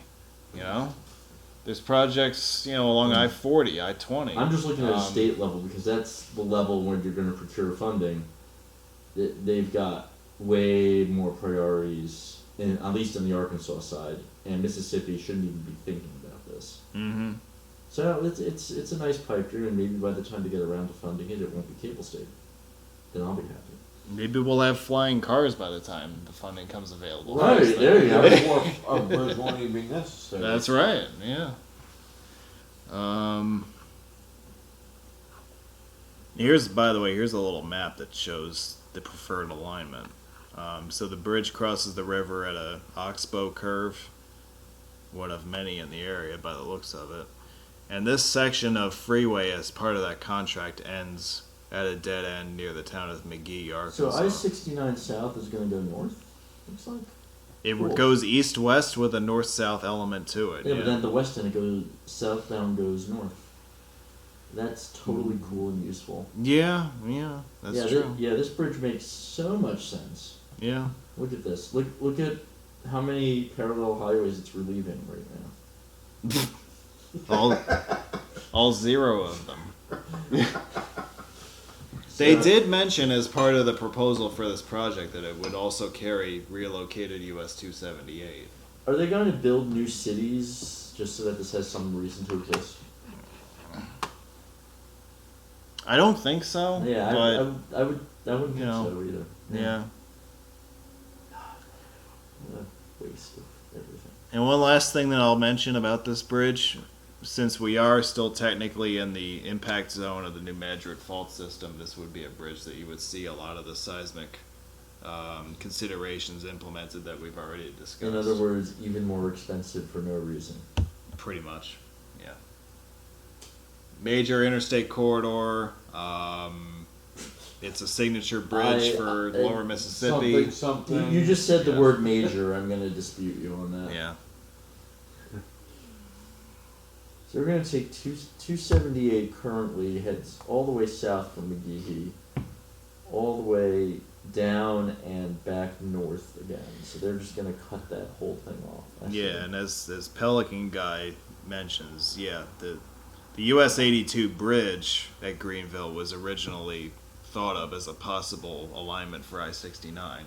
A: There's projects, along I-40, I-20.
B: I'm just looking at a state level because that's the level when you're going to procure funding. they've got way more priorities, at least on the Arkansas side, and Mississippi shouldn't even be thinking about this.
A: Mm-hmm.
B: So it's a nice pipe dream, and maybe by the time they get around to funding it, it won't be cable stayed. Then I'll be happy.
A: Maybe we'll have flying cars by the time the funding comes available.
B: Right, there you go.
C: Therefore, a bridge won't even be necessary.
A: That's right. Yeah. By the way, here's a little map that shows the preferred alignment. So the bridge crosses the river at a oxbow curve, one of many in the area by the looks of it. And this section of freeway, as part of that contract, ends at a dead end near the town of McGee, Arkansas.
B: So I-69 South is going to go north, looks like?
A: It
B: Cool.
A: goes east-west with a north-south element to it.
B: Yeah, but then the west end, it goes southbound, goes north. That's totally cool and useful.
A: Yeah, that's true.
B: This bridge makes so much sense.
A: Yeah.
B: Look at this. Look at how many parallel highways it's relieving right now.
A: all 0 of them. They did mention as part of the proposal for this project that it would also carry relocated US 278.
B: Are they going to build new cities just so that this has some reason to exist?
A: I don't think so.
B: Yeah,
A: but
B: I wouldn't think so either.
A: yeah.
B: What a waste of everything.
A: And one last thing that I'll mention about this bridge, since we are still technically in the impact zone of the New Madrid fault system, this would be a bridge that you would see a lot of the seismic considerations implemented that we've already discussed.
B: In other words, even more expensive for no reason.
A: Pretty much, yeah. Major interstate corridor. It's a signature bridge for Lower Mississippi.
C: Something.
B: You just said the word major. I'm going to dispute you on that.
A: Yeah.
B: So we're going to take 278 currently, heads all the way south from McGehee, all the way down and back north again. So they're just going to cut that whole thing off.
A: Yeah, and as Pelican Guy mentions, the US 82 bridge at Greenville was originally thought of as a possible alignment for I-69,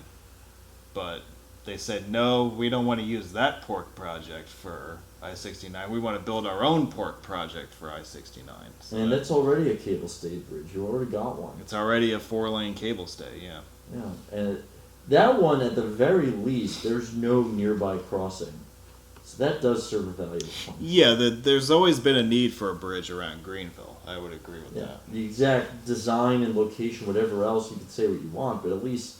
A: but they said, no, we don't want to use that pork project for I-69. We want to build our own pork project for I-69. So
B: and that's already a cable stayed bridge. You already got one.
A: it's already a 4-lane cable stay, yeah.
B: Yeah, and that one, at the very least, there's no nearby crossing. So that does serve a valuable function.
A: Yeah, there's always been a need for a bridge around Greenville. I would agree with that.
B: The exact design and location, whatever else, you could say what you want, but at least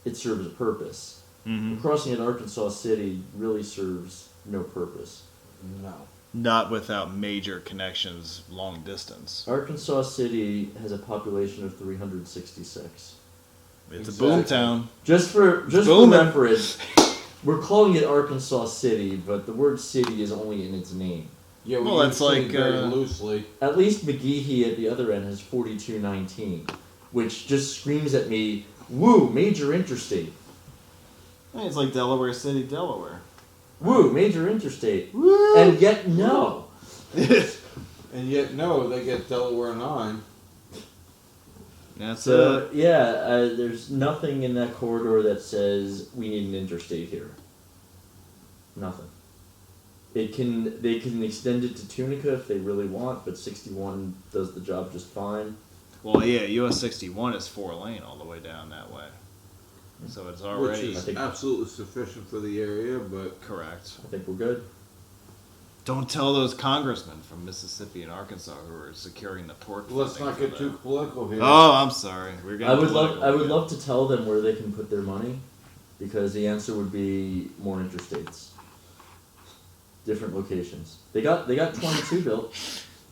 B: it serves a purpose.
A: Mm-hmm.
B: The crossing at Arkansas City really serves no purpose.
C: No.
A: Not without major connections long distance.
B: Arkansas City has a population of 366.
A: It's
C: Exactly.
A: a boom town.
B: Just for
A: Booming.
B: reference, we're calling it Arkansas City, but the word city is only in its name.
C: Yeah, we
A: Well, that's
C: use it
A: like,
C: very loosely.
B: At least McGehee at the other end has 4219, which just screams at me, woo, major interstate.
A: It's like Delaware City, Delaware.
B: Woo, major interstate.
A: Woo!
B: And yet, no.
C: And yet, no, they get Delaware 9.
A: That's
B: So, there's nothing in that corridor that says we need an interstate here. Nothing. They can extend it to Tunica if they really want, but 61 does the job just fine.
A: Well, yeah, US 61 is 4-lane all the way down that way. So it's already
C: Which is absolutely sufficient for the area, but
A: correct.
B: I think we're good.
A: Don't tell those congressmen from Mississippi and Arkansas who are securing the pork.
C: let's
A: funding
C: not
A: for
C: get
A: that.
C: too political here.
A: Oh, I'm sorry. We're
B: I would
A: getting
B: love to tell them where they can put their money, because the answer would be more interstates. Different locations. They got 22 built.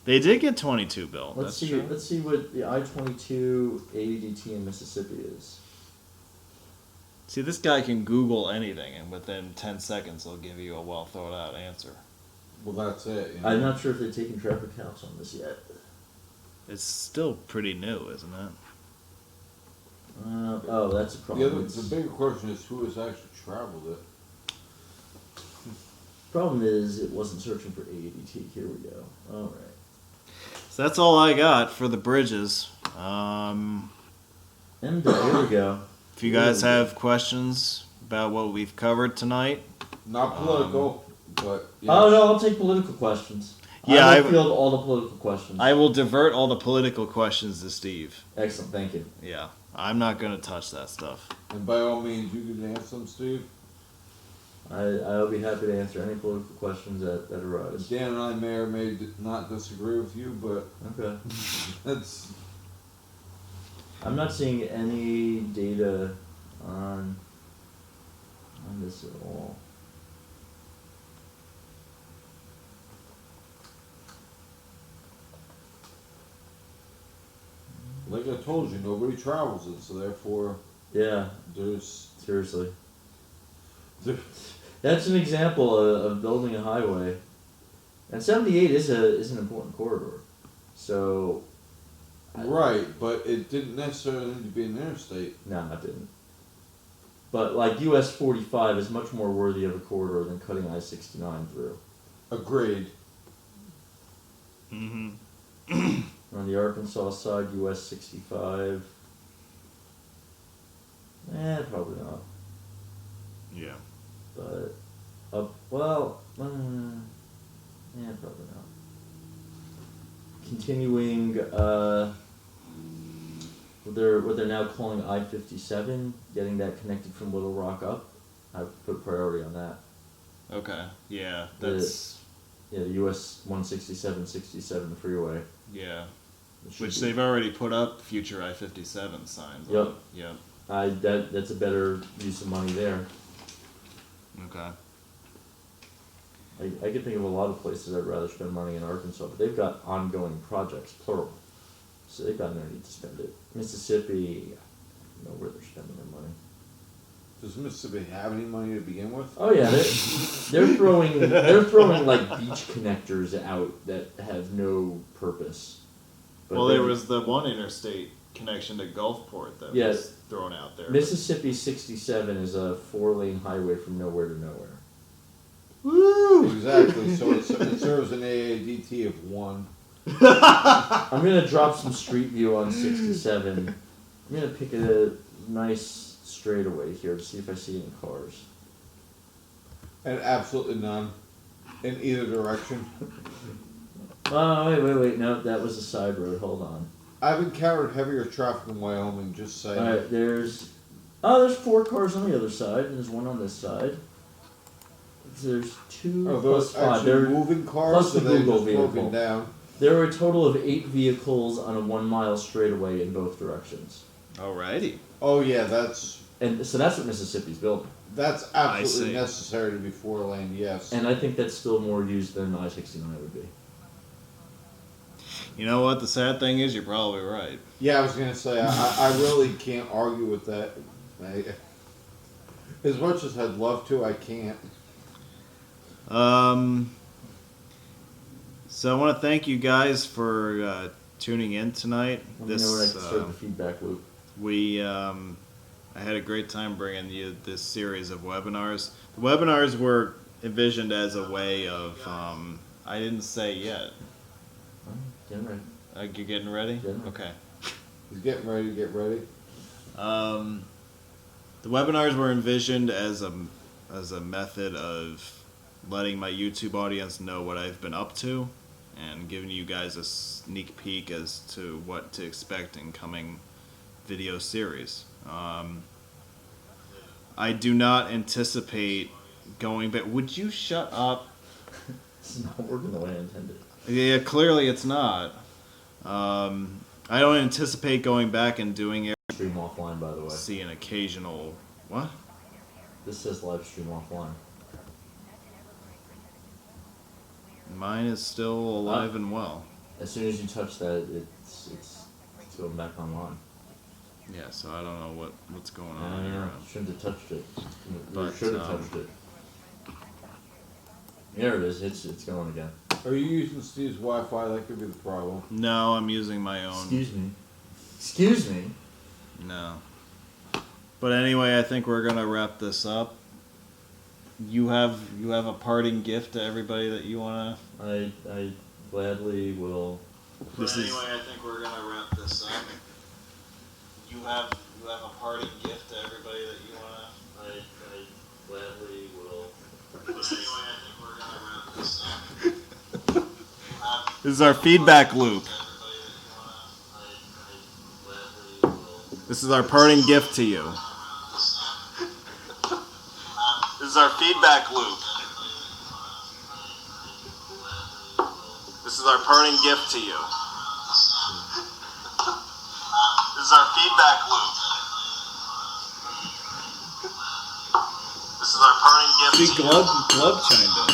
A: They did get 22 built.
B: Let's
A: That's
B: see.
A: true.
B: Let's see what the I-22 ADT in Mississippi is.
A: See, this guy can Google anything, and within 10 seconds, he'll give you a well thought out answer.
C: Well, that's it. You know?
B: I'm not sure if they've taken traffic counts on this yet.
A: It's still pretty new, isn't it?
B: That's a problem.
C: The bigger question is who has actually traveled it.
B: Problem is, it wasn't searching for ADT. Here we go. All right.
A: So that's all I got for the bridges.
B: MDOT, here we go.
A: If you guys have questions about what we've covered tonight,
C: Not political, but yes.
B: Oh no, I'll take political questions.
A: Yeah,
B: I will field all the political questions.
A: I will divert all the political questions to Steve.
B: Excellent, thank you.
A: Yeah, I'm not going to touch that stuff.
C: And by all means, you can ask them, Steve.
B: I'll be happy to answer any political questions that arise.
C: Dan and I may or may not disagree with you, but
B: Okay.
C: that's...
B: I'm not seeing any data on this at all.
C: Like I told you, nobody travels it, so therefore
B: Yeah,
C: there's...
B: seriously. That's an example of building a highway. And 78 is an important corridor. So
C: Right, but it didn't necessarily need to be an interstate.
B: no, it didn't. But like US 45 is much more worthy of a corridor than cutting I-69 through.
C: Agreed.
A: Mm-hmm.
B: On the Arkansas side, US 65. Probably not.
A: Yeah.
B: But probably not. Continuing, what they're now calling I-57, getting that connected from Little Rock up, I put priority on that.
A: Okay. Yeah, that's...
B: The US 167, 67 freeway.
A: Yeah.
B: It should
A: Which
B: be-
A: they've already put up future I-57 signs
B: Yep.
A: on. Yep.
B: That's a better use of money there.
A: Okay.
B: I could think of a lot of places I'd rather spend money in Arkansas, but they've got ongoing projects, plural. So they've got no need to spend it. Mississippi, I don't know where they're spending their money.
C: Does Mississippi have any money to begin with?
B: Oh yeah, they're throwing like beach connectors out that have no purpose. But
A: Well,
B: they-
A: there was the one interstate connection to Gulfport that
B: Yes.
A: was thrown out there.
B: Mississippi 67 is a 4-lane highway from nowhere to nowhere.
A: Woo!
C: Exactly, so it serves an AADT of 1.
B: I'm gonna drop some street view on 67. I'm gonna pick a nice straightaway here to see if I see any cars.
C: And absolutely none. In either direction.
B: Oh, wait. No, that was a side road. Hold on.
C: I've encountered heavier traffic in Wyoming, just saying.
B: Alright, there's 4 cars on the other side, and there's one on this side. There's 2
C: Are
B: plus
C: those
B: 5.
C: actually
B: There,
C: moving cars,
B: plus
C: or
B: the
C: they
B: Google
C: just broken
B: vehicle.
C: down?
B: there are a total of 8 vehicles on a 1 mile straightaway in both directions.
A: Alrighty.
C: Oh yeah, that's
B: And so that's what Mississippi's building.
C: absolutely
A: see.
C: necessary to be 4-lane, yes.
B: And I think that's still more used than I-69 would be.
A: You know what? The sad thing is, you're probably right.
C: Yeah, I was gonna say I really can't argue with that. As much as I'd love to, I can't.
A: So I want to thank you guys for tuning in tonight.
B: Let me know when I can start the feedback loop.
A: I had a great time bringing you this series of webinars. The webinars were envisioned as a way of, I didn't say yet.
B: Getting ready.
A: You're getting ready?
B: Yeah.
A: Okay.
C: He's getting ready to get ready.
A: The webinars were envisioned as a method of letting my YouTube audience know what I've been up to and giving you guys a sneak peek as to what to expect in coming video series. I do not anticipate going back. Would you shut up?
B: It's not working the way I intended.
A: Yeah, clearly it's not. I don't anticipate going back and doing it.
B: Stream offline, by the way.
A: See an occasional what?
B: This says live stream offline.
A: Mine is still alive and well.
B: As soon as you touch that, it's going back online.
A: Yeah, so I don't know what's going on
B: Yeah,
A: here.
B: shouldn't have touched it. You
A: But,
B: should have touched it. There it is. It's going again.
C: Are you using Steve's Wi-Fi? That could be the problem.
A: No, I'm using my own.
B: Excuse me. Excuse me.
A: No. But anyway, I think we're gonna wrap this up. You have a parting gift to everybody that you wanna.
B: I gladly will.
A: Anyway, I think we're gonna wrap this up. You have you have a parting gift to everybody that you want to?
B: I gladly will.
D: Anyway, I think we're gonna wrap this up.
A: This is our feedback loop. This is our parting gift to you. This is our feedback loop. This is our parting gift to you. This is our feedback loop. This is our parting gift
E: See,
A: to you.
E: Glub chimed in.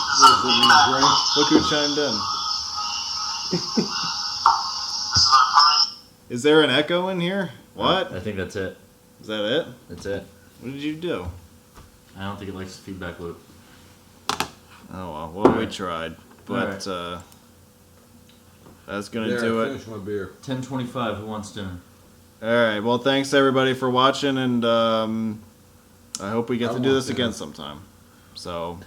A: This is our feedback loop.
E: Look who chimed in.
A: This is our parting. Is there an echo in here? What?
B: I think that's it.
A: Is that it?
B: That's it.
A: What did you do?
B: I don't think it likes the feedback loop.
A: Oh well, we
B: Alright.
A: tried, but that's gonna
C: There,
A: do
C: I
A: it.
C: finished my beer.
B: 10:25. Who wants dinner?
A: All right. Well, thanks everybody for watching, and I hope we get
C: I
A: to do
C: want
A: this again
C: dinner.
A: sometime. So,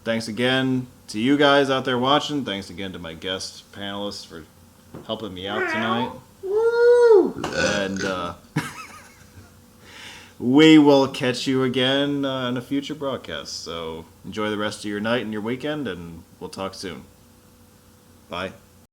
A: thanks again to you guys out there watching. Thanks again to my guest panelists for helping me out tonight. Woo! And we will catch you again in a future broadcast. So enjoy the rest of your night and your weekend, and we'll talk soon. Bye.